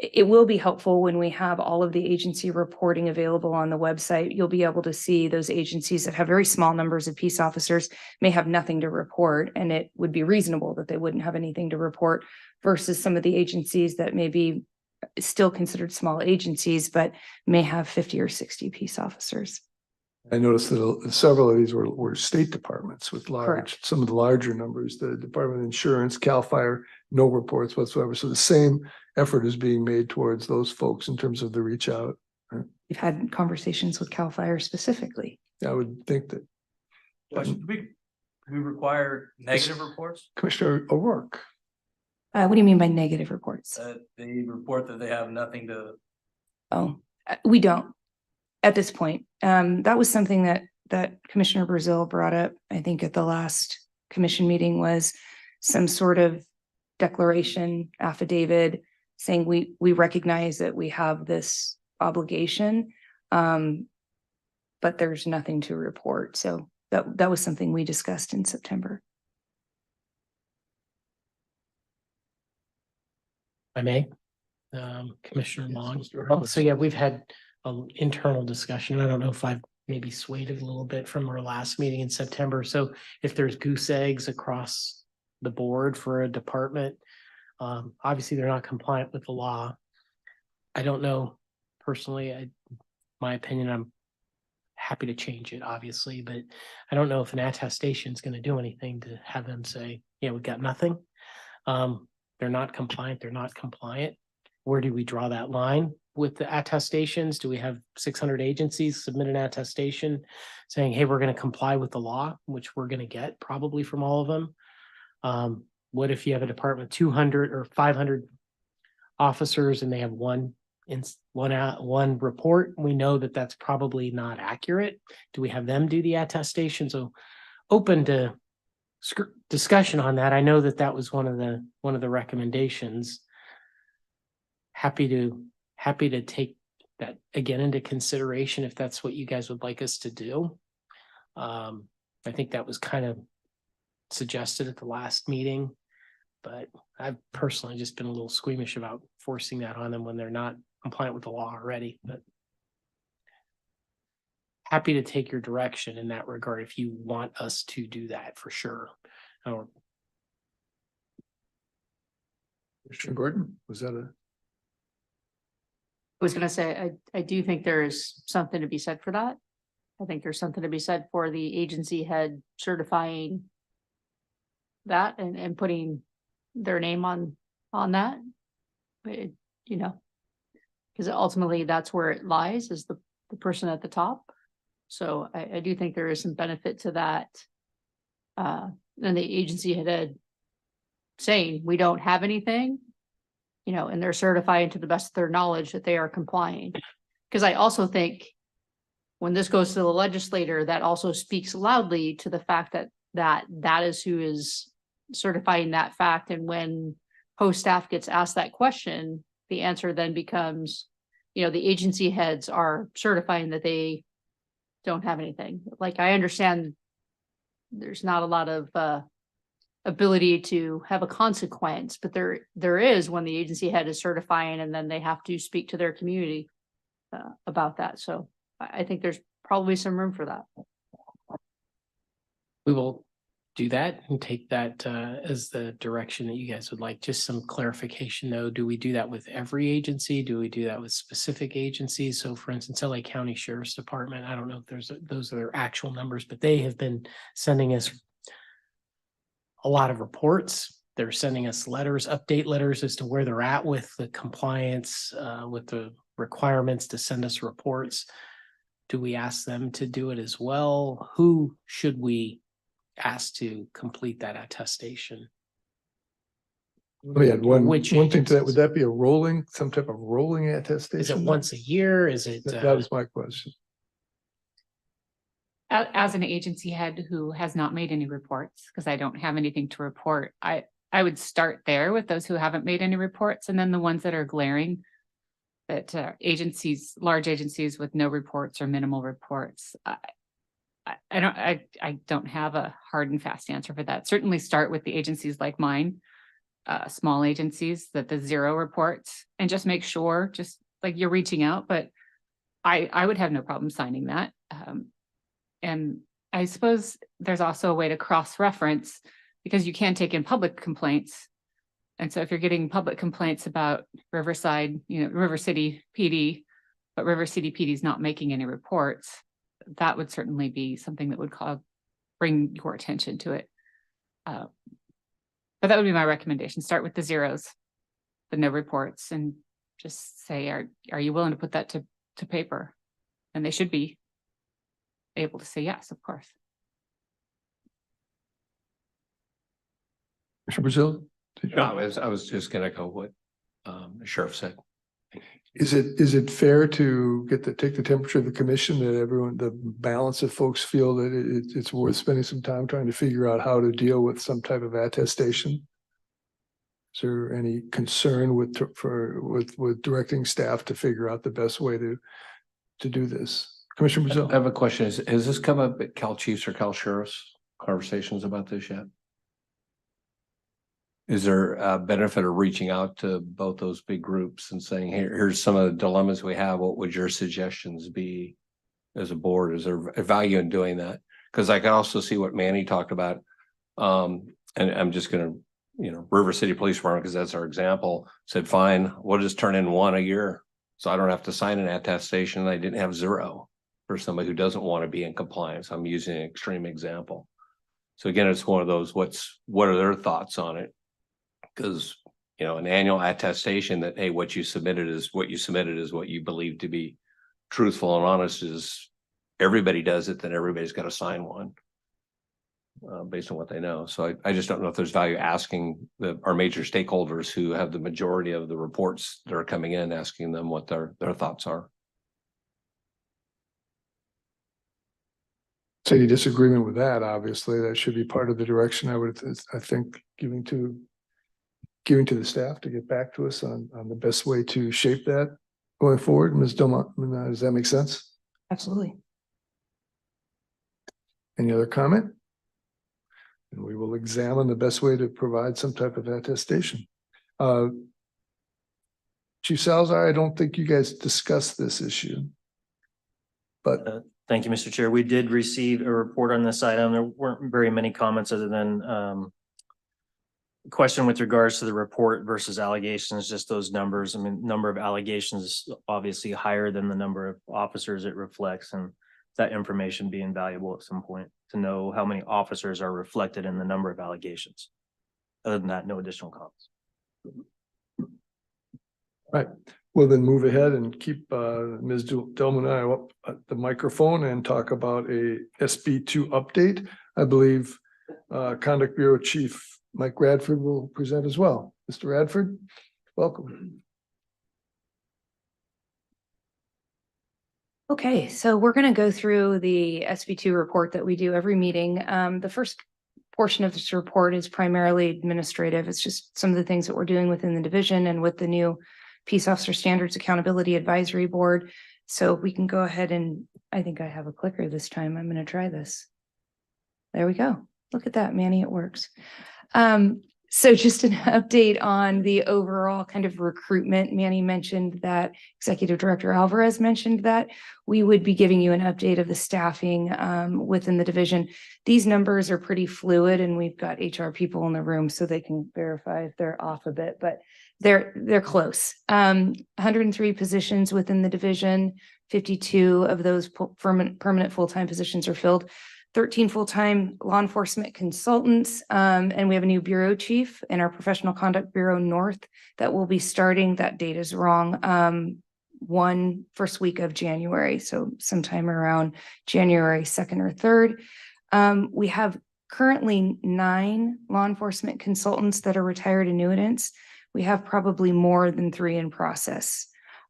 It will be helpful when we have all of the agency reporting available on the website. You'll be able to see those agencies that have very small numbers of peace officers may have nothing to report, and it would be reasonable that they wouldn't have anything to report, versus some of the agencies that may be still considered small agencies, but may have 50 or 60 peace officers. I noticed that several of these were state departments with Correct. some of the larger numbers, the Department of Insurance, CAL FIRE, no reports whatsoever. So the same effort is being made towards those folks in terms of the reach out. Right? We've had conversations with CAL FIRE specifically. I would think that. Question, do we require negative reports? Commissioner O'Rourke. What do you mean by negative reports? They report that they have nothing to. Oh, we don't at this point. That was something that Commissioner Brazil brought up, I think, at the last commission meeting, was some sort of declaration, affidavit saying we recognize that we have this obligation, but there's nothing to report. So that was something we discussed in September. I may, Commissioner Long. So yeah, we've had an internal discussion. I don't know if I've maybe swayed it a little bit from our last meeting in September. So if there's goose eggs across the board for a department, obviously they're not compliant with the law. I don't know personally, my opinion, I'm happy to change it, obviously, but I don't know if an attestation is going to do anything to have them say, yeah, we got nothing. They're not compliant. They're not compliant. where do we draw that line with the attestations? Do we have 600 agencies submit an attestation saying, hey, we're going to comply with the law, which we're going to get probably from all of them? What if you have a department 200 or 500 officers and they have one report? We know that that's probably not accurate. Do we have them do the attestation? So open to discussion on that. I know that that was one of the recommendations. Happy to take that again into consideration if that's what you guys would like us to do. I think that was kind of suggested at the last meeting, but I've personally just been a little squeamish about forcing that on them when they're not compliant with the law already, but happy to take your direction in that regard if you want us to do that for sure. Commissioner Gordon, was that I was gonna say, I do think there is something to be said for that. I think there's something to be said for the agency head certifying that and putting their name on that. But, you know, because ultimately that's where it lies, is the person at the top. So I do think there is some benefit to that. And the agency head saying, we don't have anything, you know, and they're certifying to the best of their knowledge that they are complying. Because I also think when this goes to the legislator, that also speaks loudly to the fact that is who is certifying that fact. And when post staff gets asked that question, the answer then becomes, you know, the agency heads are certifying that they don't have anything. Like, I understand there's not a lot of ability to have a consequence, but there is when the agency head is certifying, and then they have to speak to their community about that. So I think there's probably some room for that. We will do that and take that as the direction that you guys would like. Just some clarification though. Do we do that with every agency? Do we do that with specific agencies? So for instance, LA County Sheriff's Department, I don't know if those are their actual numbers, but they have been sending us a lot of reports. They're sending us letters, update letters as to where they're at with the compliance, with the requirements to send us reports. Do we ask them to do it as well? Who should we ask to complete that attestation? We had one Which thing to that. agencies? Would that be some type of rolling attestation? Is it once a year? Is it? That was my question. As an agency head who has not made any reports, because I don't have anything to report, I would start there with those who haven't made any reports, and then the ones that are glaring, that large agencies with no reports or minimal reports. I don't have a hard and fast answer for that. Certainly start with the agencies like mine, small agencies, that the 0 reports, and just make sure, just like you're reaching out, but I would have no problem signing that. And I suppose there's also a way to cross-reference, because you can take in public complaints. And so if you're getting public complaints about Riverside, you know, River City PD, but River City PD is not making any reports, that would certainly be something that would bring your attention to it. But that would be my recommendation. Start with the 0s, the no reports, and just say, are you willing to put that to paper? And they should be able to say yes, of course. Mr. Brazil? No, I was just gonna go what the sheriff said. Is it fair to take the temperature of the commission, that the balance of folks feel that it's worth spending some time trying to figure out how to deal with some type of attestation? Is there any concern with directing staff to figure out the best way to do this? Commissioner Brazil? I have a question. Has this come up at Cal Chiefs or Cal Sheriffs conversations about this yet? Is there a benefit of reaching out to both those big groups and saying, here's some of the dilemmas we have. What would your suggestions be as a board? Is there a value in doing that? Because I can also see what Manny talked about. And I'm just going to, River City Police Department, because that's our example, said, fine, we'll just turn in 1 a year. So I don't have to sign an attestation. I didn't have 0 for somebody who doesn't want to be in compliance. I'm using an extreme example. So again, it's one of those, what are their thoughts on it? Because, an annual attestation that, hey, what you submitted is what you submitted is what you believe to be truthful and honest. Is everybody does it, then everybody's got to sign one. Based on what they know. So I just don't know if there's value asking our major stakeholders who have the majority of the reports that are coming in, asking them what their thoughts are. So you disagreement with that, obviously, that should be part of the direction I think giving to the staff to get back to us on the best way to shape that going forward. Ms. Delmont, does that make sense? Absolutely. Any other comment? And we will examine the best way to provide some type of attestation. Chief Salazar, I don't think you guys discussed this issue. But thank you, Mr. Chair. We did receive a report on this item. There weren't very many comments other than question with regards to the report versus allegations, just those numbers. I mean, number of allegations is obviously higher than the number of officers it reflects, and that information being valuable at some point to know how many officers are reflected in the number of allegations. Other than that, no additional comments. right, we'll then move ahead and keep Ms. Delmont up at the microphone and talk about a SB2 update. I believe Conduct Bureau Chief Mike Radford will present as well. Mr. Radford, welcome. Okay, so we're going to go through the SB2 report that we do every meeting. The first portion of this report is primarily administrative. It's just some of the things that we're doing within the division and with the new Peace Officer Standards Accountability Advisory Board. So we can go ahead and I think I have a clicker this time. I'm going to try this. There we go. Look at that, Manny, it works. So just an update on the overall kind of recruitment. Manny mentioned that, Executive Director Alvarez mentioned that we would be giving you an update of the staffing within the division. These numbers are pretty fluid and we've got HR people in the room so they can verify if they're off a bit, but they're close. 103 positions within the division, 52 of those permanent full-time positions are filled. 13 full-time law enforcement consultants, and we have a new bureau chief in our Professional Conduct Bureau North that will be starting, that date is wrong, first week of January, so sometime around January 2nd or 3rd. We have currently 9 law enforcement consultants that are retired annuitants. We have probably more than 3 in process.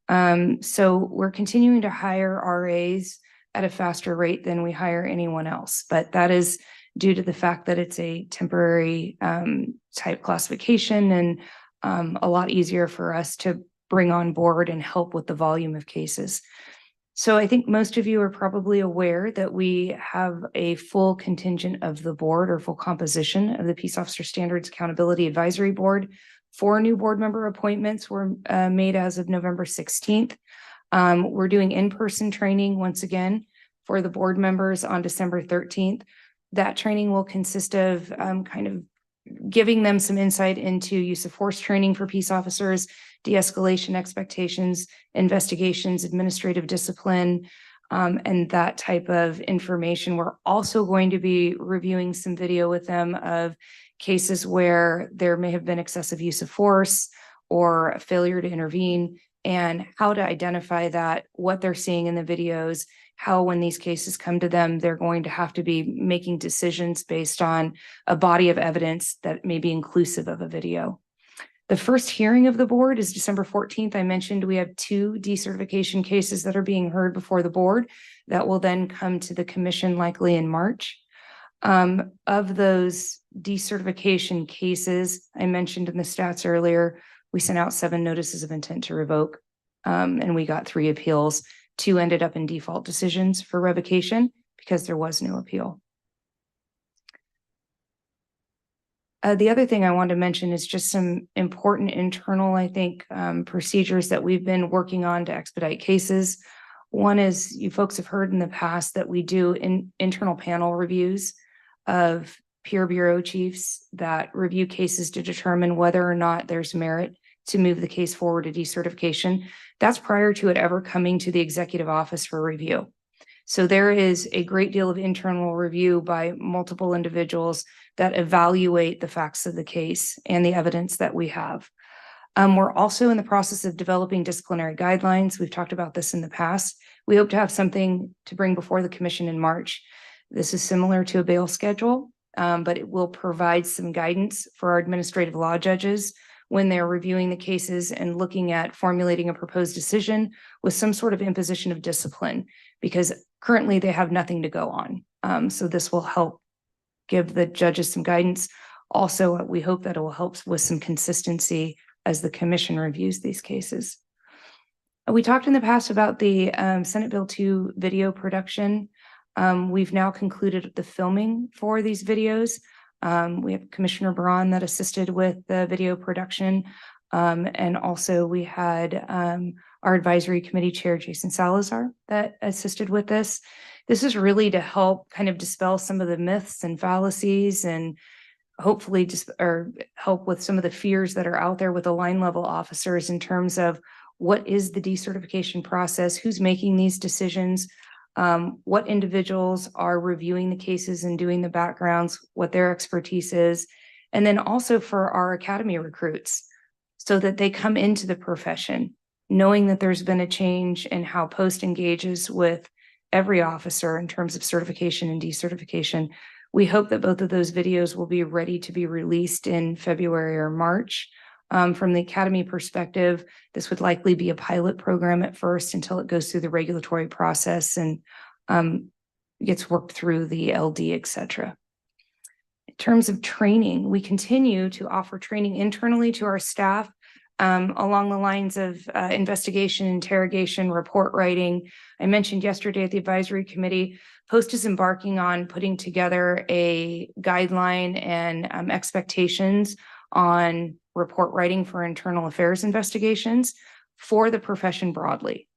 So we're continuing to hire RAs at a faster rate than we hire anyone else. But that is due to the fact that it's a temporary type classification and a lot easier for us to bring on board and help with the volume of cases. So I think most of you are probably aware that we have a full contingent of the board or full composition of the Peace Officer Standards Accountability Advisory Board. 4 new board member appointments were made as of November 16th. We're doing in-person training once again for the board members on December 13th. That training will consist of kind of giving them some insight into use of force training for peace officers, de-escalation expectations, investigations, administrative discipline, and that type of information. We're also going to be reviewing some video with them of cases where there may have been excessive use of force or a failure to intervene, and how to identify that, what they're seeing in the videos, how when these cases come to them, they're going to have to be making decisions based on a body of evidence that may be inclusive of a video. The first hearing of the board is December 14th. I mentioned we have 2 decertification cases that are being heard before the board that will then come to the commission likely in March. Of those decertification cases, I mentioned in the stats earlier, we sent out 7 notices of intent to revoke, and we got 3 appeals. 2 ended up in default decisions for revocation because there was no appeal. The other thing I want to mention is just some important internal, I think, procedures that we've been working on to expedite cases. One is, you folks have heard in the past that we do internal panel reviews of peer bureau chiefs that review cases to determine whether or not there's merit to move the case forward to decertification. That's prior to it ever coming to the executive office for review. So there is a great deal of internal review by multiple individuals that evaluate the facts of the case and the evidence that we have. We're also in the process of developing disciplinary guidelines. We've talked about this in the past. We hope to have something to bring before the commission in March. This is similar to a bail schedule, but it will provide some guidance for our administrative law judges when they're reviewing the cases and looking at formulating a proposed decision with some sort of imposition of discipline, because currently they have nothing to go on. So this will help give the judges some guidance. Also, we hope that it will help with some consistency as the commission reviews these cases. We talked in the past about the Senate Bill 2 video production. We've now concluded the filming for these videos. We have Commissioner Braun that assisted with the video production. And also we had our advisory committee chair, Jason Salazar, that assisted with this. This is really to help kind of dispel some of the myths and fallacies, and hopefully just help with some of the fears that are out there with the line level officers in terms of what is the decertification process, who's making these decisions, what individuals are reviewing the cases and doing the backgrounds, what their expertise is, and then also for our academy recruits so that they come into the profession knowing that there's been a change in how Post engages with every officer in terms of certification and decertification. We hope that both of those videos will be ready to be released in February or March. From the academy perspective, this would likely be a pilot program at first until it goes through the regulatory process and gets worked through the LD, et cetera. In terms of training, we continue to offer training internally to our staff along the lines of investigation, interrogation, report writing. I mentioned yesterday at the advisory committee, Post is embarking on putting together a guideline and expectations on report writing for internal affairs investigations for the profession broadly.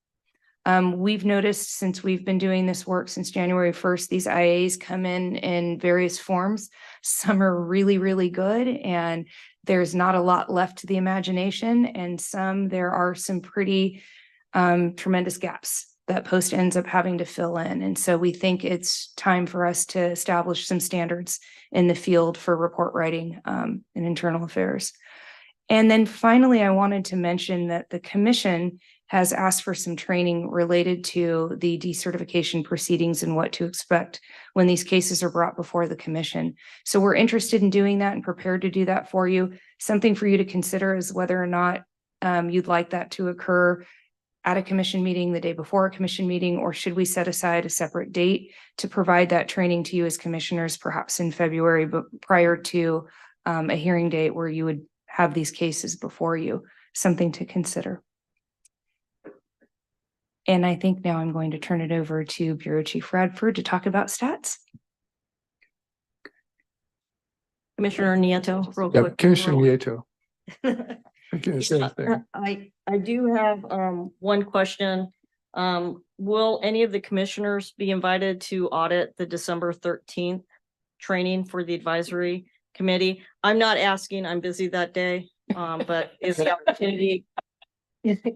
We've noticed since we've been doing this work since January 1st, these IAs come in various forms. Some are really, really good, and there's not a lot left to the imagination. And there are some pretty tremendous gaps that Post ends up having to fill in. And so we think it's time for us to establish some standards in the field for report writing in internal affairs. And then finally, I wanted to mention that the commission has asked for some training related to the decertification proceedings and what to expect when these cases are brought before the commission. So we're interested in doing that and prepared to do that for you. Something for you to consider is whether or not you'd like that to occur at a commission meeting, the day before a commission meeting, or should we set aside a separate date to provide that training to you as commissioners, perhaps in February, but prior to a hearing date where you would have these cases before you. Something to consider. And I think now I'm going to turn it over to Bureau Chief Radford to talk about stats. Commissioner Nieto, real Yeah, quick. Commissioner Nieto. Thinking the same thing. I do have one question. Will any of the commissioners be invited to audit the December 13th training for the advisory committee? I'm not asking, I'm busy that day, but is the opportunity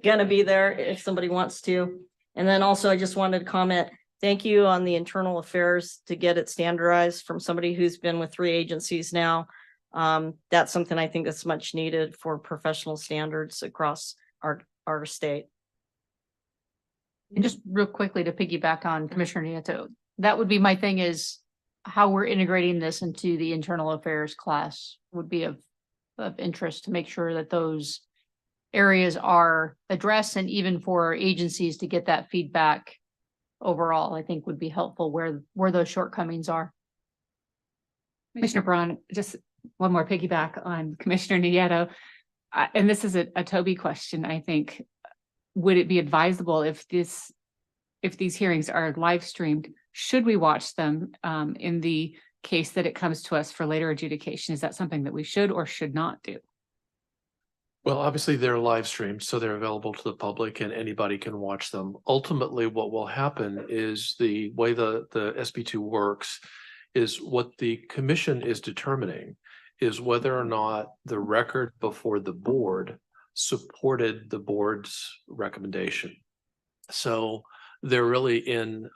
gonna be there if somebody wants to? And then also, I just wanted to comment, thank you on the internal affairs to get it standardized from somebody who's been with 3 agencies now. That's something I think that's much needed for professional standards across our state. And just real quickly to piggyback on Commissioner Nieto, that would be my thing, is how we're integrating this into the internal affairs class would be of interest to make sure that those areas are addressed, and even for agencies to get that feedback overall, I think would be helpful where those shortcomings are. Commissioner Braun, just one more piggyback on Commissioner Nieto. And this is a Toby question, I think. Would it be advisable if these hearings are live streamed, should we watch them in the case that it comes to us for later adjudication? Is that something that we should or should not do? Well, obviously they're live streamed, so they're available to the public and anybody can watch them. Ultimately, what will happen is the way the SB2 works is what the commission is determining is whether or not the record before the board supported the board's recommendation. So they're really in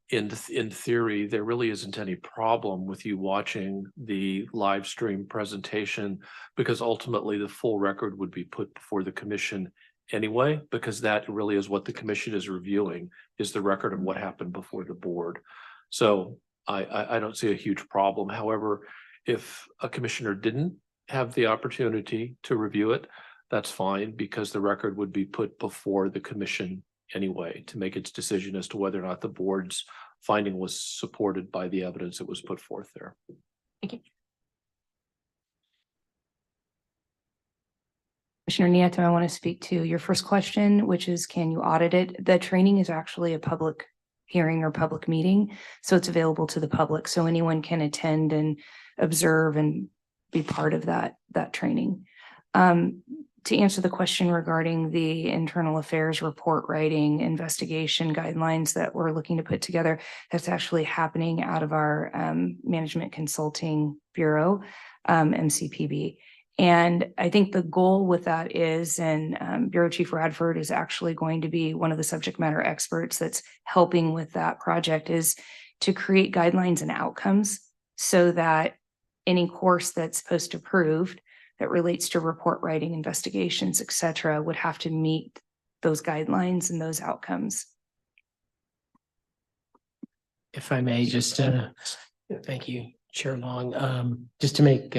in theory, there really isn't any problem with you watching the live stream presentation, because ultimately the full record would be put before the commission anyway, because that really is what the commission is reviewing, is the record of what happened before the board. So I don't see a huge problem. However, if a commissioner didn't have the opportunity to review it, that's fine, because the record would be put before the commission anyway to make its decision as to whether or not the board's finding was supported by the evidence that was put forth there. Commissioner Nieto, I want to speak to your first question, which is, can you audit it? The training is actually a public hearing or public meeting, so it's available to the public. So anyone can attend and observe and be part of that training. To answer the question regarding the internal affairs report writing investigation guidelines that we're looking to put together, that's actually happening out of our Management Consulting Bureau, MCPB. And I think the goal with that is, and Bureau Chief Radford is actually going to be one of the subject matter experts that's helping with that project, is to create guidelines and outcomes so that any course that's post-approved that relates to report writing, investigations, et cetera, would have to meet those guidelines and those outcomes. If I may, just thank you, Chair Long, just to make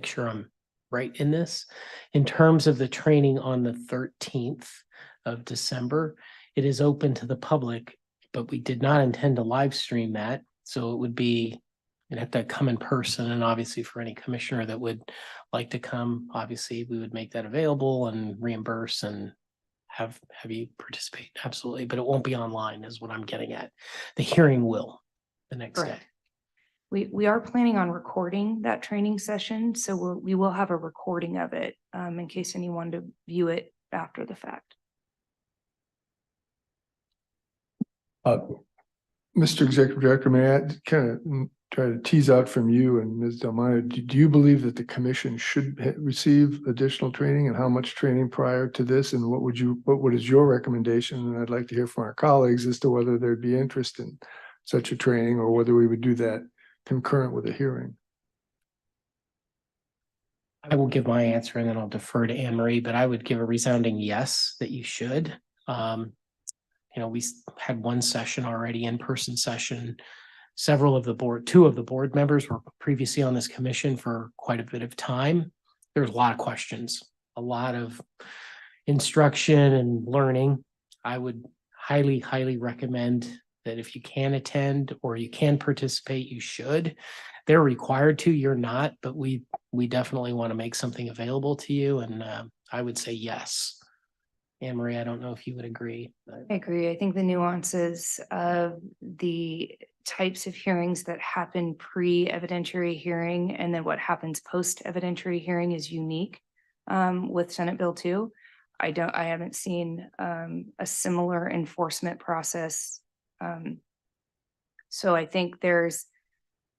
sure I'm right in this. In terms of the training on the 13th of December, it is open to the public, but we did not intend to live stream that. So it would be, you'd have to come in person, and obviously for any commissioner that would like to come, obviously we would make that available and reimburse and have you participate. Absolutely. But it won't be online is what I'm getting at. The hearing will the next day. We are planning on recording that training session, so we will have a recording of it in case anyone to view it after the fact. Mr. Executive Director, may I kind of try to tease out from you and Ms. Delmaya, do you believe that the commission should receive additional training, and how much training prior to this? And what is your recommendation? And I'd like to hear from our colleagues as to whether there'd be interest in such a training, or whether we would do that concurrent with a hearing. I will give my answer and then I'll defer to Anne Marie, but I would give a resounding yes that you should. We had one session already, in-person session. Two of the board members were previously on this commission for quite a bit of time. There's a lot of questions, a lot of instruction and learning. I would highly, highly recommend that if you can attend or you can participate, you should. They're required to, you're not, but we definitely want to make something available to you. And I would say yes. Anne Marie, I don't know if you would agree. I agree. I think the nuances of the types of hearings that happen pre-evidentiary hearing and then what happens post-evidentiary hearing is unique with Senate Bill 2. I haven't seen a similar enforcement process. So I think there's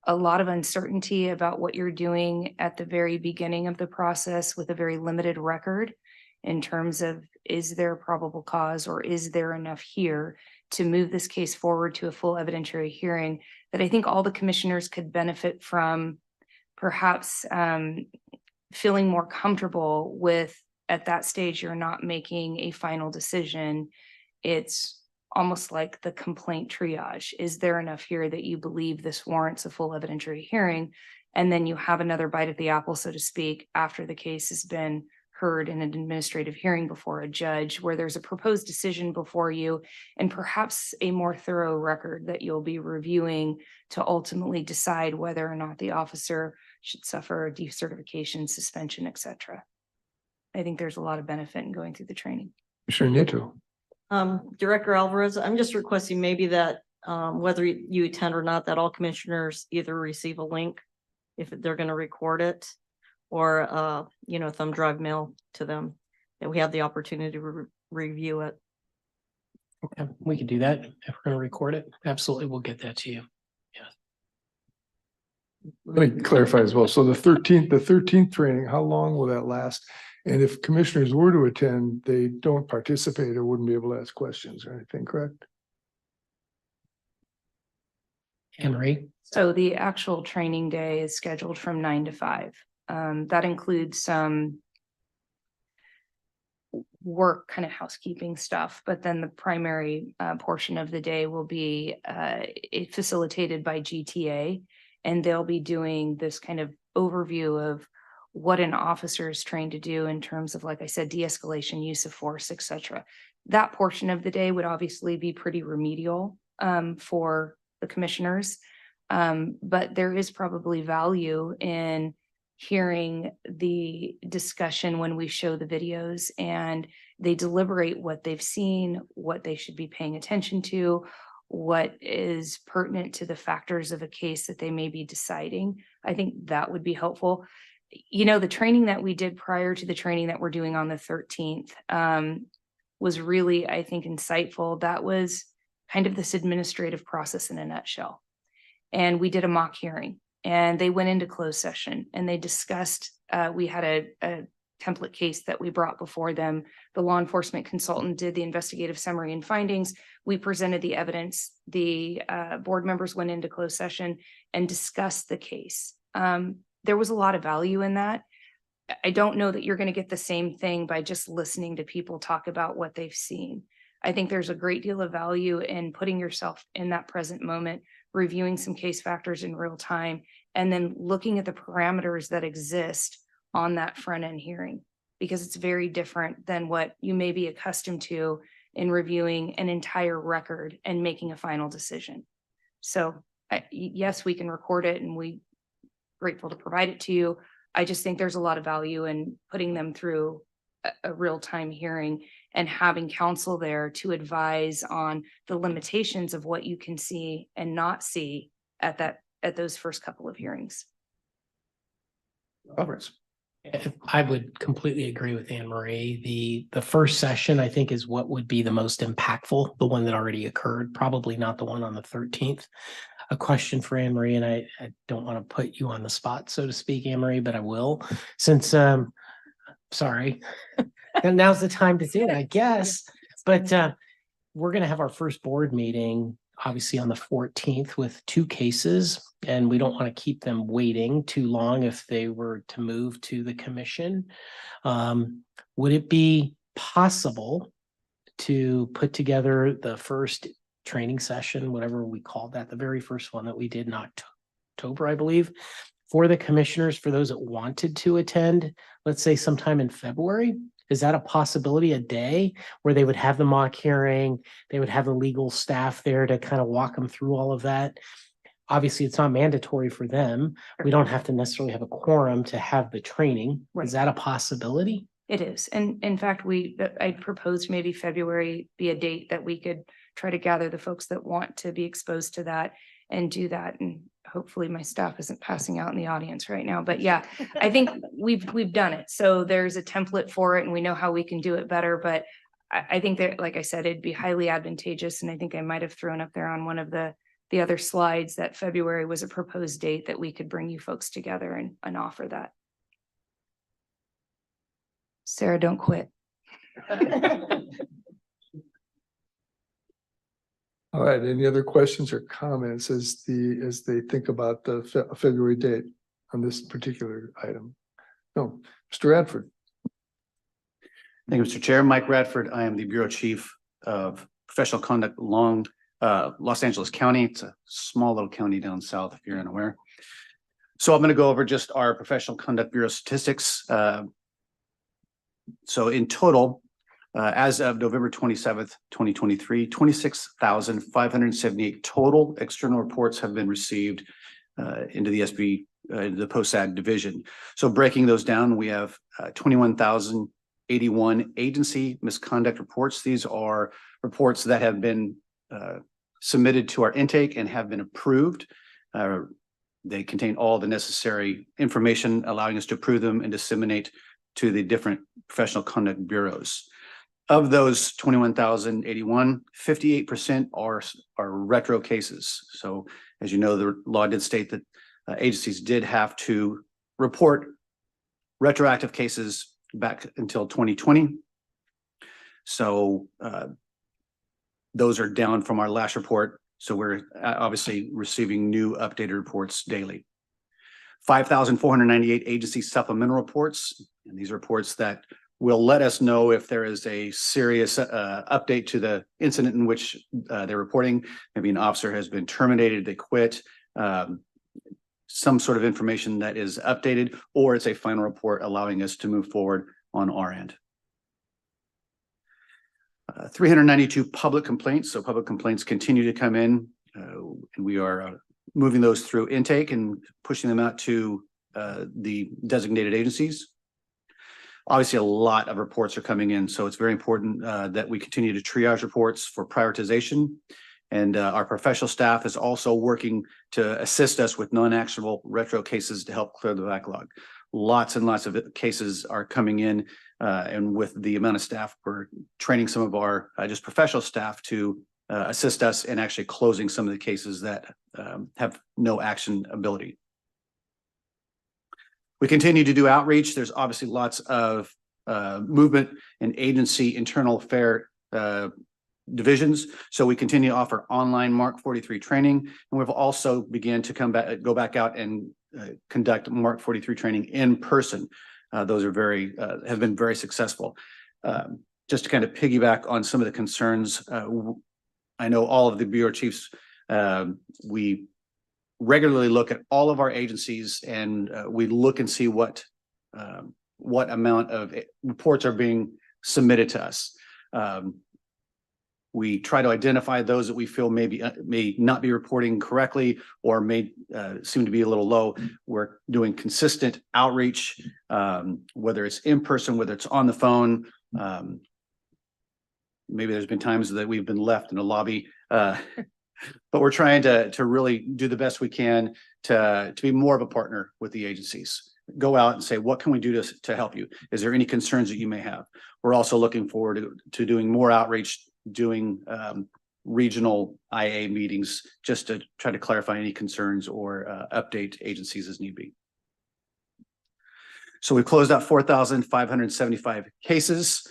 a lot of uncertainty about what you're doing at the very beginning of the process with a very limited record in terms of, is there a probable cause or is there enough here to move this case forward to a full evidentiary hearing, that I think all the commissioners could benefit from, perhaps feeling more comfortable with. At that stage, you're not making a final decision. It's almost like the complaint triage. Is there enough here that you believe this warrants a full evidentiary hearing? And then you have another bite at the apple, so to speak, after the case has been heard in an administrative hearing before a judge, where there's a proposed decision before you and perhaps a more thorough record that you'll be reviewing to ultimately decide whether or not the officer should suffer a decertification, suspension, et cetera. I think there's a lot of benefit in going through the training. Commissioner Nieto. Director Alvarez, I'm just requesting maybe that whether you attend or not, that all commissioners either receive a link if they're going to record it, or thumb drive mail to them, that we have the opportunity to review it. Okay, we can do that if we're going to record it. Absolutely, we'll get that to you. Let me clarify as well. So the 13th training, how long will that last? And if commissioners were to attend, they don't participate or wouldn't be able to ask questions or anything, correct? Anne Marie? So the actual training day is scheduled from 9 to 5. That includes some work, kind of housekeeping stuff, but then the primary portion of the day will be facilitated by GTA. And they'll be doing this kind of overview of what an officer is trained to do in terms of, like I said, de-escalation, use of force, et cetera. That portion of the day would obviously be pretty remedial for the commissioners. But there is probably value in hearing the discussion when we show the videos and they deliberate what they've seen, what they should be paying attention to, what is pertinent to the factors of a case that they may be deciding. I think that would be helpful. You know, the training that we did prior to the training that we're doing on the 13th was really, I think, insightful. That was kind of this administrative process in a nutshell. And we did a mock hearing and they went into closed session and they discussed, we had a template case that we brought before them. The law enforcement consultant did the investigative summary and findings. We presented the evidence. The board members went into closed session and discussed the case. There was a lot of value in that. I don't know that you're going to get the same thing by just listening to people talk about what they've seen. I think there's a great deal of value in putting yourself in that present moment, reviewing some case factors in real time, and then looking at the parameters that exist on that front end hearing, because it's very different than what you may be accustomed to in reviewing an entire record and making a final decision. So yes, we can record it and we're grateful to provide it to you. I just think there's a lot of value in putting them through a real-time hearing and having counsel there to advise on the limitations of what you can see and not see at those first couple of hearings. Roberts. I would completely agree with Anne Marie. The first session, I think, is what would be the most impactful, the one that already occurred, probably not the one on the 13th. A question for Anne Marie, and I don't want to put you on the spot, so to speak, Anne Marie, but I will, since sorry. And now's the time to do it, I guess. But we're going to have our first board meeting, obviously on the 14th with 2 cases, and we don't want to keep them waiting too long if they were to move to the commission. Would it be possible to put together the first training session, whatever we called that, the very first one that we did in October, I believe, for the commissioners, for those that wanted to attend, let's say sometime in February? Is that a possibility, a day where they would have the mock hearing, they would have the legal staff there to kind of walk them through all of that? Obviously, it's not mandatory for them. We don't have to necessarily have a quorum to have the training. Is that a possibility? It is. And in fact, I proposed maybe February be a date that we could try to gather the folks that want to be exposed to that and do that. And hopefully my staff isn't passing out in the audience right now, but yeah, I think we've done it. So there's a template for it and we know how we can do it better, but I think that, like I said, it'd be highly advantageous. And I think I might have thrown up there on one of the other slides that February was a proposed date that we could bring you folks together and offer that. Sarah, don't quit. All right, any other questions or comments as they think about the February date on this particular item? No, Mr. Radford. Thank you, Mr. Chair. Mike Radford. I am the Bureau Chief of Professional Conduct along Los Angeles County. It's a small little county down south, if you're unaware. So I'm going to go over just our Professional Conduct Bureau statistics. So in total, as of November 27th, 2023, 26,578 total external reports have been received into the SB, the POSAG division. So breaking those down, we have 21,081 agency misconduct reports. These are reports that have been submitted to our intake and have been approved. They contain all the necessary information allowing us to approve them and disseminate to the different professional conduct bureaus. Of those 21,081, 58% are retro cases. So as you know, the law did state that agencies did have to report retroactive cases back until 2020. So those are down from our last report So we're obviously receiving new updated reports daily. 5,498 agency supplemental reports, and these reports that will let us know if there is a serious update to the incident in which they're reporting. Maybe an officer has been terminated, they quit, some sort of information that is updated, or it's a final report allowing us to move forward on our end. 392 public complaints. So public complaints continue to come in, and we are moving those through intake and pushing them out to the designated agencies. Obviously, a lot of reports are coming in, so it's very important that we continue to triage reports for prioritization. And our professional staff is also working to assist us with non-actionable retro cases to help clear the backlog. Lots and lots of cases are coming in, and with the amount of staff, we're training some of our just professional staff to assist us in actually closing some of the cases that have no action ability. We continue to do outreach. There's obviously lots of movement in agency internal affair divisions. So we continue to offer online Mark 43 training, and we've also began to go back out and conduct Mark 43 training in person. Those are have been very successful. Just to kind of piggyback on some of the concerns, I know all of the bureau chiefs, we regularly look at all of our agencies, and we look and see what amount of reports are being submitted to us. We try to identify those that we feel may not be reporting correctly or may seem to be a little low. We're doing consistent outreach, whether it's in person, whether it's on the phone. Maybe there's been times that we've been left in a lobby, but we're trying to really do the best we can to be more of a partner with the agencies. Go out and say, what can we do to help you? Is there any concerns that you may have? We're also looking forward to doing more outreach, doing regional IA meetings just to try to clarify any concerns or update agencies as need be. So we closed out 4,575 cases.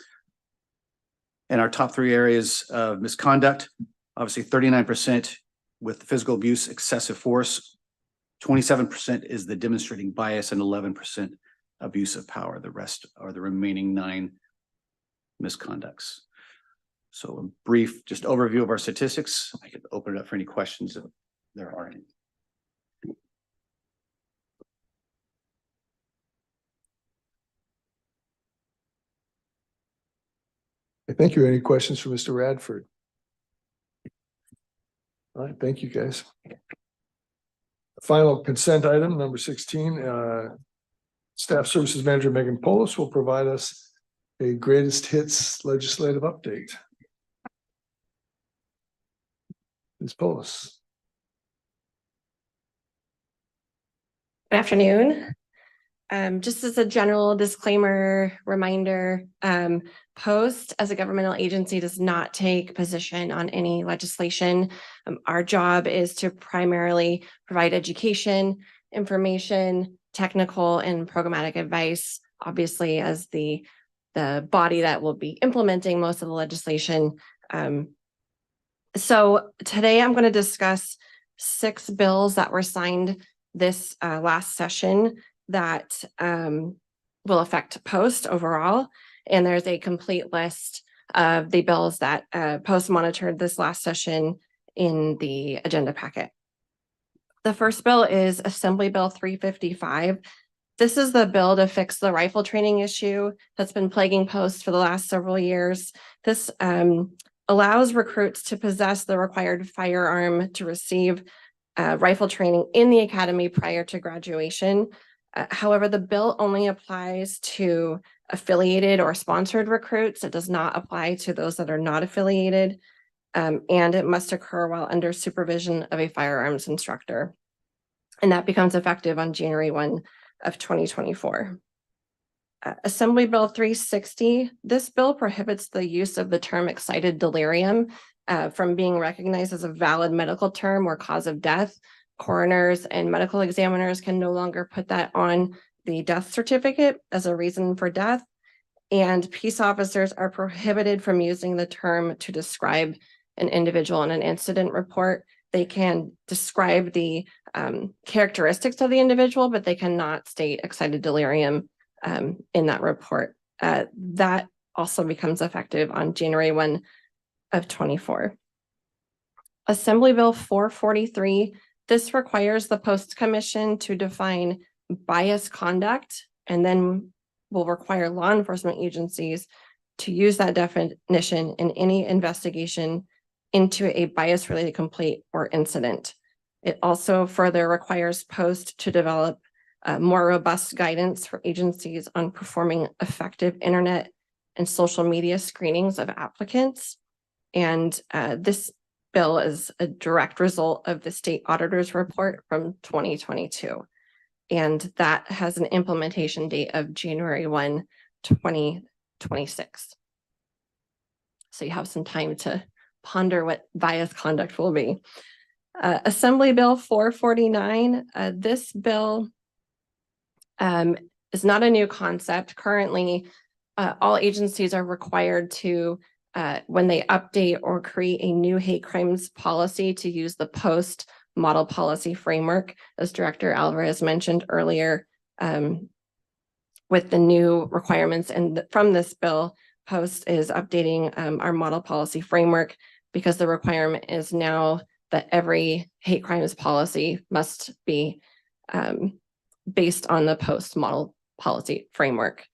In our top 3 areas of misconduct, obviously 39% with physical abuse, excessive force, 27% is the demonstrating bias, and 11% abuse of power. The rest are the remaining 9 misconducts. So a brief just overview of our statistics. I can open it up for any questions if there are any. Thank you. Any questions for Mr. Radford? All right, thank you, guys. Final consent item, number 16. Staff Services Manager Megan Polis will provide us a greatest hits legislative update. Ms. Polis. Good afternoon. Just as a general disclaimer, reminder, Post as a governmental agency does not take position on any legislation. Our job is to primarily provide education, information, technical and programmatic advice, obviously as the body that will be implementing most of the legislation. So today I'm going to discuss 6 bills that were signed this last session that will affect Post overall. And there's a complete list of the bills that Post monitored this last session in the agenda packet. The first bill is Assembly Bill 355. This is the bill to fix the rifle training issue that's been plaguing Post for the last several years. This allows recruits to possess the required firearm to receive rifle training in the academy prior to graduation. However, the bill only applies to affiliated or sponsored recruits. It does not apply to those that are not affiliated, and it must occur while under supervision of a firearms instructor. And that becomes effective on January 1 of 2024. Assembly Bill 360, this bill prohibits the use of the term excited delirium from being recognized as a valid medical term or cause of death. Coroners and medical examiners can no longer put that on the death certificate as a reason for death. And peace officers are prohibited from using the term to describe an individual in an incident report. They can describe the characteristics of the individual, but they cannot state excited delirium in that report. That also becomes effective on January 1 of 24. Assembly Bill 443, this requires the Post Commission to define bias conduct, and then will require law enforcement agencies to use that definition in any investigation into a bias-related complaint or incident. It also further requires Post to develop more robust guidance for agencies on performing effective internet and social media screenings of applicants. And this bill is a direct result of the state auditor's report from 2022. And that has an implementation date of January 1, 2026. So you have some time to ponder what bias conduct will be. Assembly Bill 449, this bill is not a new concept. Currently, all agencies are required to, when they update or create a new hate crimes policy, to use the Post Model Policy Framework, as Director Alvarez mentioned earlier, with the new requirements. And from this bill, Post is updating our Model Policy Framework, because the requirement is now that every hate crimes policy must be based on the Post Model Policy Framework.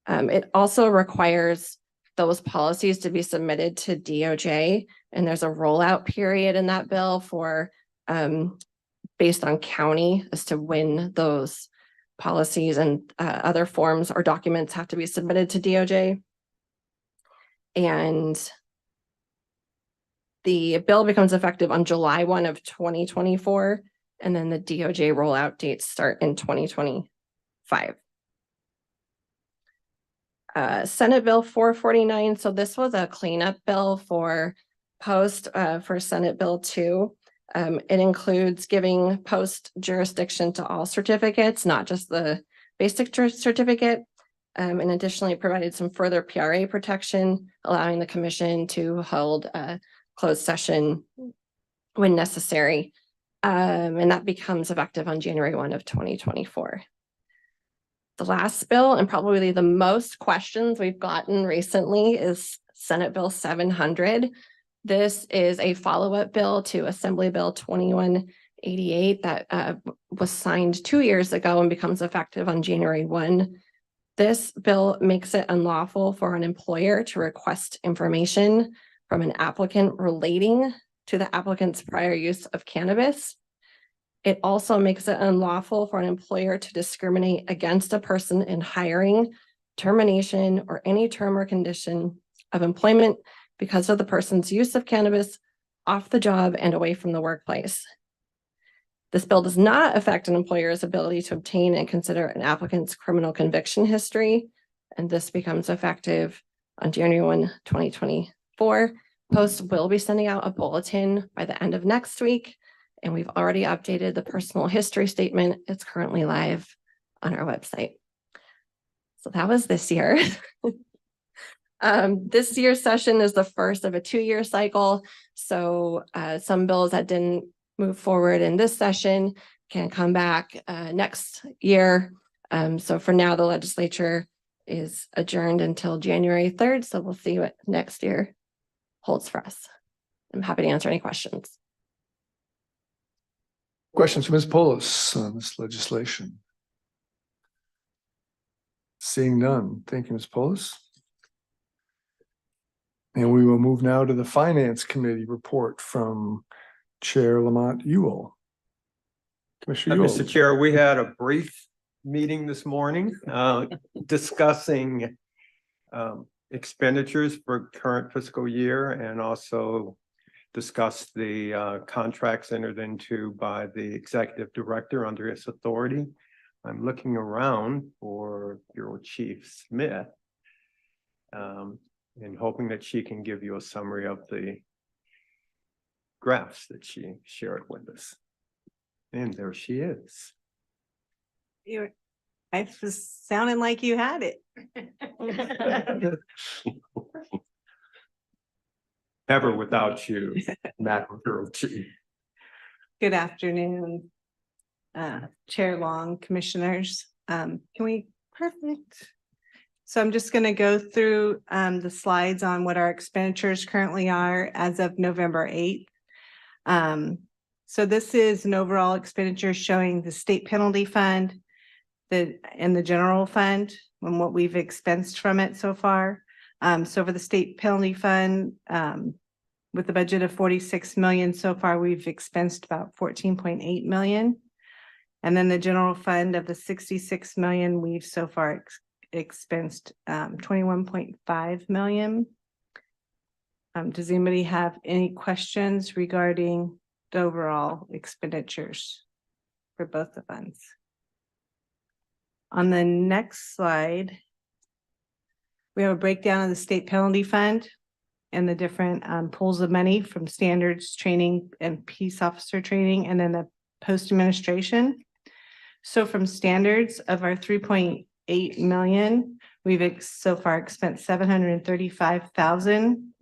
It also requires those policies to be submitted to DOJ, and there's a rollout period in that bill for based on county as to when those policies and other forms or documents have to be submitted to DOJ. And the bill becomes effective on July 1 of 2024, and then the DOJ rollout dates start in 2025. Senate Bill 449. So this was a cleanup bill for Post for Senate Bill 2. It includes giving Post jurisdiction to all certificates, not just the basic certificate. And additionally provided some further PRA protection, allowing the commission to hold a closed session when necessary. And that becomes effective on January 1 of 2024. The last bill, and probably the most questions we've gotten recently, is Senate Bill 700. This is a follow-up bill to Assembly Bill 2188 that was signed 2 years ago and becomes effective on January 1. This bill makes it unlawful for an employer to request information from an applicant relating to the applicant's prior use of cannabis. It also makes it unlawful for an employer to discriminate against a person in hiring, termination, or any term or condition of employment because of the person's use of cannabis off the job and away from the workplace. This bill does not affect an employer's ability to obtain and consider an applicant's criminal conviction history, and this becomes effective on January 1, 2024. Post will be sending out a bulletin by the end of next week, and we've already updated the personal history statement. It's currently live on our website. So that was this year. This year's session is the first of a 2-year cycle. So some bills that didn't move forward in this session can come back next year. So for now, the legislature is adjourned until January 3rd. So we'll see what next year holds for us. I'm happy to answer any questions. Questions for Ms. Polis on this legislation? Seeing none. Thank you, Ms. Polis. And we will move now to the Finance Committee report from Chair Lamont Ewell. Commissioner Ewell. Mr. Chair, we had a brief meeting this morning discussing expenditures for current fiscal year, and also discussed the contracts entered into by the executive director under his authority. I'm looking around for Bureau Chief Smith and hoping that she can give you a summary of the graphs that she shared with us. And there she is. I was sounding like you had it. Never without you, Madam Bureau Chief. Good afternoon. Chair Long, Commissioners. Perfect. So I'm just gonna go through the slides on what our expenditures currently are as of November 8th. So this is an overall expenditure showing the state penalty fund, and the general fund and what we've expensed from it so far. So for the state penalty fund, with the budget of 46 million so far, we've expensed about 14.8 million. And then the general fund of the 66 million, we've so far expensed 21.5 million. Does anybody have any questions regarding the overall expenditures for both the funds? On the next slide, we have a breakdown of the state penalty fund and the different pools of money from standards training and peace officer training, and then the post administration. So from standards of our 3.8 million, we've so far spent 735,000.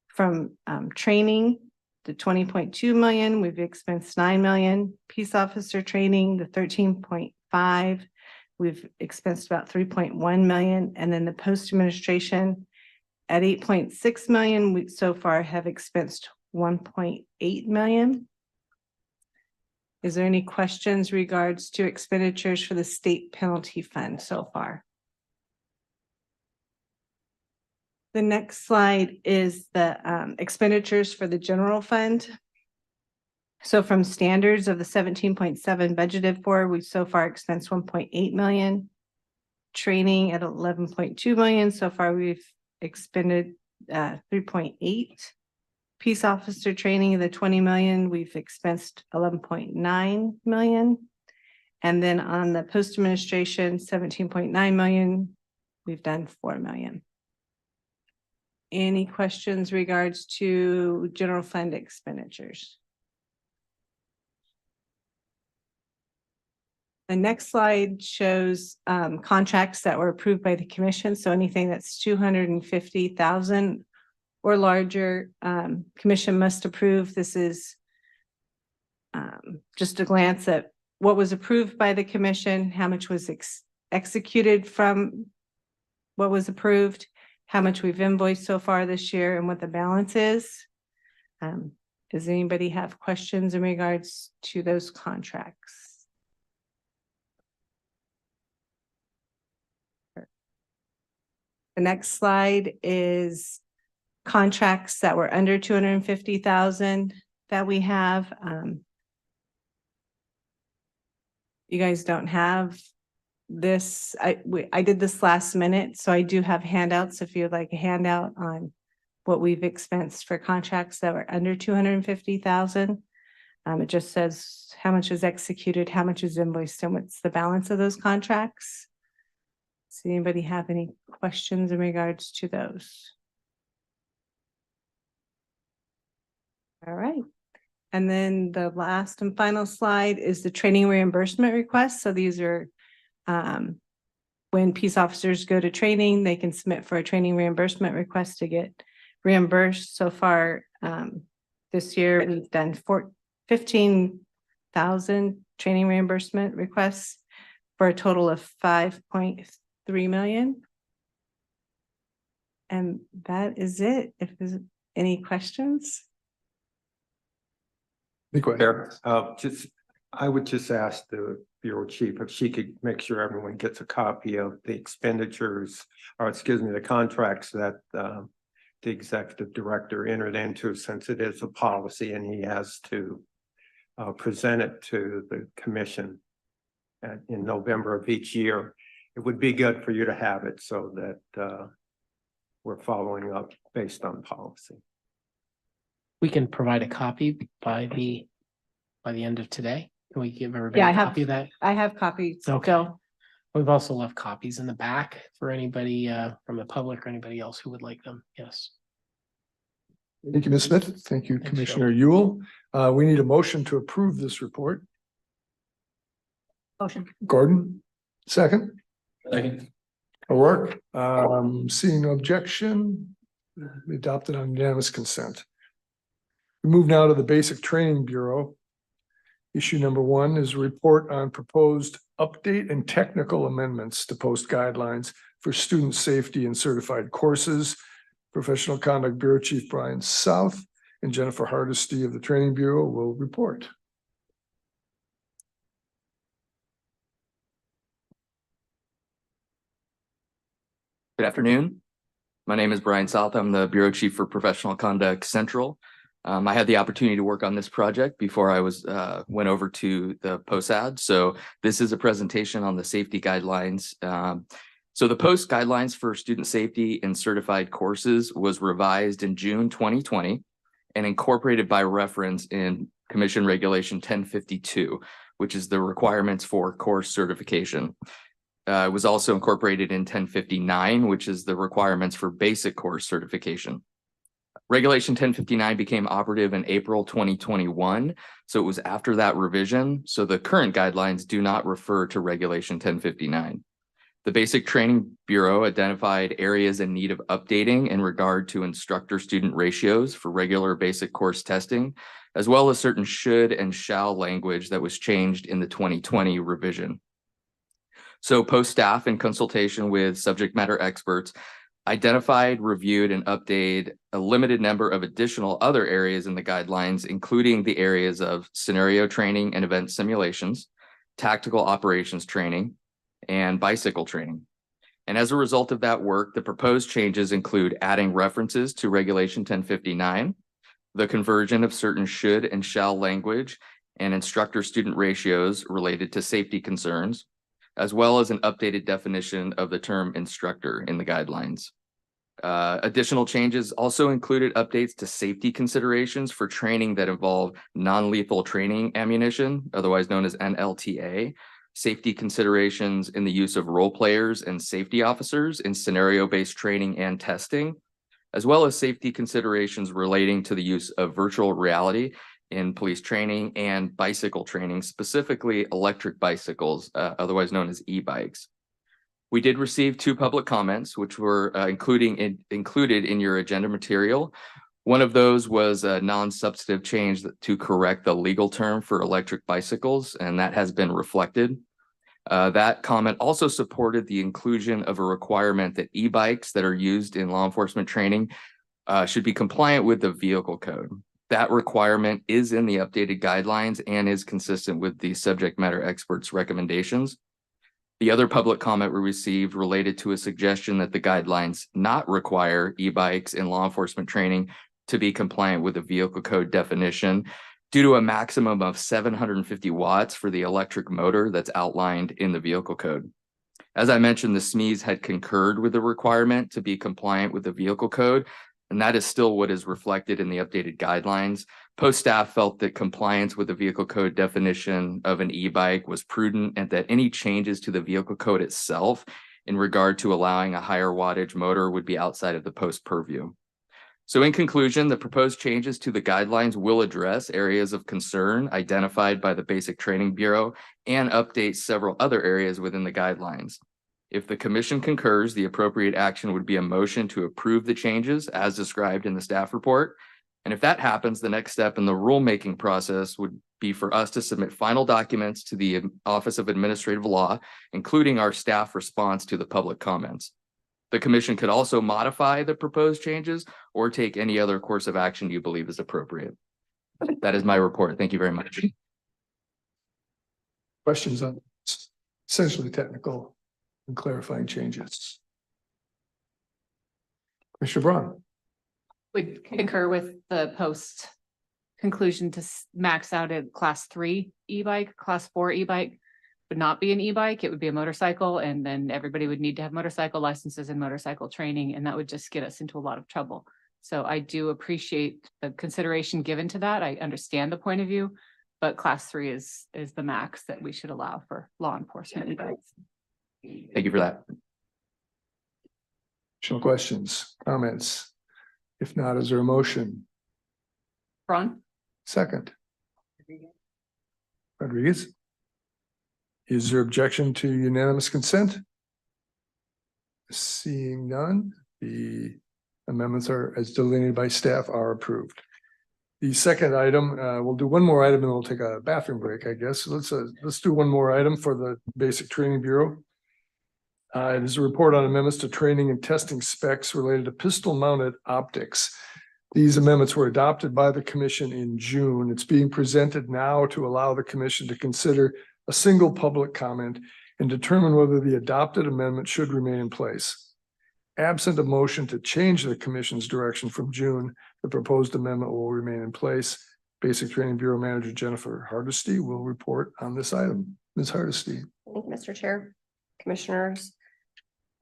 From training, the 20.2 million, we've expensed 9 million. Peace officer training, the 13.5. We've expensed about 3.1 million, and then the post administration at 8.6 million, we so far have expensed 1.8 million. Is there any questions regards to expenditures for the state penalty fund so far? The next slide is the expenditures for the general fund. So from standards of the 17.7 budgeted for, we've so far expensed 1.8 million. Training at 11.2 million. So far, we've expended 3.8. Peace officer training, the 20 million, we've expensed 11.9 million. And then on the post administration, 17.9 million, we've done 4 million. Any questions regards to general fund expenditures? The next slide shows contracts that were approved by the commission. So anything that's 250,000 or larger, commission must approve. This is just a glance at what was approved by the commission, how much was executed from what was approved, how much we've invoiced so far this year, and what the balance is. Does anybody have questions in regards to those contracts? The next slide is contracts that were under 250,000 that we have. You guys don't have this. I did this last minute, so I do have handouts if you'd like a handout on what we've expensed for contracts that were under 250,000. It just says how much is executed, how much is invoiced, and what's the balance of those contracts. Does anybody have any questions in regards to those? All right. And then the last and final slide is the training reimbursement request. So these are when peace officers go to training, they can submit for a training reimbursement request to get reimbursed. So far this year, we've done 15,000 training reimbursement requests for a total of 5.3 million. And that is it. If there's any questions. I would just ask the bureau chief if she could make sure everyone gets a copy of the expenditures, or excuse me, the contracts that the executive director entered into, since it is a policy and he has to present it to the commission in November of each year. It would be good for you to have it so that we're following up based on policy. We can provide a copy by the end of today. Can we give everybody Yeah, a copy of that? I have copies. Okay. We've also left copies in the back for anybody from the public or anybody else who would like them. Yes. Thank you, Ms. Smith. Thank you, Thanks, Commissioner Yule. We need a motion to approve this report. Motion. Gordon, second. O'Rourke, seeing no objection, adopted on unanimous consent. We move now to the Basic Training Bureau. Issue number 1 is a report on proposed update and technical amendments to post guidelines for student safety and certified courses. Professional Conduct Bureau Chief Brian South and Jennifer Hardesty of the Training Bureau will report. Good afternoon. My name is Brian South. I'm the Bureau Chief for Professional Conduct Central. I had the opportunity to work on this project before I went over to the POSAD. So this is a presentation on the safety guidelines. So the post guidelines for student safety and certified courses was revised in June 2020 and incorporated by reference in Commission Regulation 1052, which is the requirements for course certification. It was also incorporated in 1059, which is the requirements for basic course certification. Regulation 1059 became operative in April 2021, so it was after that revision. So the current guidelines do not refer to Regulation 1059. The Basic Training Bureau identified areas in need of updating in regard to instructor-student ratios for regular basic course testing, as well as certain should and shall language that was changed in the 2020 revision. So post staff in consultation with subject matter experts identified, reviewed, and updated a limited number of additional other areas in the guidelines, including the areas of scenario training and event simulations, tactical operations training, and bicycle training. And as a result of that work, the proposed changes include adding references to Regulation 1059, the conversion of certain should and shall language and instructor-student ratios related to safety concerns, as well as an updated definition of the term instructor in the guidelines. Additional changes also included updates to safety considerations for training that involve non-lethal training ammunition, otherwise known as NLTA, safety considerations in the use of role players and safety officers in scenario-based training and testing, as well as safety considerations relating to the use of virtual reality in police training and bicycle training, specifically electric bicycles, otherwise known as e-bikes. We did receive 2 public comments, which were included in your agenda material. One of those was a non-substantive change to correct the legal term for electric bicycles, and that has been reflected. That comment also supported the inclusion of a requirement that e-bikes that are used in law enforcement training should be compliant with the vehicle code. That requirement is in the updated guidelines and is consistent with the subject matter experts' recommendations. The other public comment we received related to a suggestion that the guidelines not require e-bikes in law enforcement training to be compliant with the vehicle code definition due to a maximum of 750 watts for the electric motor that's outlined in the vehicle code. As I mentioned, the SMEs had concurred with the requirement to be compliant with the vehicle code, and that is still what is reflected in the updated guidelines. Post staff felt that compliance with the vehicle code definition of an e-bike was prudent and that any changes to the vehicle code itself in regard to allowing a higher wattage motor would be outside of the post purview. So in conclusion, the proposed changes to the guidelines will address areas of concern identified by the Basic Training Bureau and update several other areas within the guidelines. If the commission concurs, the appropriate action would be a motion to approve the changes as described in the staff report. And if that happens, the next step in the rulemaking process would be for us to submit final documents to the Office of Administrative Law, including our staff response to the public comments. The commission could also modify the proposed changes or take any other course of action you believe is appropriate. That is my report. Thank you very much. Questions on essentially technical and clarifying changes? Commissioner Braun. Would concur with the post conclusion to max out a class 3 e-bike. Class 4 e-bike would not be an e-bike, it would be a motorcycle, and then everybody would need to have motorcycle licenses and motorcycle training, and that would just get us into a lot of trouble. So I do appreciate the consideration given to that. I understand the point of view, but class 3 is the max that we should allow for law enforcement e-bikes. Thank you for that. Additional questions, comments? If not, is there a motion? Braun? Second. Rodriguez? Is there objection to unanimous consent? Seeing none, the amendments are, as delineated by staff, are approved. The second item, we'll do one more item and we'll take a bathroom break, I guess. Let's do one more item for the Basic Training Bureau. It is a report on amendments to training and testing specs related to pistol mounted optics. These amendments were adopted by the commission in June. It's being presented now to allow the commission to consider a single public comment and determine whether the adopted amendment should remain in place. Absent a motion to change the commission's direction from June, the proposed amendment will remain in place. Basic Training Bureau Manager Jennifer Hardesty will report on this item. Ms. Hardesty. Thank you, Mr. Chair, Commissioners.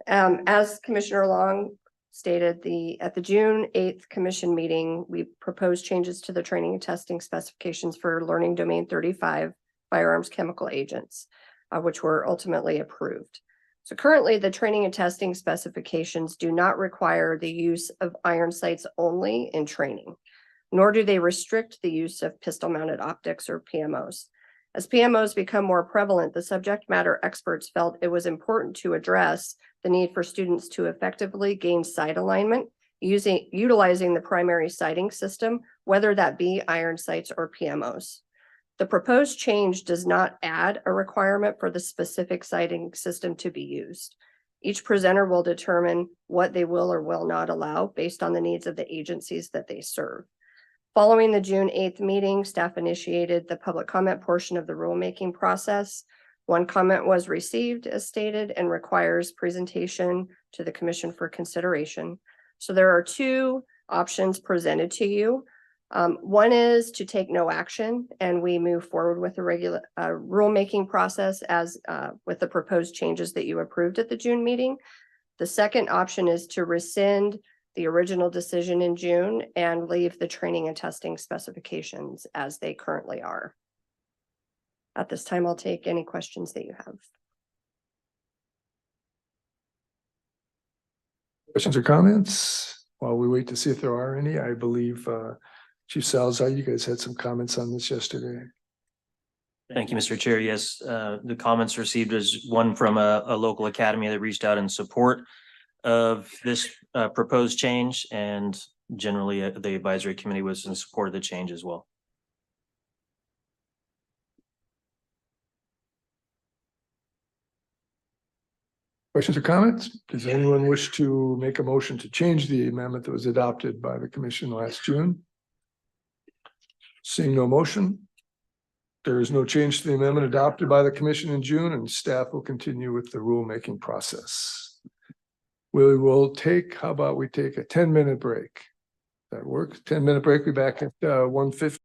As Commissioner Long stated, at the June 8th commission meeting, we proposed changes to the training and testing specifications for Learning Domain 35 firearms chemical agents, which were ultimately approved. So currently, the training and testing specifications do not require the use of iron sights only in training, nor do they restrict the use of pistol-mounted optics or PMOs. As PMOs become more prevalent, the subject matter experts felt it was important to address the need for students to effectively gain sight alignment utilizing the primary sighting system, whether that be iron sights or PMOs. The proposed change does not add a requirement for the specific sighting system to be used. Each presenter will determine what they will or will not allow based on the needs of the agencies that they serve. Following the June 8th meeting, staff initiated the public comment portion of the rulemaking process. One comment was received as stated and requires presentation to the commission for consideration. So there are two options presented to you. One is to take no action and we move forward with the regular rulemaking process as with the proposed changes that you approved at the June meeting. The second option is to rescind the original decision in June and leave the training and testing specifications as they currently are. At this time, I'll take any questions that you have. Questions or comments? While we wait to see if there are any, I believe Chief Salazar, you guys had some comments on this yesterday. Thank you, Mr. Chair. Yes, the comments received is one from a local academy that reached out in support of this proposed change, and generally the advisory committee was in support of the change as well. Questions or comments? Does anyone wish to make a motion to change the amendment that was adopted by the commission last June? Seeing no motion, there is no change to the amendment adopted by the commission in June, and staff will continue with the rulemaking process. We will take, how about we take a 10-minute break? That works. 10-minute break. Be back at 1:50.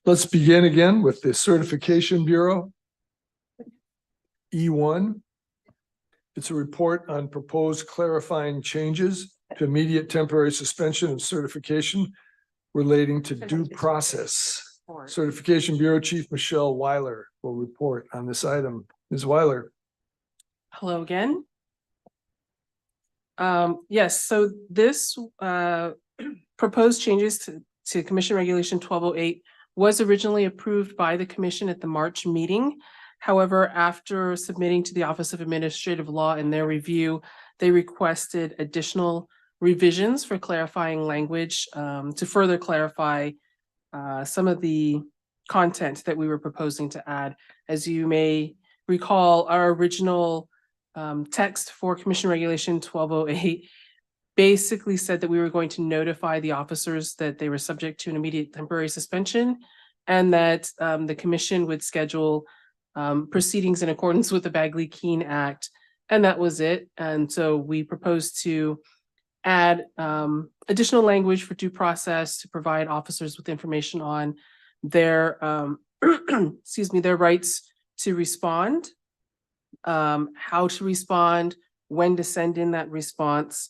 Let's begin again with the Certification Bureau. E1. It's a report on proposed clarifying changes to immediate temporary suspension of certification relating to due process. Certification Bureau Chief Michelle Weiler will report on this item. Ms. Weiler. Hello again. Yes, so this proposed changes to Commission Regulation 1208 was originally approved by the commission at the March meeting. However, after submitting to the Office of Administrative Law in their review, they requested additional revisions for clarifying language to further clarify some of the content that we were proposing to add. As you may recall, our original text for Commission Regulation 1208 basically said that we were going to notify the officers that they were subject to an immediate temporary suspension and that the commission would schedule proceedings in accordance with the Bagley-Keene Act. And that was it. And so we proposed to add additional language for due process to provide officers with information on their excuse me, their rights to respond, how to respond, when to send in that response,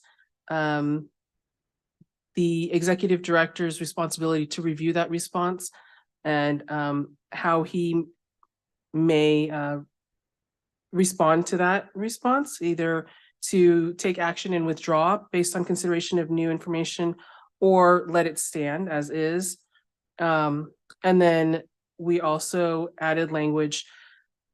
the executive director's responsibility to review that response, and how he may respond to that response, either to take action and withdraw based on consideration of new information or let it stand as is. And then we also added language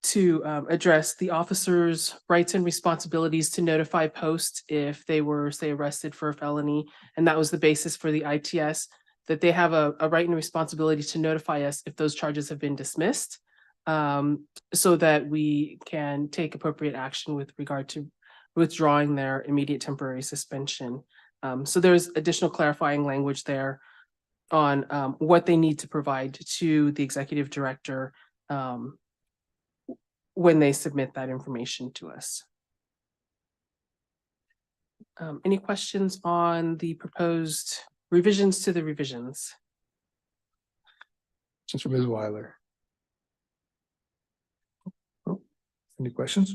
to address the officer's rights and responsibilities to notify post if they were, say, arrested for a felony. And that was the basis for the ITS, that they have a right and responsibility to notify us if those charges have been dismissed, so that we can take appropriate action with regard to withdrawing their immediate temporary suspension. So there's additional clarifying language there on what they need to provide to the executive director when they submit that information to us. Any questions on the proposed revisions to the revisions? Since Ms. Weiler. Oh, any questions?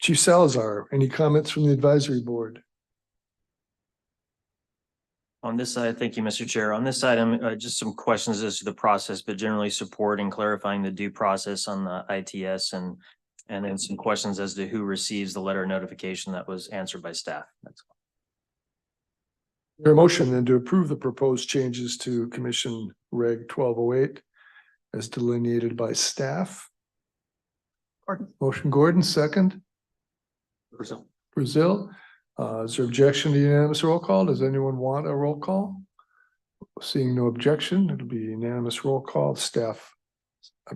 Chief Salazar, any comments from the advisory board? On this side, thank you, Mr. Chair. On this item, just some questions as to the process, but generally support and clarifying the due process on the ITS, and then some questions as to who receives the letter of notification that was answered by staff. That's all. Your motion then to approve the proposed changes to Commission Reg 1208 as delineated by staff. Motion Gordon, second. Brazil. Is there objection to unanimous roll call? Does anyone want a roll call? Seeing no objection, it'll be unanimous roll call. Staff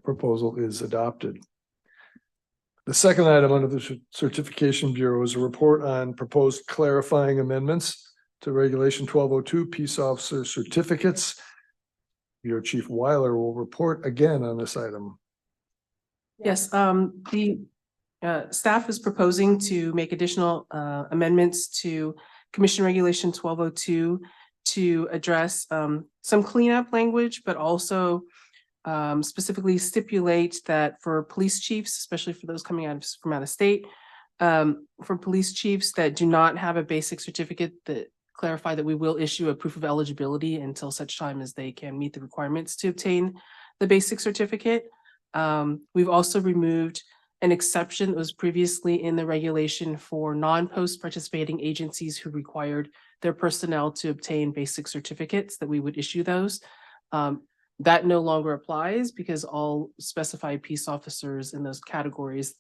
proposal is adopted. The second item under the Certification Bureau is a report on proposed clarifying amendments to Regulation 1202 Peace Officer Certificates. Your Chief Weiler will report again on this item. Yes, the staff is proposing to make additional amendments to Commission Regulation 1202 to address some cleanup language, but also specifically stipulate that for police chiefs, especially for those coming from out of state, for police chiefs that do not have a basic certificate, that clarify that we will issue a proof of eligibility until such time as they can meet the requirements to obtain the basic certificate. We've also removed an exception that was previously in the regulation for non-post participating agencies who required their personnel to obtain basic certificates, that we would issue those. That no longer applies because all specified peace officers in those categories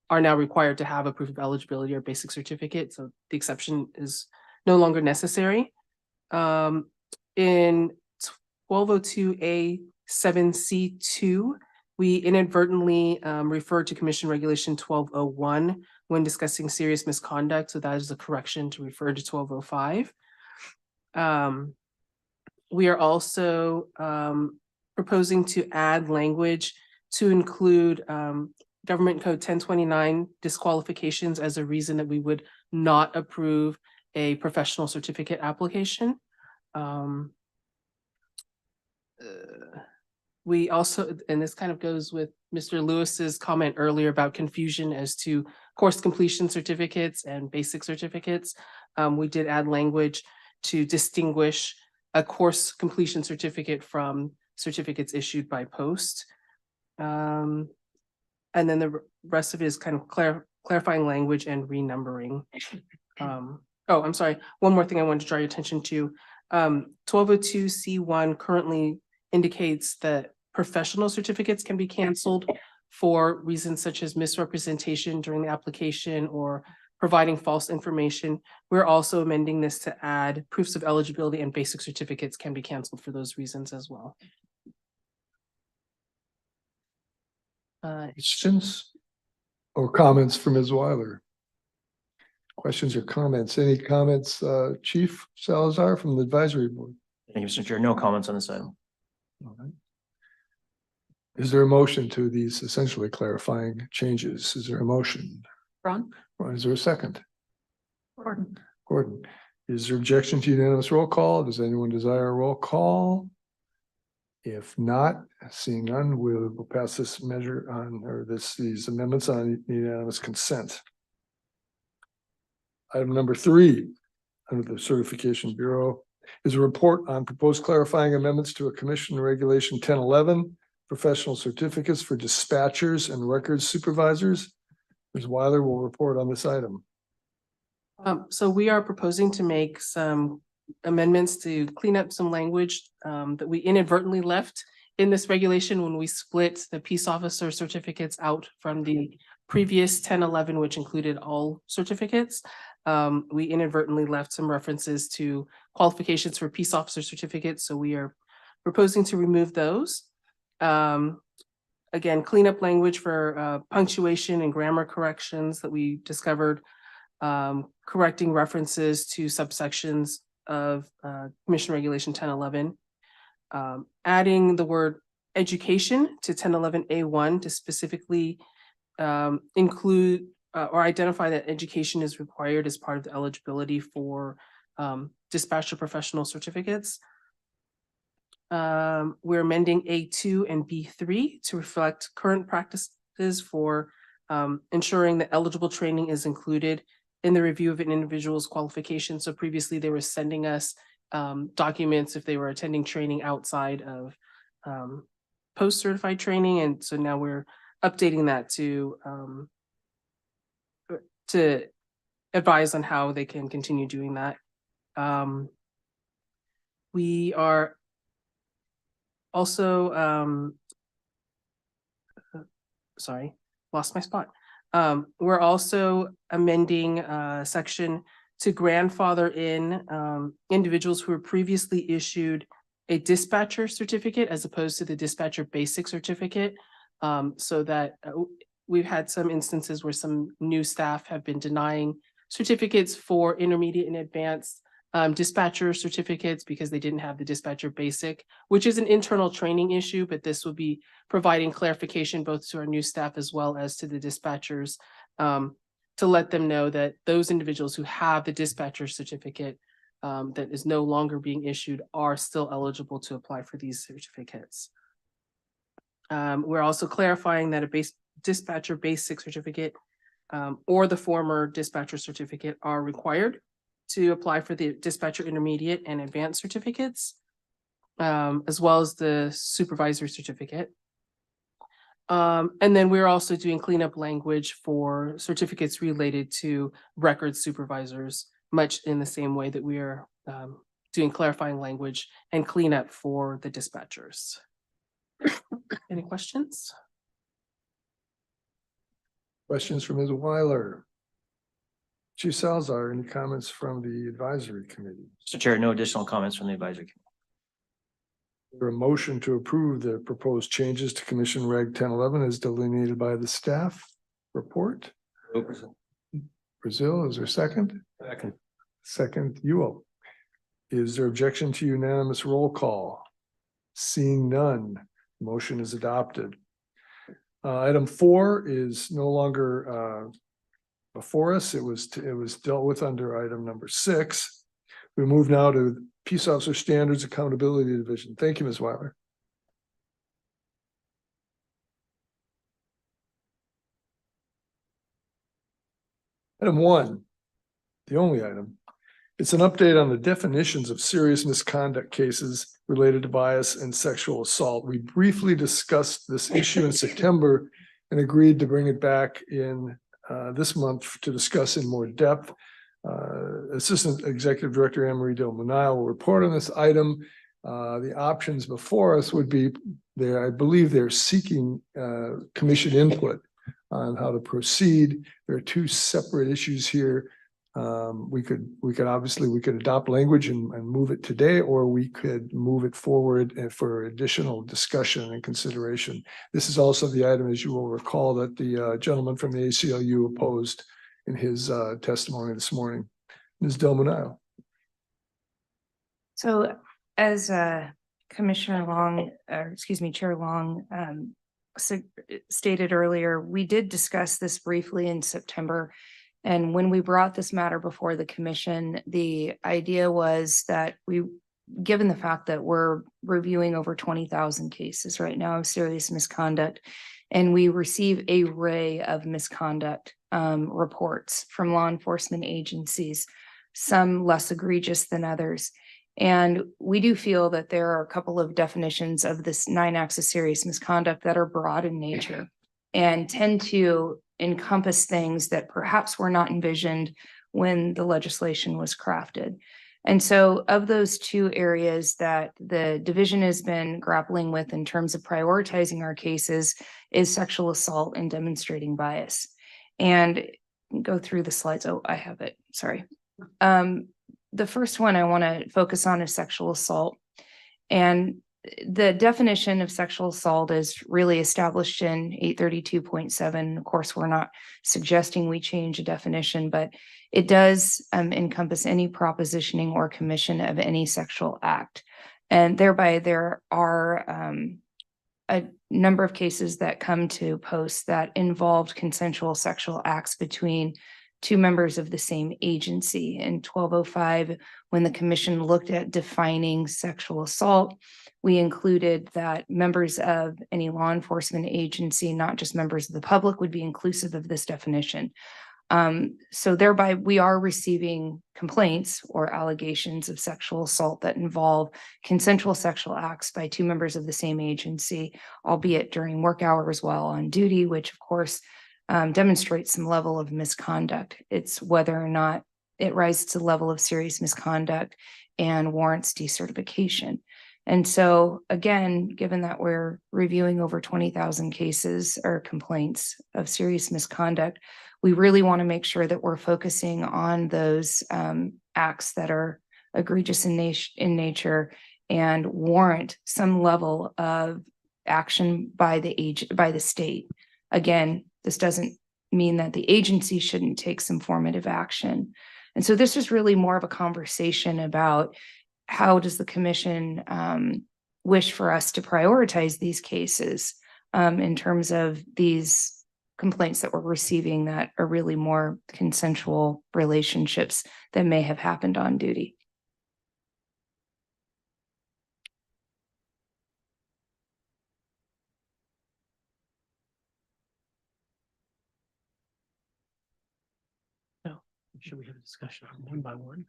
are now required to have a proof of eligibility or basic certificate. So the exception is no longer necessary. In 1202A7C2, we inadvertently referred to Commission Regulation 1201 when discussing serious misconduct. So that is a correction to refer to 1205. We are also proposing to add language to include Government Code 1029 disqualifications as a reason that we would not approve a professional certificate application. We also, and this kind of goes with Mr. Lewis's comment earlier about confusion as to course completion certificates and basic certificates. We did add language to distinguish a course completion certificate from certificates issued by post. And then the rest of it is kind of clarifying language and renumbering. I'm sorry. One more thing I wanted to draw your attention to. 1202C1 currently indicates that professional certificates can be canceled for reasons such as misrepresentation during the application or providing false information. We're also amending this to add proofs of eligibility and basic certificates can be canceled for those reasons as well. Questions or comments from Ms. Weiler? Questions or comments? Any comments, Chief Salazar from the advisory board? Thank you, Mr. Chair. No comments on this item. All right. Is there a motion to these essentially clarifying changes? Is there a motion? Ron? Or is there a second? Gordon? Gordon, is there objection to unanimous roll call? Does anyone desire a roll call? If not, seeing none, we'll pass this measure on, or these amendments on unanimous consent. Item number 3, under the Certification Bureau, is a report on proposed clarifying amendments to a Commission Regulation 1011, professional certificates for dispatchers and records supervisors. Ms. Weiler will report on this item. So we are proposing to make some amendments to clean up some language that we inadvertently left in this regulation when we split the peace officer certificates out from the previous 1011, which included all certificates. We inadvertently left some references to qualifications for peace officer certificates, so we are proposing to remove those. Again, clean up language for punctuation and grammar corrections that we discovered, correcting references to subsections of Commission Regulation 1011, adding the word education to 1011A1 to specifically include or identify that education is required as part of the eligibility for dispatcher professional certificates. We're amending A2 and B3 to reflect current practices for ensuring that eligible training is included in the review of an individual's qualifications. So previously they were sending us documents if they were attending training outside of post-certified training. And so now we're updating that to advise on how they can continue doing that. We are also, sorry, lost my spot. We're also amending a section to grandfather in individuals who were previously issued a dispatcher certificate as opposed to the dispatcher basic certificate, so that we've had some instances where some new staff have been denying certificates for intermediate and advanced dispatcher certificates because they didn't have the dispatcher basic, which is an internal training issue, but this will be providing clarification both to our new staff as well as to the dispatchers to let them know that those individuals who have the dispatcher certificate that is no longer being issued are still eligible to apply for these certificates. We're also clarifying that a dispatcher basic certificate or the former dispatcher certificate are required to apply for the dispatcher intermediate and advanced certificates, as well as the supervisor certificate. And then we're also doing cleanup language for certificates related to record supervisors, much in the same way that we are doing clarifying language and cleanup for the dispatchers. Any questions? Questions from Ms. Weiler? Chief Salazar, any comments from the advisory committee? Mr. Chair, no additional comments from the advisory committee. Is there a motion to approve the proposed changes to Commission Reg 1011 as delineated by the staff report? Brazil, is there a second? Second. Second, Ewell. Is there objection to unanimous roll call? Seeing none, motion is adopted. Item 4 is no longer before us. It was dealt with under item number 6. We move now to Peace Officer Standards Accountability Division. Thank you, Ms. Weiler. Item one, the only item. It's an update on the definitions of serious misconduct cases related to bias and sexual assault. We briefly discussed this issue in September and agreed to bring it back in this month to discuss in more depth. Assistant Executive Director Anne-Marie Del Manile will report on this item. The options before us would be there. I believe they're seeking commission input on how to proceed. There are two separate issues here. We could adopt language and move it today, or we could move it forward for additional discussion and consideration. This is also the item, as you will recall, that the gentleman from the ACLU opposed in his testimony this morning. Ms. Del Manile. So as Commissioner Long, or excuse me, Chair Long stated earlier, we did discuss this briefly in September. And when we brought this matter before the commission, the idea was that given the fact that we're reviewing over 20,000 cases right now of serious misconduct, and we receive an array of misconduct reports from law enforcement agencies, some less egregious than others. And we do feel that there are a couple of definitions of this 9 acts of serious misconduct that are broad in nature and tend to encompass things that perhaps were not envisioned when the legislation was crafted. And so of those two areas that the division has been grappling with in terms of prioritizing our cases is sexual assault and demonstrating bias. And go through the slides. Oh, I have it. Sorry. The first one I want to focus on is sexual assault. And the definition of sexual assault is really established in 832.7. Of course, we're not suggesting we change a definition, but it does encompass any propositioning or commission of any sexual act. And thereby there are a number of cases that come to post that involved consensual sexual acts between two members of the same agency. In 1205, when the commission looked at defining sexual assault, we included that members of any law enforcement agency, not just members of the public, would be inclusive of this definition. So thereby we are receiving complaints or allegations of sexual assault that involve consensual sexual acts by two members of the same agency, albeit during work hours while on duty, which of course demonstrates some level of misconduct. It's whether or not it rises to the level of serious misconduct and warrants decertification. And so again, given that we're reviewing over 20,000 cases or complaints of serious misconduct, we really want to make sure that we're focusing on those acts that are egregious in nature and warrant some level of action by the state. Again, this doesn't mean that the agency shouldn't take some formative action. And so this is really more of a conversation about how does the commission wish for us to prioritize these cases in terms of these complaints that we're receiving that are really more consensual relationships that may have happened on duty. Should we have a discussion on one by one?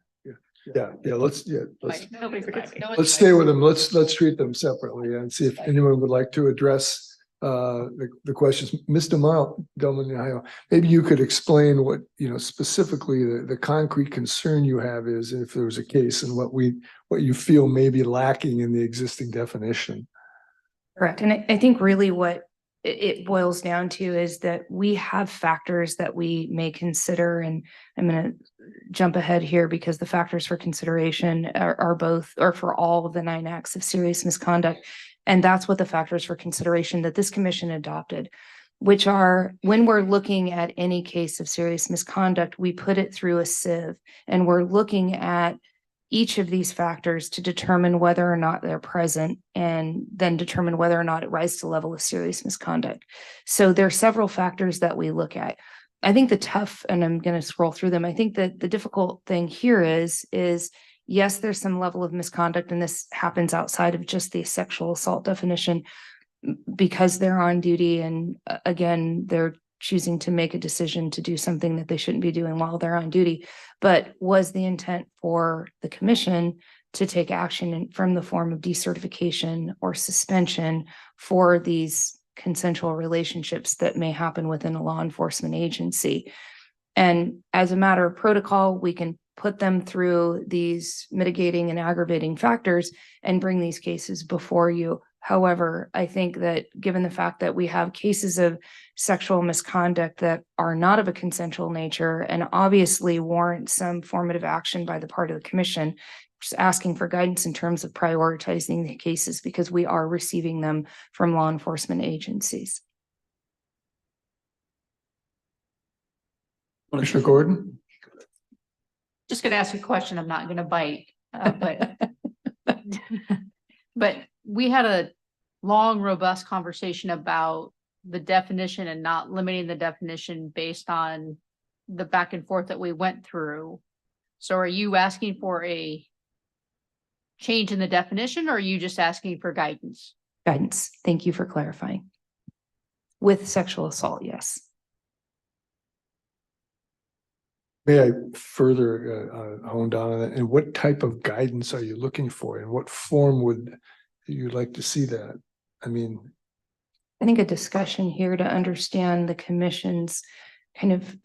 Let's stay with them. Let's treat them separately and see if anyone would like to address the questions. Ms. Del Manile, maybe you could explain what, specifically the concrete concern you have is if there was a case and what you feel may be lacking in the existing definition. Correct. And I think really what it boils down to is that we have factors that we may consider, and I'm going to jump ahead here because the factors for consideration are for all of the 9 acts of serious misconduct. And that's what the factors for consideration that this commission adopted, which are when we're looking at any case of serious misconduct, we put it through a sieve and we're looking at each of these factors to determine whether or not they're present and then determine whether or not it rises to the level of serious misconduct. So there are several factors that we look at. I think the tough, and I'm going to scroll through them. I think that the difficult thing here is yes, there's some level of misconduct, and this happens outside of just the sexual assault definition because they're on duty. And again, they're choosing to make a decision to do something that they shouldn't be doing while they're on duty. But was the intent for the commission to take action from the form of decertification or suspension for these consensual relationships that may happen within a law enforcement agency? And as a matter of protocol, we can put them through these mitigating and aggravating factors and bring these cases before you. However, I think that given the fact that we have cases of sexual misconduct that are not of a consensual nature and obviously warrant some formative action by the part of the commission, just asking for guidance in terms of prioritizing the cases because we are receiving them from law enforcement agencies. Commissioner Gordon? Just gonna ask a question. I'm not gonna bite, but but we had a long, robust conversation about the definition and not limiting the definition based on the back and forth that we went through. So are you asking for a change in the definition, or are you just asking for guidance? Guidance. Thank you for clarifying. With sexual assault, yes. May I further hone down on that? And what type of guidance are you looking for? In what form would you like to see that? I mean, I think a discussion here to understand the commission's kind of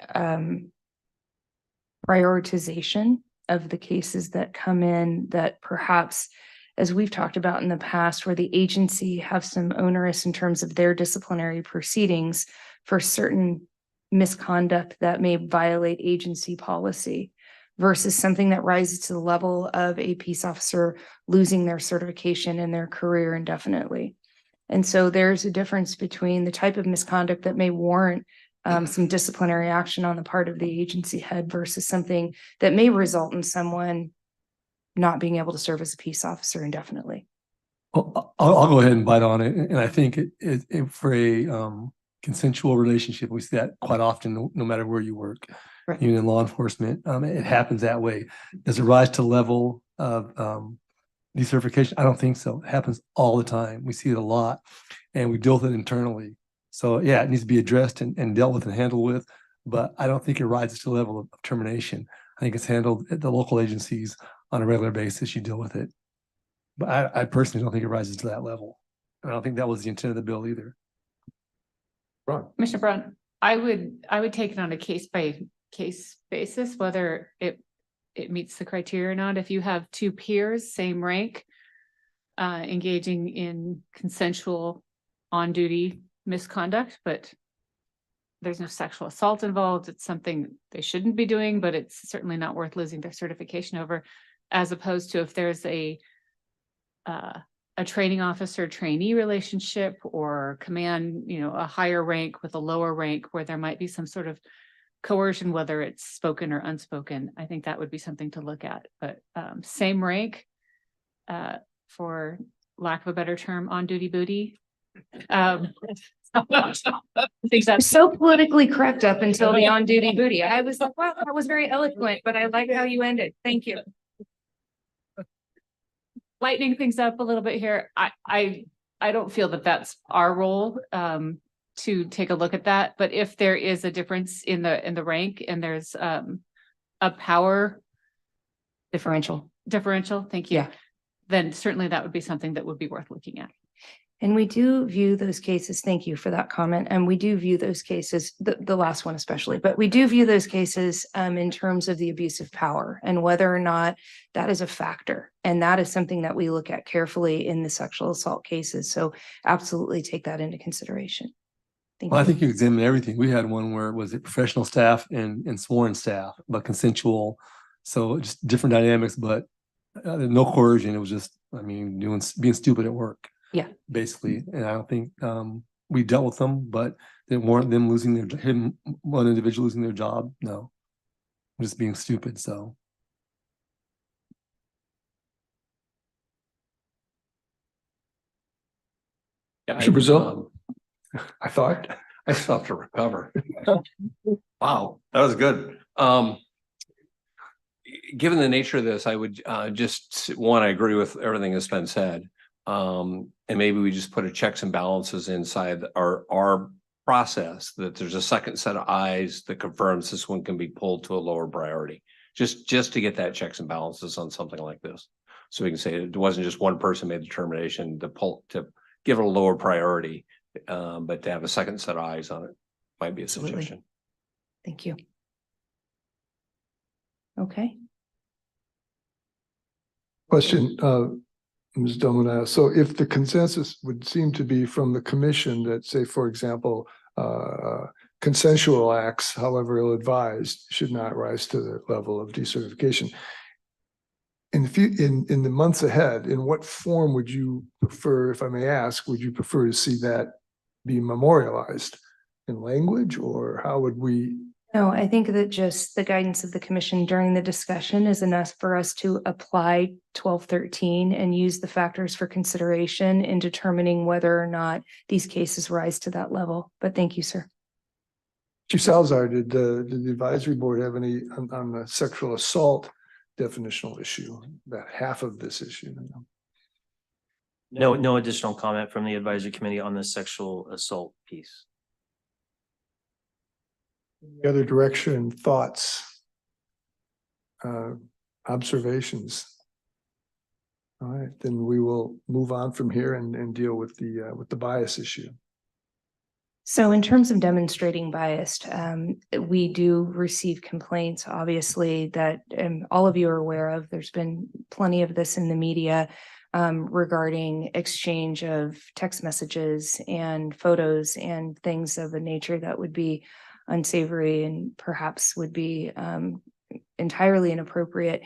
prioritization of the cases that come in that perhaps, as we've talked about in the past, where the agency have some onerous in terms of their disciplinary proceedings for certain misconduct that may violate agency policy versus something that rises to the level of a peace officer losing their certification and their career indefinitely. And so there's a difference between the type of misconduct that may warrant some disciplinary action on the part of the agency head versus something that may result in someone not being able to serve as a peace officer indefinitely. Well, I'll go ahead and bite on it. And I think it for a consensual relationship, we see that quite often, no matter where you work, right, even in law enforcement, it happens that way. Does it rise to the level of decertification? I don't think so. It happens all the time. We see it a lot and we deal with it internally. So yeah, it needs to be addressed and dealt with and handled with, but I don't think it rises to the level of termination. I think it's handled at the local agencies on a regular basis. You deal with it. But I personally don't think it rises to that level. I don't think that was the intent of the bill either. Commissioner Brown, I would take it on a case by case basis, whether it meets the criteria or not. If you have two peers, same rank, engaging in consensual on-duty misconduct, but there's no sexual assault involved, it's something they shouldn't be doing, but it's certainly not worth losing their certification over, as opposed to if there's a training officer trainee relationship or command, a higher rank with a lower rank where there might be some sort of coercion, whether it's spoken or unspoken. I think that would be something to look at, but same rank, for lack of a better term, on duty booty. I think that's so politically correct up until the on duty booty. I was like, wow, that was very eloquent, but I like how you ended. Thank you. Lightening things up a little bit here. I don't feel that that's our role to take a look at that. But if there is a difference in the rank and there's a power differential, thank you. Yeah. Then certainly that would be something that would be worth looking at. And we do view those cases, thank you for that comment. And we do view those cases, the last one especially, but we do view those cases in terms of the abuse of power and whether or not that is a factor. And that is something that we look at carefully in the sexual assault cases. So absolutely take that into consideration. Thank Well, you. I think you examine everything. We had one where was it professional staff and sworn staff, but consensual. So just different dynamics, but no coercion. It was just, being stupid at work. Yeah, basically. And I don't think we dealt with them, but they weren't them losing one individual losing their job. No, just being stupid. So. Mr. Brazil, I thought I still have to recover. Wow, that was good. Given the nature of this, I would I agree with everything that's been said. And maybe we just put a checks and balances inside our process that there's a second set of eyes that confirms this one can be pulled to a lower priority. Just to get that checks and balances on something like this. So we can say it wasn't just one person made the determination to give it a lower priority, but to have a second set of eyes on it might be a Absolutely. suggestion. Thank you. Okay. Question, Ms. Domina. So if the consensus would seem to be from the commission that, say, for example, consensual acts, however ill-advised, should not rise to the level of decertification. In the months ahead, in what form would you prefer, if I may ask, would you prefer to see that be memorialized? In language, or how would we? No, I think that just the guidance of the commission during the discussion is enough for us to apply 1213 and use the factors for consideration in determining whether or not these cases rise to that level. But thank you, sir. Chief Salazar, did the advisory board have any on the sexual assault definitional issue, that half of this issue? No additional comment from the advisory committee on the sexual assault piece. The other direction, thoughts, observations? All right, then we will move on from here and deal with the bias issue. So in terms of demonstrating bias, we do receive complaints, obviously, that all of you are aware of. There's been plenty of this in the media regarding exchange of text messages and photos and things of a nature that would be unsavory and perhaps would be entirely inappropriate.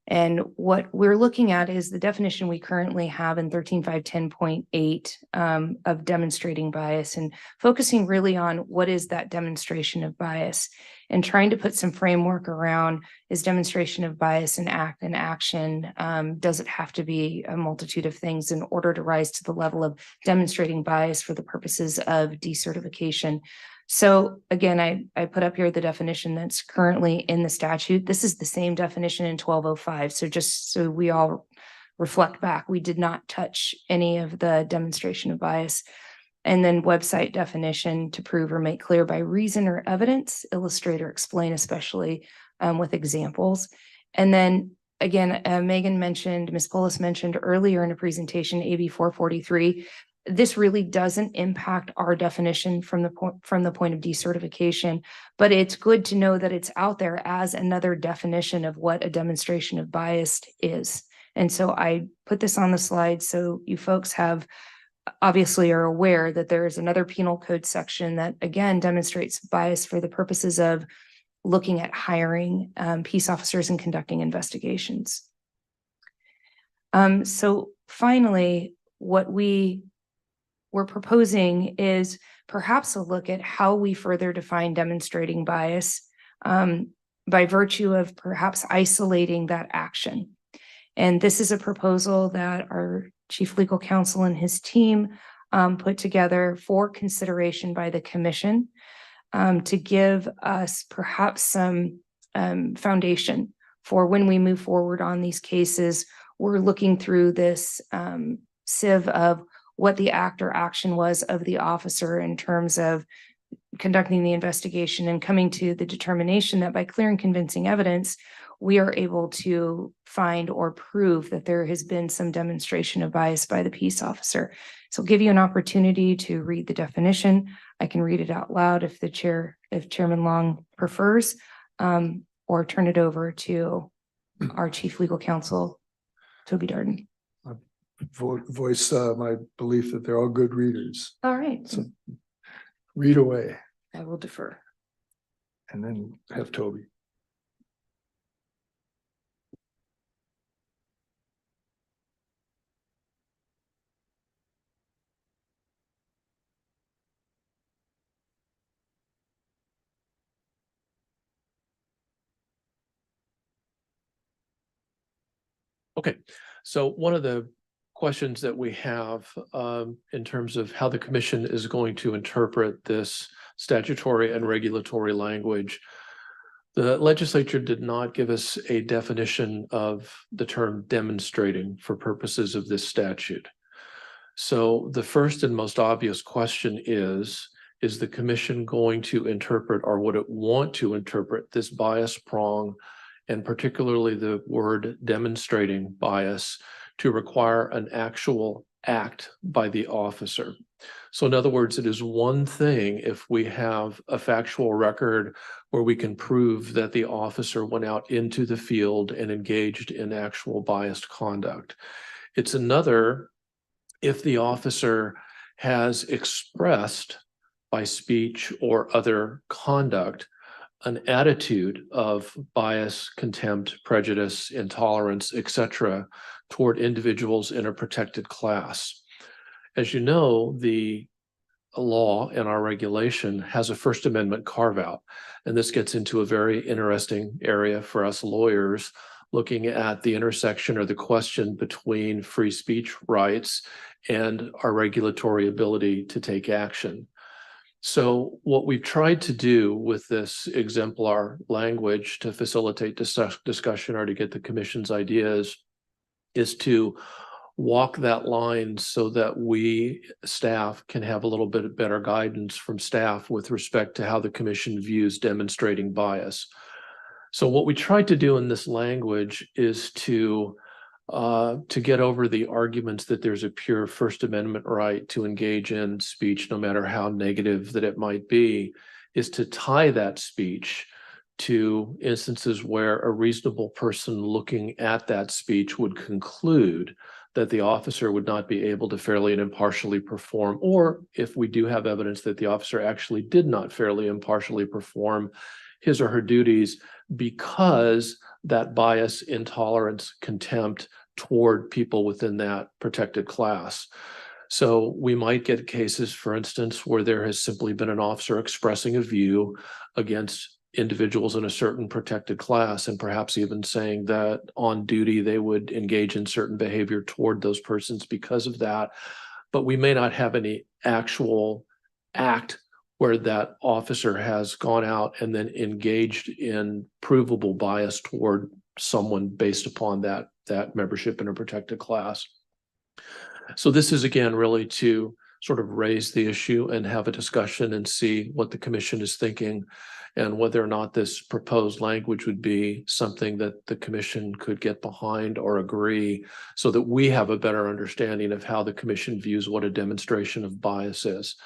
And what we're looking at is the definition we currently have in 13.510.8 of demonstrating bias, and focusing really on what is that demonstration of bias, and trying to put some framework around, is demonstration of bias an act and action? Does it have to be a multitude of things in order to rise to the level of demonstrating bias for the purposes of decertification? So again, I put up here the definition that's currently in the statute. This is the same definition in 1205. So just so we all reflect back, we did not touch any of the demonstration of bias. And then website definition: to prove or make clear by reason or evidence, illustrate or explain, especially with examples. And then again, Megan mentioned, Ms. Polis mentioned earlier in a presentation, AB 443. This really doesn't impact our definition from the point of decertification, but it's good to know that it's out there as another definition of what a demonstration of bias is. And so I put this on the slide so you folks obviously are aware that there is another penal code section that again demonstrates bias for the purposes of looking at hiring peace officers and conducting investigations. So finally, what we're proposing is perhaps a look at how we further define demonstrating bias by virtue of perhaps isolating that action. And this is a proposal that our chief legal counsel and his team put together for consideration by the commission to give us perhaps some foundation for when we move forward on these cases. We're looking through this sieve of what the act or action was of the officer in terms of conducting the investigation, and coming to the determination that by clear and convincing evidence, we are able to find or prove that there has been some demonstration of bias by the peace officer. So I'll give you an opportunity to read the definition. I can read it out loud if Chairman Long prefers, or turn it over to our chief legal counsel, Toby Darden. Voice my belief that they're all good readers. All right. So read away. I will defer. And then have Toby. Okay, so one of the questions that we have in terms of how the commission is going to interpret this statutory and regulatory language, the legislature did not give us a definition of the term demonstrating for purposes of this statute. So the first and most obvious question is, is the commission going to interpret, or would it want to interpret, this bias prong, and particularly the word demonstrating bias, to require an actual act by the officer? So in other words, it is one thing if we have a factual record where we can prove that the officer went out into the field and engaged in actual biased conduct. It's another if the officer has expressed by speech or other conduct an attitude of bias, contempt, prejudice, intolerance, etc., toward individuals in a protected class. As you know, the law and our regulation has a First Amendment carve-out, and this gets into a very interesting area for us lawyers, looking at the intersection or the question between free speech rights and our regulatory ability to take action. So what we've tried to do with this exemplar language to facilitate discussion or to get the commission's ideas is to walk that line so that we staff can have a little bit better guidance from staff with respect to how the commission views demonstrating bias. So what we tried to do in this language is to get over the arguments that there's a pure First Amendment right to engage in speech, no matter how negative that it might be, is to tie that speech to instances where a reasonable person looking at that speech would conclude that the officer would not be able to fairly and impartially perform, or if we do have evidence that the officer actually did not fairly and impartially perform his or her duties because that bias, intolerance, contempt toward people within that protected class. So we might get cases, for instance, where there has simply been an officer expressing a view against individuals in a certain protected class, and perhaps even saying that on duty they would engage in certain behavior toward those persons because of that. But we may not have any actual act where that officer has gone out and then engaged in provable bias toward someone based upon that membership in a protected class. So this is, again, really to sort of raise the issue and have a discussion and see what the commission is thinking, and whether or not this proposed language would be something that the commission could get behind or agree, so that we have a better understanding of how the commission views what a demonstration of bias is.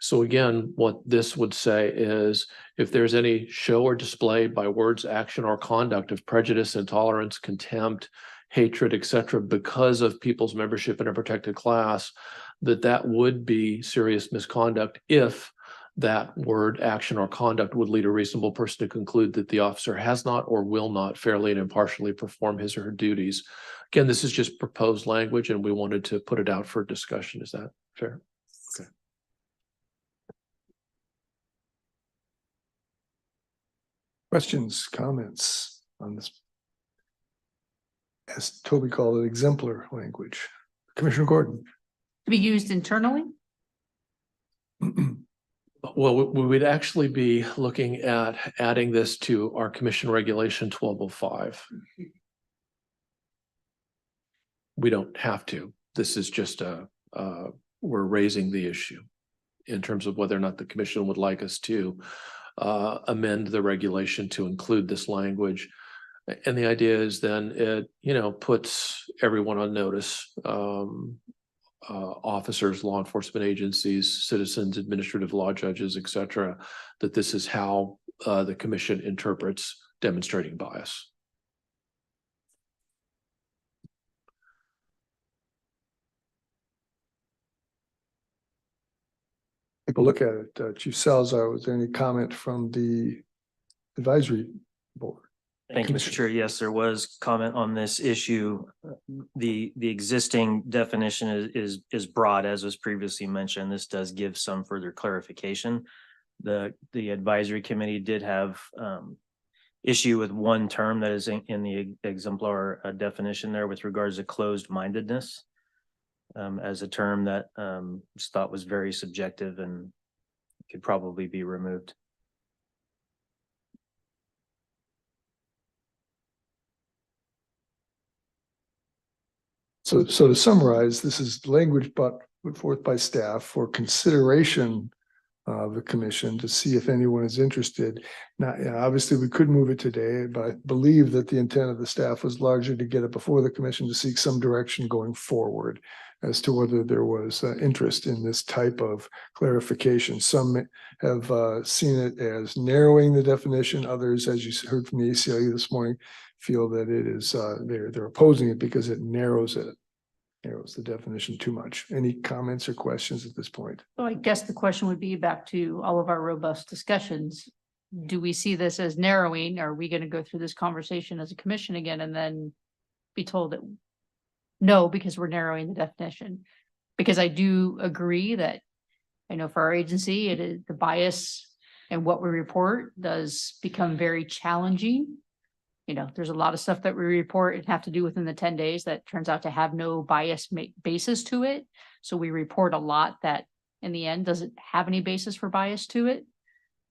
So again, what this would say is, if there's any show or display by words, action, or conduct of prejudice, intolerance, contempt, hatred, etc., because of people's membership in a protected class, that would be serious misconduct if that word, action, or conduct would lead a reasonable person to conclude that the officer has not or will not fairly and impartially perform his or her duties. Again, this is just proposed language, and we wanted to put it out for discussion. Is that fair? Okay. Questions, comments on this? As Toby called it, exemplar language. Commissioner Gordon. To be used internally? Well, we would actually be looking at adding this to our commission regulation 1205. We don't have to. This is just we're raising the issue in terms of whether or not the commission would like us to amend the regulation to include this language. And the idea is then it, puts everyone on notice, officers, law enforcement agencies, citizens, administrative law judges, etc., that this is how the commission interprets demonstrating bias. Take a look at it. Chief Salazar, was there any comment from the advisory board? Thank you, Mr. Chair. Yes, there was comment on this issue. The existing definition is broad, as was previously mentioned. This does give some further clarification. The advisory committee did have issue with one term that is in the exemplar definition there with regards to closed-mindedness, as a term that was thought was very subjective and could probably be removed. So to summarize, this is language put forth by staff for consideration of the commission to see if anyone is interested. Now, obviously, we could move it today, but I believe that the intent of the staff was largely to get it before the commission to seek some direction going forward as to whether there was interest in this type of clarification. Some have seen it as narrowing the definition. Others, as you heard from the ACLU this morning, feel that it is they're opposing it because it narrows the definition too much. Any comments or questions at this point? So I guess the question would be back to all of our robust discussions. Do we see this as narrowing? Are we going to go through this conversation as a commission again and then be told that no, because we're narrowing the definition? Because I do agree that I know for our agency, it is the bias and what we report does become very challenging. You know, there's a lot of stuff that we report and have to do within the 10 days that turns out to have no bias basis to it. So we report a lot that in the end doesn't have any basis for bias to it.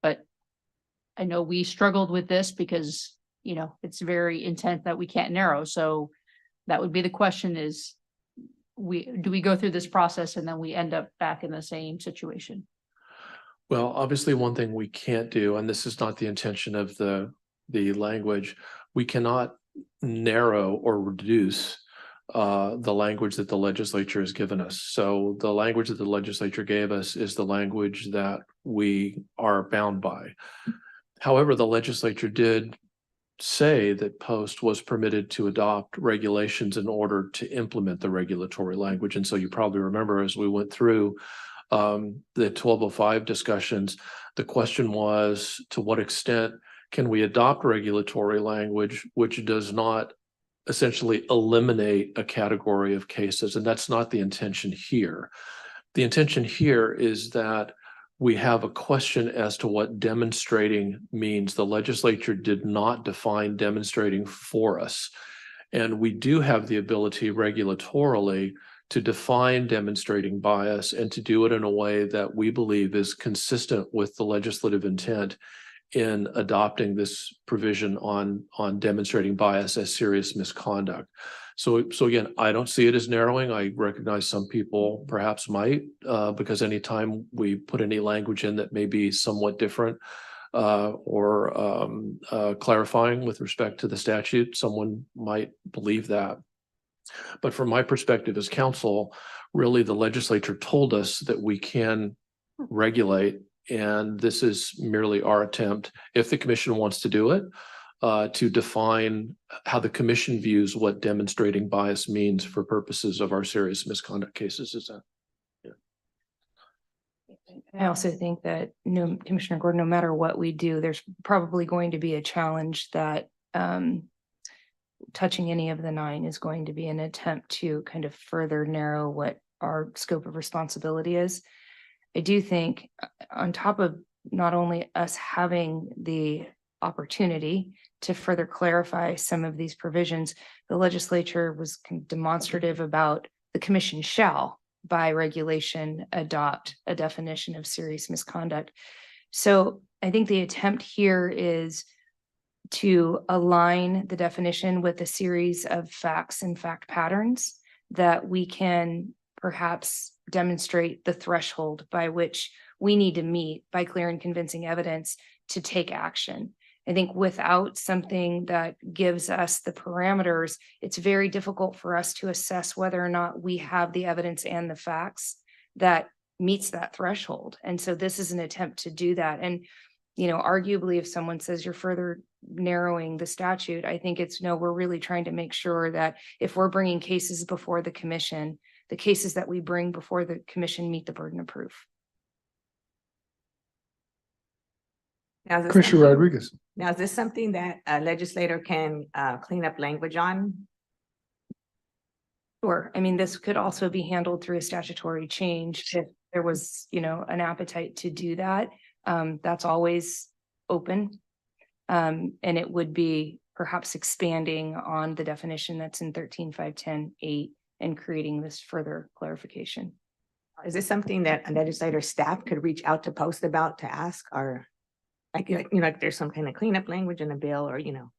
But I know we struggled with this because, you know, it's very intent that we can't narrow. So that would be the question is, do we go through this process and then we end up back in the same situation? Well, obviously, one thing we can't do, and this is not the intention of the language, we cannot narrow or reduce the language that the legislature has given us. So the language that the legislature gave us is the language that we are bound by. However, the legislature did say that Post was permitted to adopt regulations in order to implement the regulatory language. And so you probably remember as we went through the 1205 discussions, the question was, to what extent can we adopt regulatory language which does not essentially eliminate a category of cases? And that's not the intention here. The intention here is that we have a question as to what demonstrating means. The legislature did not define demonstrating for us. And we do have the ability regulatorily to define demonstrating bias and to do it in a way that we believe is consistent with the legislative intent in adopting this provision on demonstrating bias as serious misconduct. So again, I don't see it as narrowing. I recognize some people perhaps might, because anytime we put any language in that may be somewhat different or clarifying with respect to the statute, someone might believe that. But from my perspective as counsel, really the legislature told us that we can regulate, and this is merely our attempt, if the commission wants to do it, to define how the commission views what demonstrating bias means for purposes of our serious misconduct cases. Is that? I also think that Commissioner Gordon, no matter what we do, there's probably going to be a challenge that touching any of the 9 is going to be an attempt to kind of further narrow what our scope of responsibility is. I do think on top of not only us having the opportunity to further clarify some of these provisions, the legislature was demonstrative about the commission shall by regulation adopt a definition of serious misconduct. So I think the attempt here is to align the definition with a series of facts and fact patterns that we can perhaps demonstrate the threshold by which we need to meet by clear and convincing evidence to take action. I think without something that gives us the parameters, it's very difficult for us to assess whether or not we have the evidence and the facts that meets that threshold. And so this is an attempt to do that. And, you know, arguably, if someone says you're further narrowing the statute, I think it's no, we're really trying to make sure that if we're bringing cases before the commission, the cases that we bring before the commission meet the burden of proof. Commissioner Rodriguez. Now, is this something that a legislator can clean up language on? Sure. I mean, this could also be handled through a statutory change if there was, you know, an appetite to do that. That's always open. And it would be perhaps expanding on the definition that's in 13.510.8 and creating this further clarification. Is this something that a legislator staff could reach out to Post about to ask, or like, you know, if there's some kind of cleanup language in a bill, or, you know?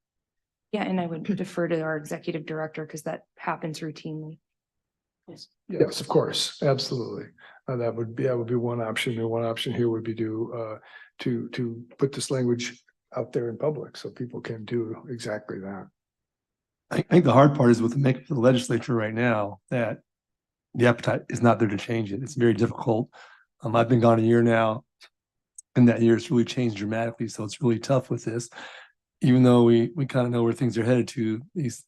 Yeah, and I would defer to our executive director because that happens routinely. Yes, of course, absolutely. That would be one option, and one option here would be to put this language out there in public so people can do exactly that. I think the hard part is with the legislature right now, that the appetite is not there to change it. It's very difficult. I've been gone a year now, and that year it's really changed dramatically. So it's really tough with this. Even though we kind of know where things are headed to, it's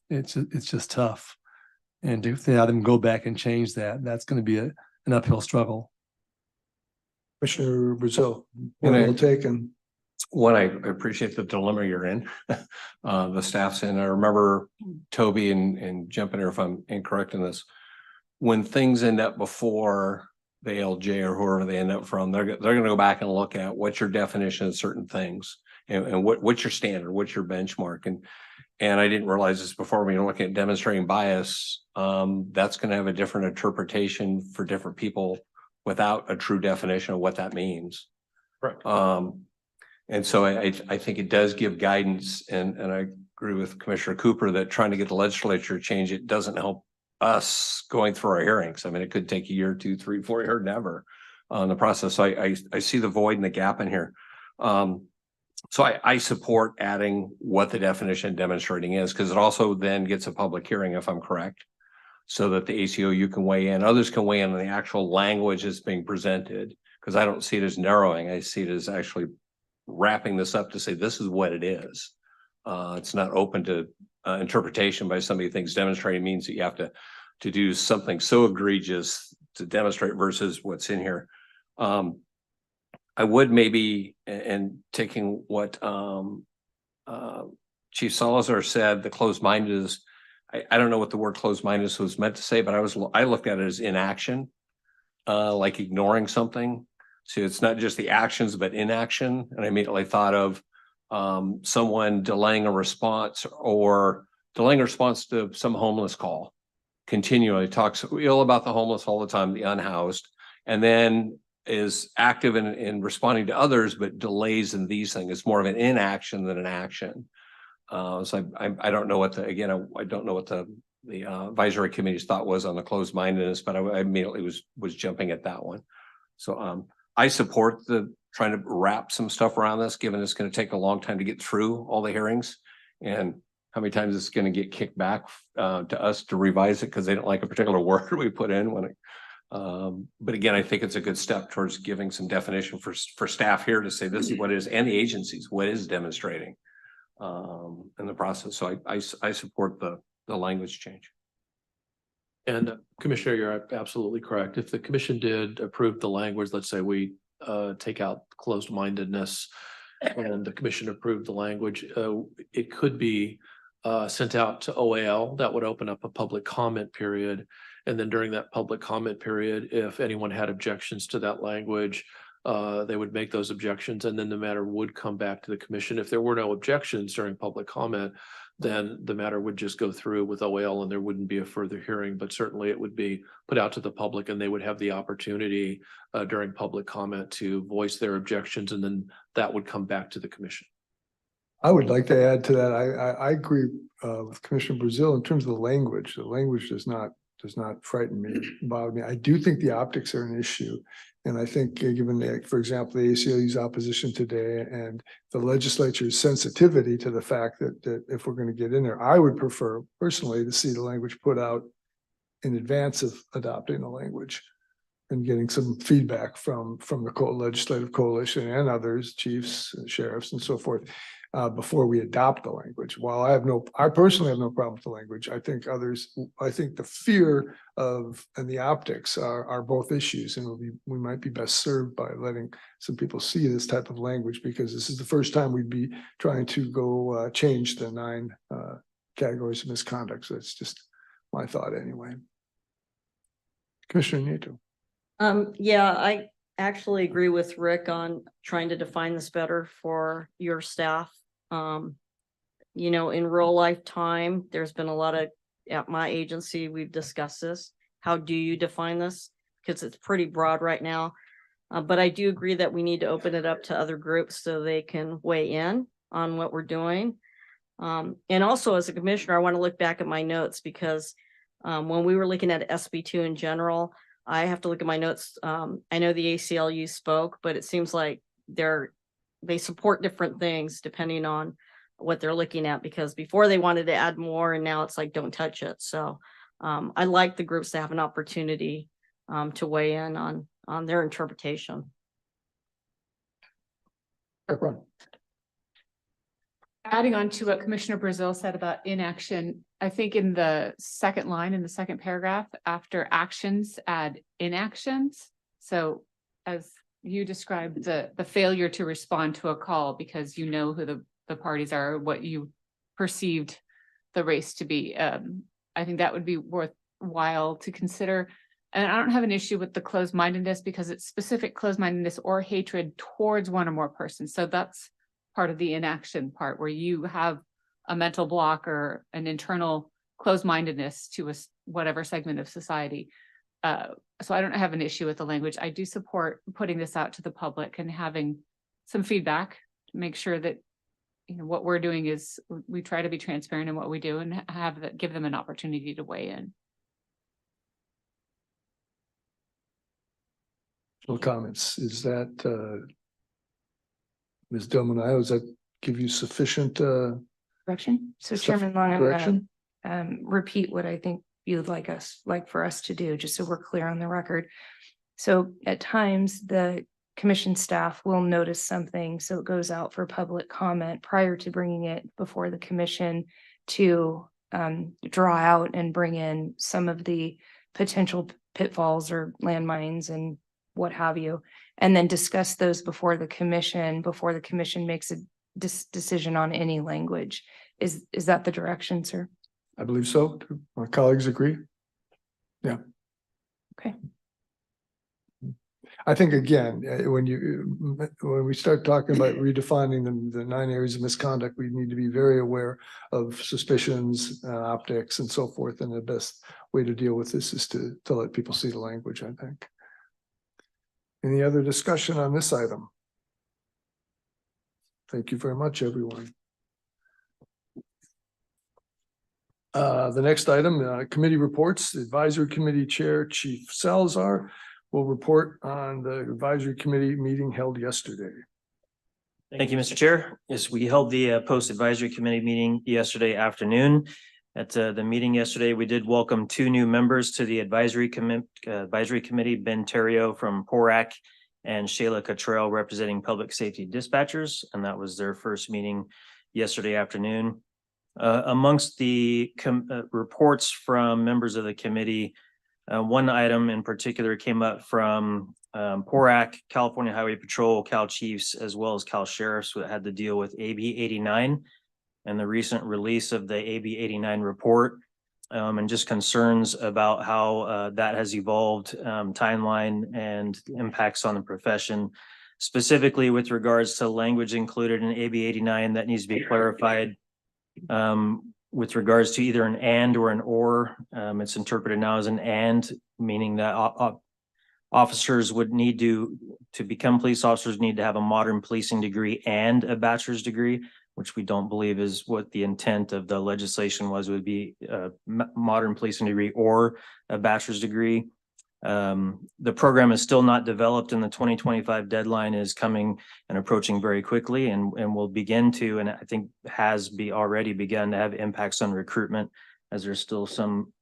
just tough. And to have them go back and change that, that's going to be an uphill struggle. Commissioner Brazil, And I- will take and One, I appreciate the dilemma you're in, the staff's in. I remember Toby and jump in here if I'm incorrect in this. When things end up before the ALJ or whoever they end up from, they're gonna go back and look at what's your definition of certain things and what's your standard, what's your benchmark. And I didn't realize this before, when you're looking at demonstrating bias, that's gonna have a different interpretation for different people without a true definition of what that means. Right. And so I think it does give guidance, and I agree with Commissioner Cooper that trying to get the legislature to change it doesn't help us going through our hearings. I mean, it could take a year, 2, 3, 4 years, never on the process. So I see the void and the gap in here. So I support adding what the definition of demonstrating is, because it also then gets a public hearing, if I'm correct, so that the ACOU can weigh in, others can weigh in on the actual language that's being presented, because I don't see it as narrowing. I see it as actually wrapping this up to say this is what it is. It's not open to interpretation by somebody who thinks demonstrating means that you have to do something so egregious to demonstrate versus what's in here. I would maybe, and taking what Chief Salazar said, the closed-minded is, I don't know what the word closed-minded was meant to say, but I looked at it as inaction, like ignoring something. So it's not just the actions, but inaction. And I immediately thought of someone delaying a response to some homeless call. Continually talks ill about the homeless all the time, the unhoused, and then is active in responding to others, but delays in these things. It's more of an inaction than an action. So I don't know what I don't know what the advisory committee's thought was on the closed-mindedness, but I immediately was jumping at that one. So I support the trying to wrap some stuff around this, given it's going to take a long time to get through all the hearings, and how many times it's going to get kicked back to us to revise it because they don't like a particular word we put in when it. But again, I think it's a good step towards giving some definition for staff here to say this is what it is, and the agencies, what is demonstrating in the process. So I support the language change. And Commissioner, you're absolutely correct. If the commission did approve the language, let's say we take out closed-mindedness and the commission approved the language, it could be sent out to OAL. That would open up a public comment period. And then during that public comment period, if anyone had objections to that language, they would make those objections, and then the matter would come back to the commission. If there were no objections during public comment, then the matter would just go through with OAL and there wouldn't be a further hearing, but certainly it would be put out to the public and they would have the opportunity during public comment to voice their objections, and then that would come back to the commission. I would like to add to that. I agree with Commissioner Brazil in terms of the language. The language does not frighten me, bother me. I do think the optics are an issue. And I think given, for example, the ACLU's opposition today and the legislature's sensitivity to the fact that if we're going to get in there, I would prefer personally to see the language put out in advance of adopting the language and getting some feedback from the legislative coalition and others, chiefs, sheriffs, and so forth, before we adopt the language. While I personally have no problem with the language, I think the fear of and the optics are both issues, and we might be best served by letting some people see this type of language, because this is the first time we'd be trying to go change the 9 categories of misconduct. So it's just my thought anyway. Commissioner Nieto. Yeah, I actually agree with Rick on trying to define this better for your staff. In real life time, there's been a lot of, at my agency, we've discussed this. How do you define this? Because it's pretty broad right now. But I do agree that we need to open it up to other groups so they can weigh in on what we're doing. And also as a commissioner, I want to look back at my notes, because When we were looking at SB2 in general, I have to look at my notes. I know the ACLU spoke, but it seems like they support different things depending on what they're looking at, because before they wanted to add more and now it's like, don't touch it. So I like the groups to have an opportunity to weigh in on their interpretation. Adding on to what Commissioner Brazil said about inaction, I think in the second line, in the second paragraph, after actions, add inactions. So as you described, the failure to respond to a call because you know who the parties are, what you perceived the race to be. I think that would be worthwhile to consider. And I don't have an issue with the closed-mindedness because it's specific closed-mindedness or hatred towards one or more persons. So that's part of the inaction part where you have a mental block or an internal closed-mindedness to whatever segment of society. So I don't have an issue with the language. I do support putting this out to the public and having some feedback to make sure that what we're doing is we try to be transparent in what we do and give them an opportunity to weigh in. No comments. Is that Ms. Del Monayo, does that give you sufficient Correction? So Chairman Long, I'm gonna repeat what I think you'd like for us to do, just so we're clear on the record. So at times, the commission staff will notice something, so it goes out for public comment prior to bringing it before the commission to draw out and bring in some of the potential pitfalls or landmines and what have you, and then discuss those before the commission makes a decision on any language. Is that the direction, sir? I believe so. Do my colleagues agree? Yeah. Okay. I think again, when we start talking about redefining the 9 areas of misconduct, we need to be very aware of suspicions, optics, and so forth. And the best way to deal with this is to let people see the language, I think. Any other discussion on this item? Thank you very much, everyone. The next item, committee reports. The Advisory Committee Chair, Chief Salazar, will report on the Advisory Committee meeting held yesterday. Thank you, Mr. Chair. Yes, we held the Post Advisory Committee meeting yesterday afternoon. At the meeting yesterday, we did welcome 2 new members to the Advisory Committee, Ben Terrio from PORAC and Shayla Cottrell representing Public Safety Dispatchers, and that was their first meeting yesterday afternoon. Amongst the reports from members of the committee, one item in particular came up from PORAC, California Highway Patrol, Cal Chiefs, as well as Cal Sheriffs that had to deal with AB 89 and the recent release of the AB 89 report, and just concerns about how that has evolved, timeline and impacts on the profession, specifically with regards to language included in AB 89 that needs to be clarified with regards to either an and or an or. It's interpreted now as an and, meaning that officers would need to become police officers need to have a modern policing degree and a bachelor's degree, which we don't believe is what the intent of the legislation was, would be a modern policing degree or a bachelor's degree. The program is still not developed and the 2025 deadline is coming and approaching very quickly and will begin to, and I think has already begun to have impacts on recruitment, as there's still some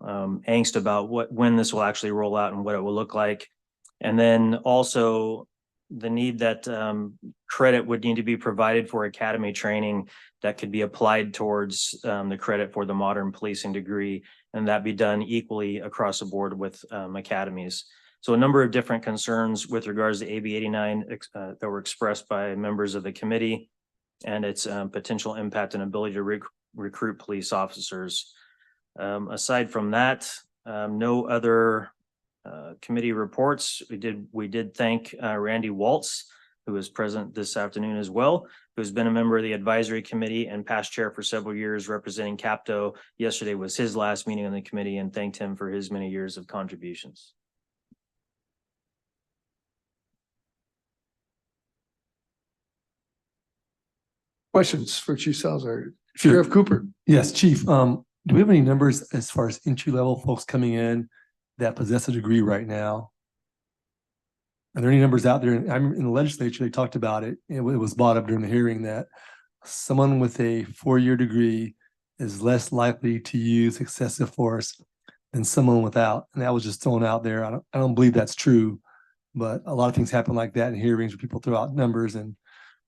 angst about when this will actually roll out and what it will look like. And then also the need that credit would need to be provided for academy training that could be applied towards the credit for the modern policing degree, and that be done equally across the board with academies. So a number of different concerns with regards to AB 89 that were expressed by members of the committee and its potential impact and ability to recruit police officers. Aside from that, no other committee reports. We did thank Randy Waltz, who is present this afternoon as well, who's been a member of the advisory committee and past chair for several years representing CAPTO. Yesterday was his last meeting on the committee, and thanked him for his many years of contributions. Questions for Chief Salazar? Sure. Sheriff Cooper. Yes, Chief. do we have any numbers as far as entry level folks coming in that possess a degree right now? Are there any numbers out there? I'm in the legislature, they talked about it. It was brought up during the hearing that someone with a 4-year degree is less likely to use excessive force than someone without. And that was just thrown out there. I don't believe that's true, but a lot of things happen like that in hearings where people throw out numbers and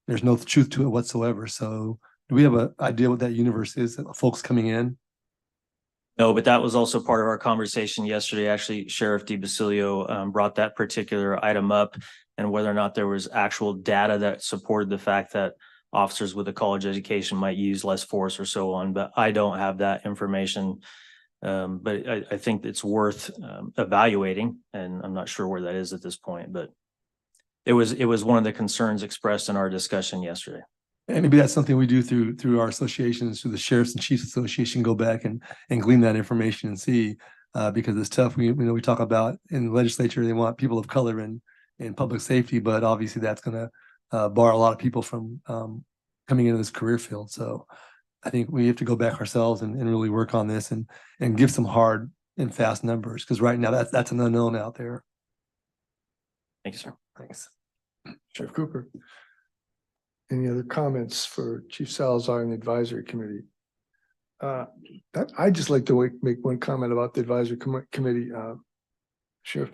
there's no truth to it whatsoever. So do we have an idea what that universe is, folks coming in? No, but that was also part of our conversation yesterday. Actually, Sheriff DiBasilio brought that particular item up and whether or not there was actual data that supported the fact that officers with a college education might use less force or so on, but I don't have that information. But I think it's worth evaluating, and I'm not sure where that is at this point, but it was one of the concerns expressed in our discussion yesterday. And maybe that's something we do through our associations, through the Sheriffs and Chiefs Association, go back and glean that information and see, because it's tough. We know we talk about in the legislature, they want people of color in public safety, but obviously that's going to bar a lot of people from coming into this career field. So I think we have to go back ourselves and really work on this and give some hard and fast numbers, because right now that's an unknown out there. Thank you, sir. Thanks. Sheriff Cooper. Any other comments for Chief Salazar and the advisory committee? I'd just like to make one comment about the advisory committee, Sheriff.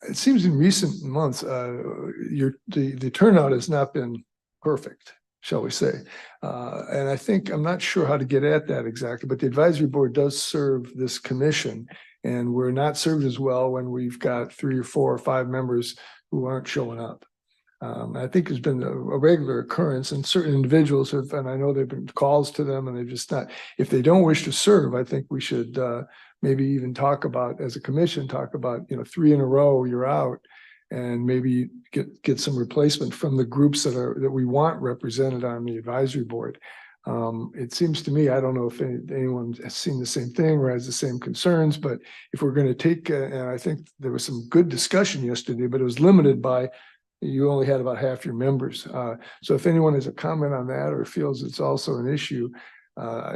It seems in recent months, the turnout has not been perfect, shall we say. And I think, I'm not sure how to get at that exactly, but the advisory board does serve this commission, and we're not served as well when we've got 3 or 4 or 5 members who aren't showing up. I think there's been a regular occurrence, and certain individuals have, and I know there've been calls to them and they've just not, if they don't wish to serve, I think we should maybe even talk about, as a commission, talk about, 3 in a row, you're out, and maybe get some replacement from the groups that we want represented on the advisory board. It seems to me, I don't know if anyone has seen the same thing or has the same concerns, but if we're going to take, and I think there was some good discussion yesterday, but it was limited by, you only had about half your members. So if anyone has a comment on that or feels it's also an issue,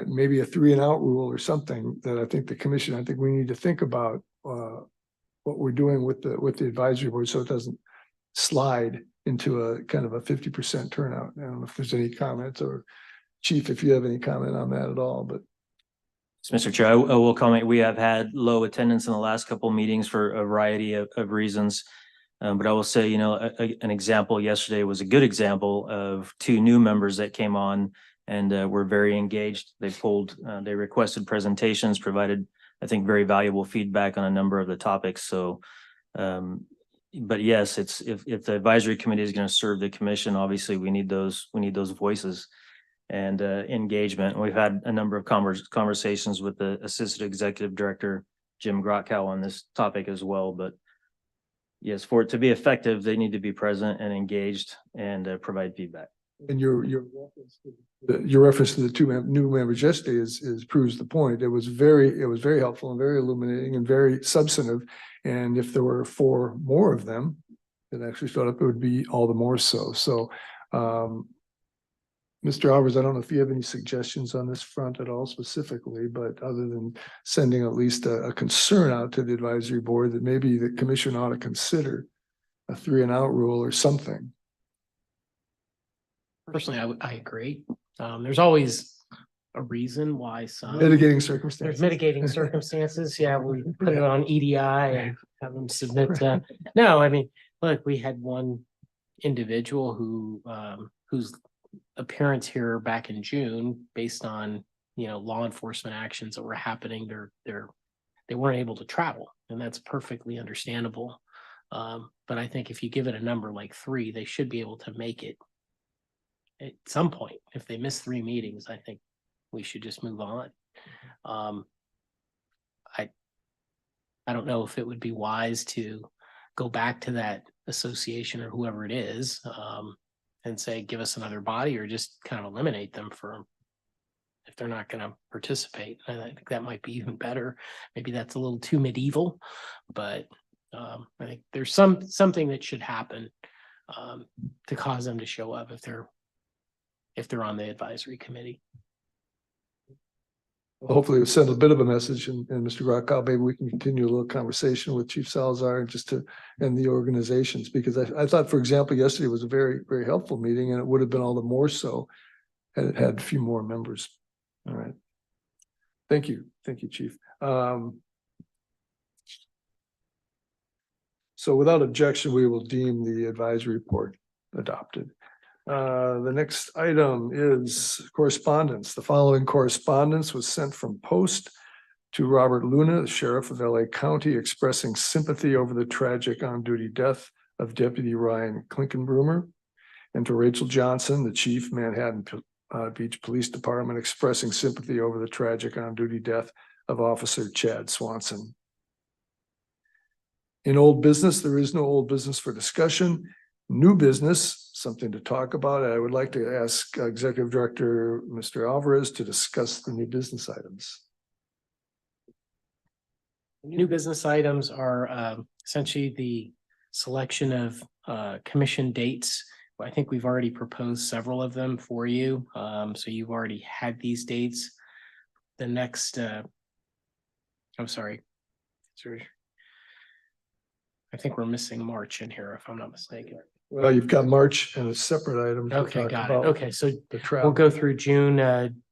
maybe a 3 and out rule or something that I think the commission, I think we need to think about what we're doing with the advisory board, so it doesn't slide into a kind of a 50% turnout. I don't know if there's any comments, or Chief, if you have any comment on that at all, but. Mr. Chair, I will comment. We have had low attendance in the last couple of meetings for a variety of reasons. But I will say, an example yesterday was a good example of 2 new members that came on and were very engaged. They requested presentations, provided, I think, very valuable feedback on a number of the topics. So, but yes, if the advisory committee is going to serve the commission, obviously we need those voices and engagement. We've had a number of conversations with the Assistant Executive Director, Jim Grotkow, on this topic as well. But yes, for it to be effective, they need to be present and engaged and provide feedback. And your reference to the 2 new members yesterday is proves the point. It was very helpful and very illuminating and very substantive. And if there were 4 more of them that actually showed up, it would be all the more so. So, Mr. Alvarez, I don't know if you have any suggestions on this front at all specifically, but other than sending at least a concern out to the advisory board that maybe the commission ought to consider a 3 and out rule or something. Personally, I agree. There's always a reason why some Mitigating circumstances. There's mitigating circumstances. Yeah, we put it on EDI and have them submit. No, I mean, look, we had one individual whose appearance here back in June, based on law enforcement actions that were happening, they weren't able to travel, and that's perfectly understandable. But I think if you give it a number like 3, they should be able to make it at some point. If they miss 3 meetings, I think we should just move on. I don't know if it would be wise to go back to that association or whoever it is, and say, give us another body, or just kind of eliminate them if they're not going to participate. And I think that might be even better. Maybe that's a little too medieval, but I think there's something that should happen to cause them to show up if they're on the advisory committee. Hopefully it'll send a bit of a message and Mr. Grockow, maybe we can continue a little conversation with Chief Salazar and just to, and the organizations, because I thought, for example, yesterday was a very, very helpful meeting and it would have been all the more so had it had a few more members. All right. Thank you. Thank you, Chief. So without objection, we will deem the advisory report adopted. The next item is correspondence. The following correspondence was sent from Post to Robert Luna, the Sheriff of LA County, expressing sympathy over the tragic on-duty death of Deputy Ryan Klinkenbrummer, and to Rachel Johnson, the Chief, Manhattan Beach Police Department, expressing sympathy over the tragic on-duty death of Officer Chad Swanson. In old business, there is no old business for discussion. New business, something to talk about. I would like to ask Executive Director, Mr. Alvarez, to discuss the new business items. New business items are essentially the selection of commission dates. I think we've already proposed several of them for you. So you've already had these dates. The next, I'm sorry. I think we're missing March in here, if I'm not mistaken. Well, you've got March and a separate item. to Okay, talk got it. about Okay, so the travel. we'll go through June,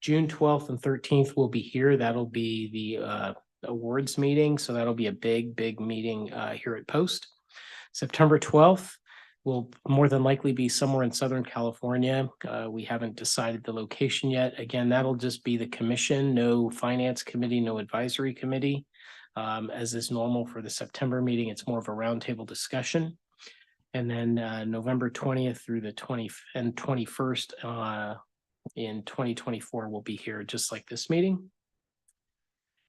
June 12th and 13th will be here. That'll be the awards meeting. So that'll be a big meeting here at Post. September 12th will more than likely be somewhere in Southern California. We haven't decided the location yet. Again, that'll just be the commission, no finance committee, no advisory committee. As is normal for the September meeting, it's more of a roundtable discussion. And then November 20th through the 21st in 2024 will be here just like this meeting.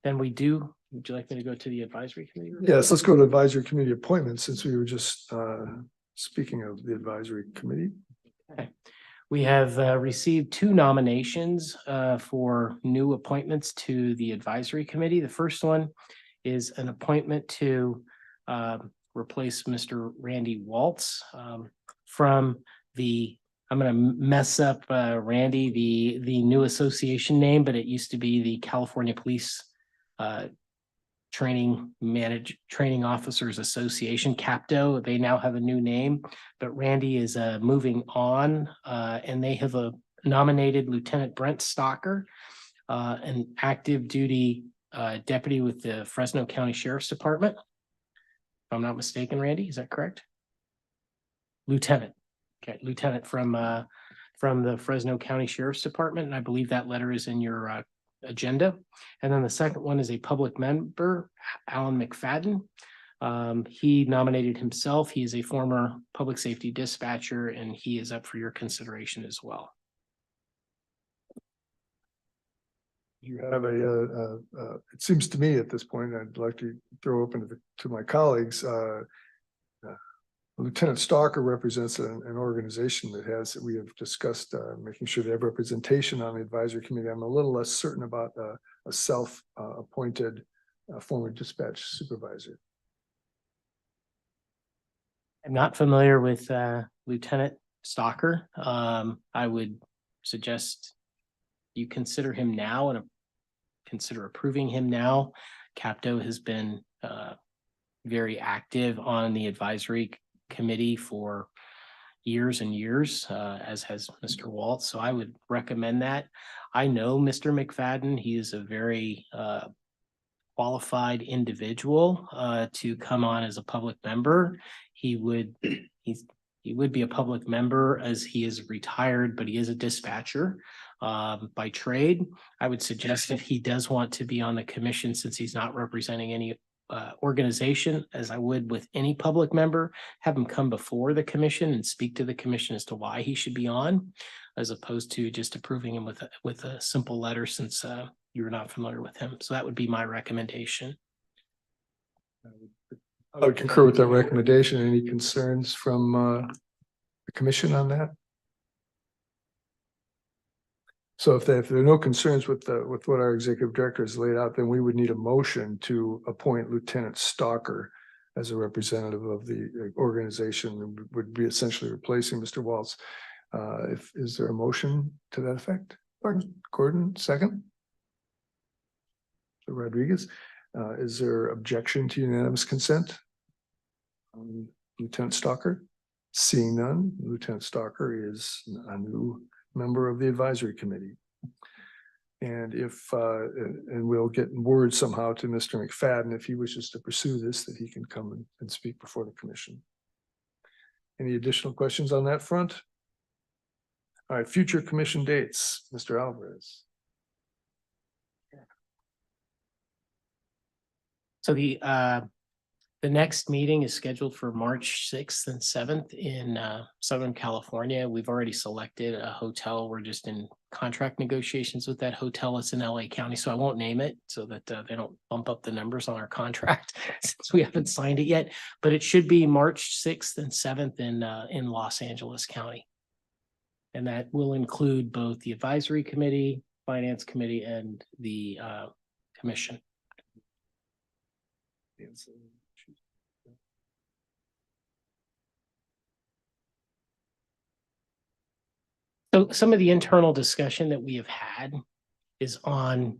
Then would you like me to go to the advisory committee? Yes, let's go to advisory committee appointments since we were just speaking of the advisory committee. Okay. We have received 2 nominations for new appointments to the advisory committee. The first one is an appointment to replace Mr. Randy Waltz from the, I'm going to mess up Randy, the new association name, but it used to be the California Police Training Officers Association, CAPTO. They now have a new name, but Randy is moving on and they have nominated Lieutenant Brent Stocker, an active duty deputy with the Fresno County Sheriff's Department. If I'm not mistaken, Randy, is that correct? Lieutenant. Okay, Lieutenant from the Fresno County Sheriff's Department. And I believe that letter is in your agenda. And then the second one is a public member, Alan McFadden. He nominated himself. He is a former public safety dispatcher and he is up for your consideration as well. You have it seems to me at this point, I'd like to throw open to my colleagues. Lieutenant Stalker represents an organization that we have discussed making sure they have representation on the advisory committee. I'm a little less certain about a self-appointed former dispatch supervisor. I'm not familiar with Lieutenant Stalker. I would suggest you consider him now and consider approving him now. CAPTO has been very active on the advisory committee for years and years, as has Mr. Waltz. So I would recommend that. I know Mr. McFadden. He is a very qualified individual to come on as a public member. He would be a public member as he is retired, but he is a dispatcher by trade. I would suggest if he does want to be on the commission, since he's not representing any organization, as I would with any public member, have him come before the commission and speak to the commission as to why he should be on, as opposed to just approving him with a simple letter, since you're not familiar with him. So that would be my recommendation. I would concur with that recommendation. Any concerns from the commission on that? So if there are no concerns with what our executive director has laid out, then we would need a motion to appoint Lieutenant Stalker as a representative of the organization, and would be essentially replacing Mr. Waltz. Is there a motion to that effect? Gordon, second? Rodriguez. Is there objection to unanimous consent? Lieutenant Stalker? Seeing none, Lieutenant Stalker is a new member of the advisory committee. And and we'll get word somehow to Mr. McFadden if he wishes to pursue this, that he can come and speak before the commission. Any additional questions on that front? All right, future commission dates, Mr. Alvarez. So the next meeting is scheduled for March 6th and 7th in Southern California. We've already selected a hotel. We're just in contract negotiations with that hotel. It's in LA County, so I won't name it so that they don't bump up the numbers on our contract since we haven't signed it yet. But it should be March 6th and 7th in Los Angeles County. And that will include both the advisory committee, finance committee, and the commission. So some of the internal discussion that we have had is on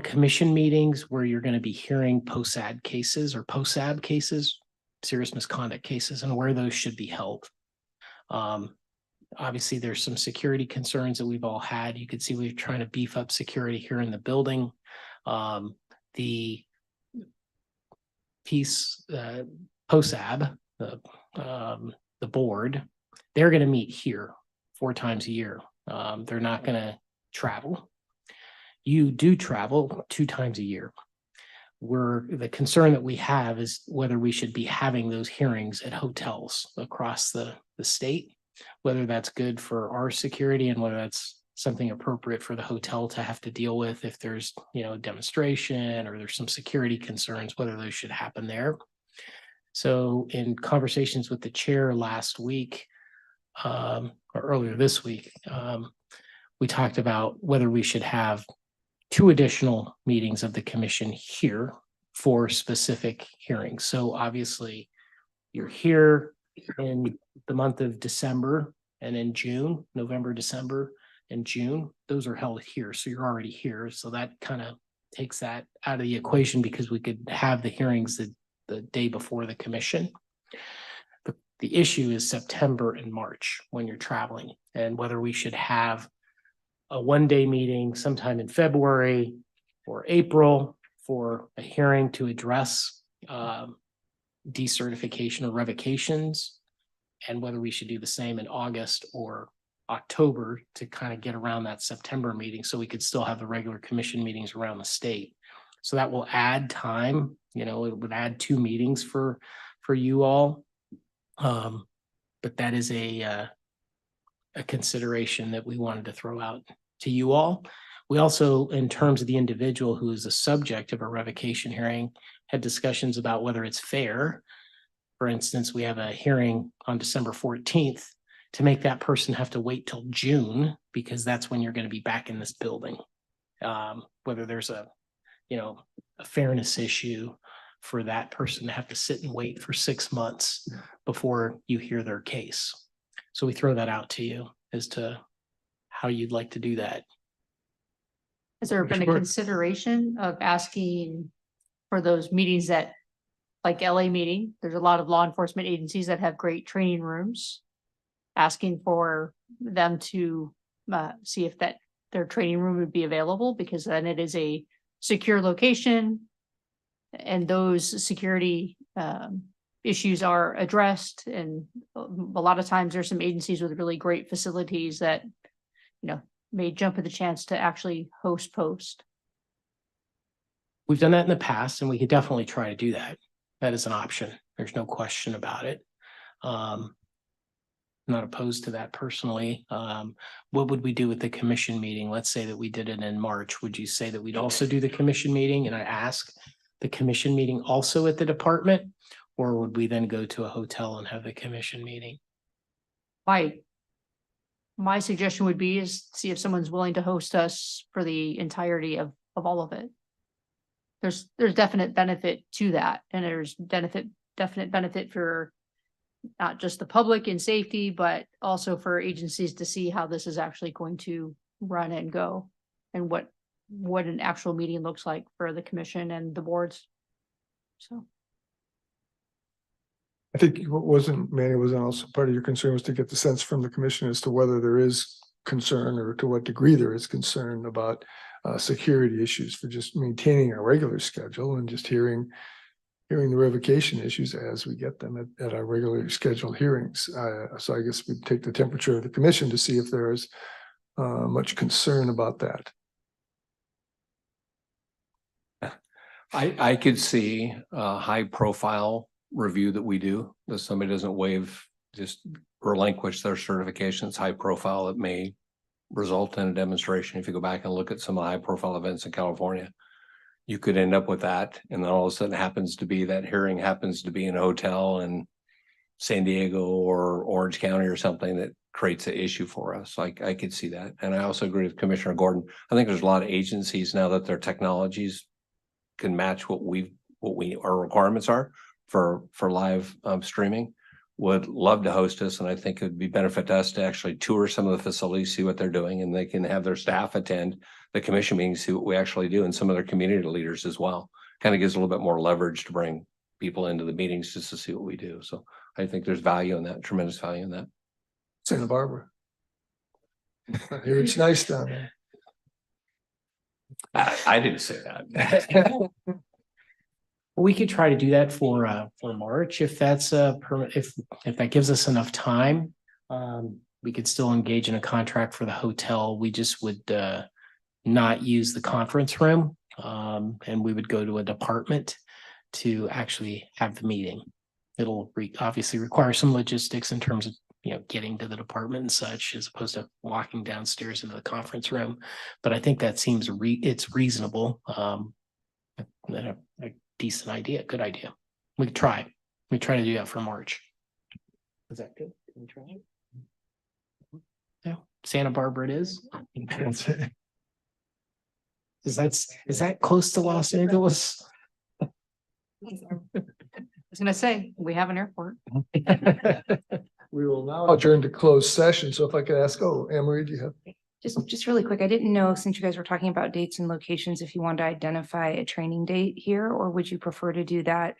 commission meetings where you're going to be hearing POSAD cases or POSAB cases, serious misconduct cases, and where those should be held. Obviously, there's some security concerns that we've all had. You can see we're trying to beef up security here in the building. The piece, POSAB, the board, they're going to meet here 4 times a year. They're not going to travel. You do travel 2 times a year. The concern that we have is whether we should be having those hearings at hotels across the state, whether that's good for our security and whether that's something appropriate for the hotel to have to deal with if there's, a demonstration or there's some security concerns, whether those should happen there. So in conversations with the chair last week, or earlier this week, we talked about whether we should have 2 additional meetings of the commission here for specific hearings. So obviously you're here in the month of December and in June, November, December, and June, those are held here. So you're already here. So that kind of takes that out of the equation because we could have the hearings the day before the commission. The issue is September and March when you're traveling and whether we should have a 1-day meeting sometime in February or April for a hearing to address decertification or revocations, and whether we should do the same in August or October to kind of get around that September meeting so we could still have the regular commission meetings around the state. So that will add time, it would add 2 meetings for you all. But that is a consideration that we wanted to throw out to you all. We also, in terms of the individual who is the subject of a revocation hearing, had discussions about whether it's fair. For instance, we have a hearing on December 14th to make that person have to wait till June because that's when you're going to be back in this building. Whether there's a fairness issue for that person to have to sit and wait for 6 months before you hear their case. So we throw that out to you as to how you'd like to do that. Has there been a consideration of asking for those meetings that, like LA meeting, there's a lot of law enforcement agencies that have great training rooms, asking for them to see if their training room would be available, because then it is a secure location and those security issues are addressed. And a lot of times there's some agencies with really great facilities that, may jump at the chance to actually host post. We've done that in the past and we could definitely try to do that. That is an option. There's no question about it. I'm not opposed to that personally. What would we do with the commission meeting? Let's say that we did it in March. Would you say that we'd also do the commission meeting? And I ask the commission meeting also at the department, or would we then go to a hotel and have the commission meeting? My suggestion would be is see if someone's willing to host us for the entirety of all of it. There's definite benefit to that. And there's definite benefit for not just the public and safety, but also for agencies to see how this is actually going to run and go and what what an actual meeting looks like for the commission and the boards. So. I think what wasn't, Manny, wasn't also part of your concern was to get the sense from the commission as to whether there is concern or to what degree there is concern about security issues for just maintaining our regular schedule and just hearing the revocation issues as we get them at our regularly scheduled hearings. So I guess we'd take the temperature of the commission to see if there is much concern about that. I could see a high profile review that we do, that somebody doesn't just relinquish their certifications, high profile, it may result in a demonstration. If you go back and look at some of the high profile events in California, you could end up with that. And then all of a sudden happens to be that hearing happens to be in a hotel in San Diego or Orange County or something that creates an issue for us. Like I could see that. And I also agree with Commissioner Gordon. I think there's a lot of agencies now that their technologies can match what our requirements are for live streaming, would love to host us. And I think it would be benefit to us to actually tour some of the facilities, see what they're doing, and they can have their staff attend the commission meetings, see what we actually do, and some of their community leaders as well. Kind of gives a little bit more leverage to bring people into the meetings just to see what we do. So I think there's value in that, tremendous value in that. Santa Barbara. I hear it's nice down there. I didn't say that. We could try to do that for March if that's if that gives us enough time. We could still engage in a contract for the hotel. We just would not use the conference room. And we would go to a department to actually have the meeting. It'll obviously require some logistics in terms of, getting to the department and such, as opposed to walking downstairs into the conference room. But I think that seems it's reasonable. A decent idea, good idea. We could try. We try to do that for March. Is that good? Can we try it? Yeah, Santa Barbara it is. Is that close to Los Angeles? I was gonna say, we have an airport. We will now adjourn to closed session. So if I could ask, Anne Marie, do you have? Just really quick, I didn't know, since you guys were talking about dates and locations, if you wanted to identify a training date here, or would you prefer to do that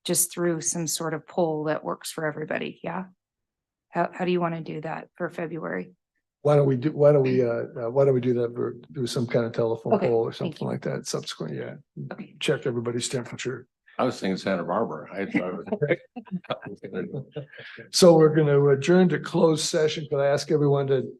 just through some sort of poll that works for everybody? Yeah. How do you want to do that for February? Why don't we do that through some kind of telephone Okay, poll or thank something like that subsequent, yeah. Okay. Check everybody's temperature. I was thinking Santa Barbara. I thought it was. So we're going to adjourn to closed session. Could I ask everyone to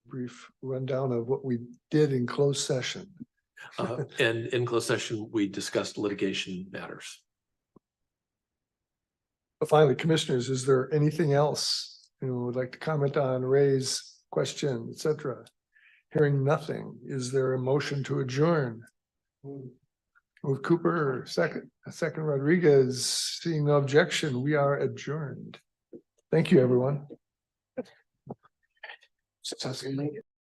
brief rundown of what we did in closed session. And in closed session, we discussed litigation matters. But finally, commissioners, is there anything else you would like to comment on, raise, question, etc.? Hearing nothing, is there a motion to adjourn? Move Cooper, second Rodriguez, seeing no objection, we are adjourned. Thank you, everyone.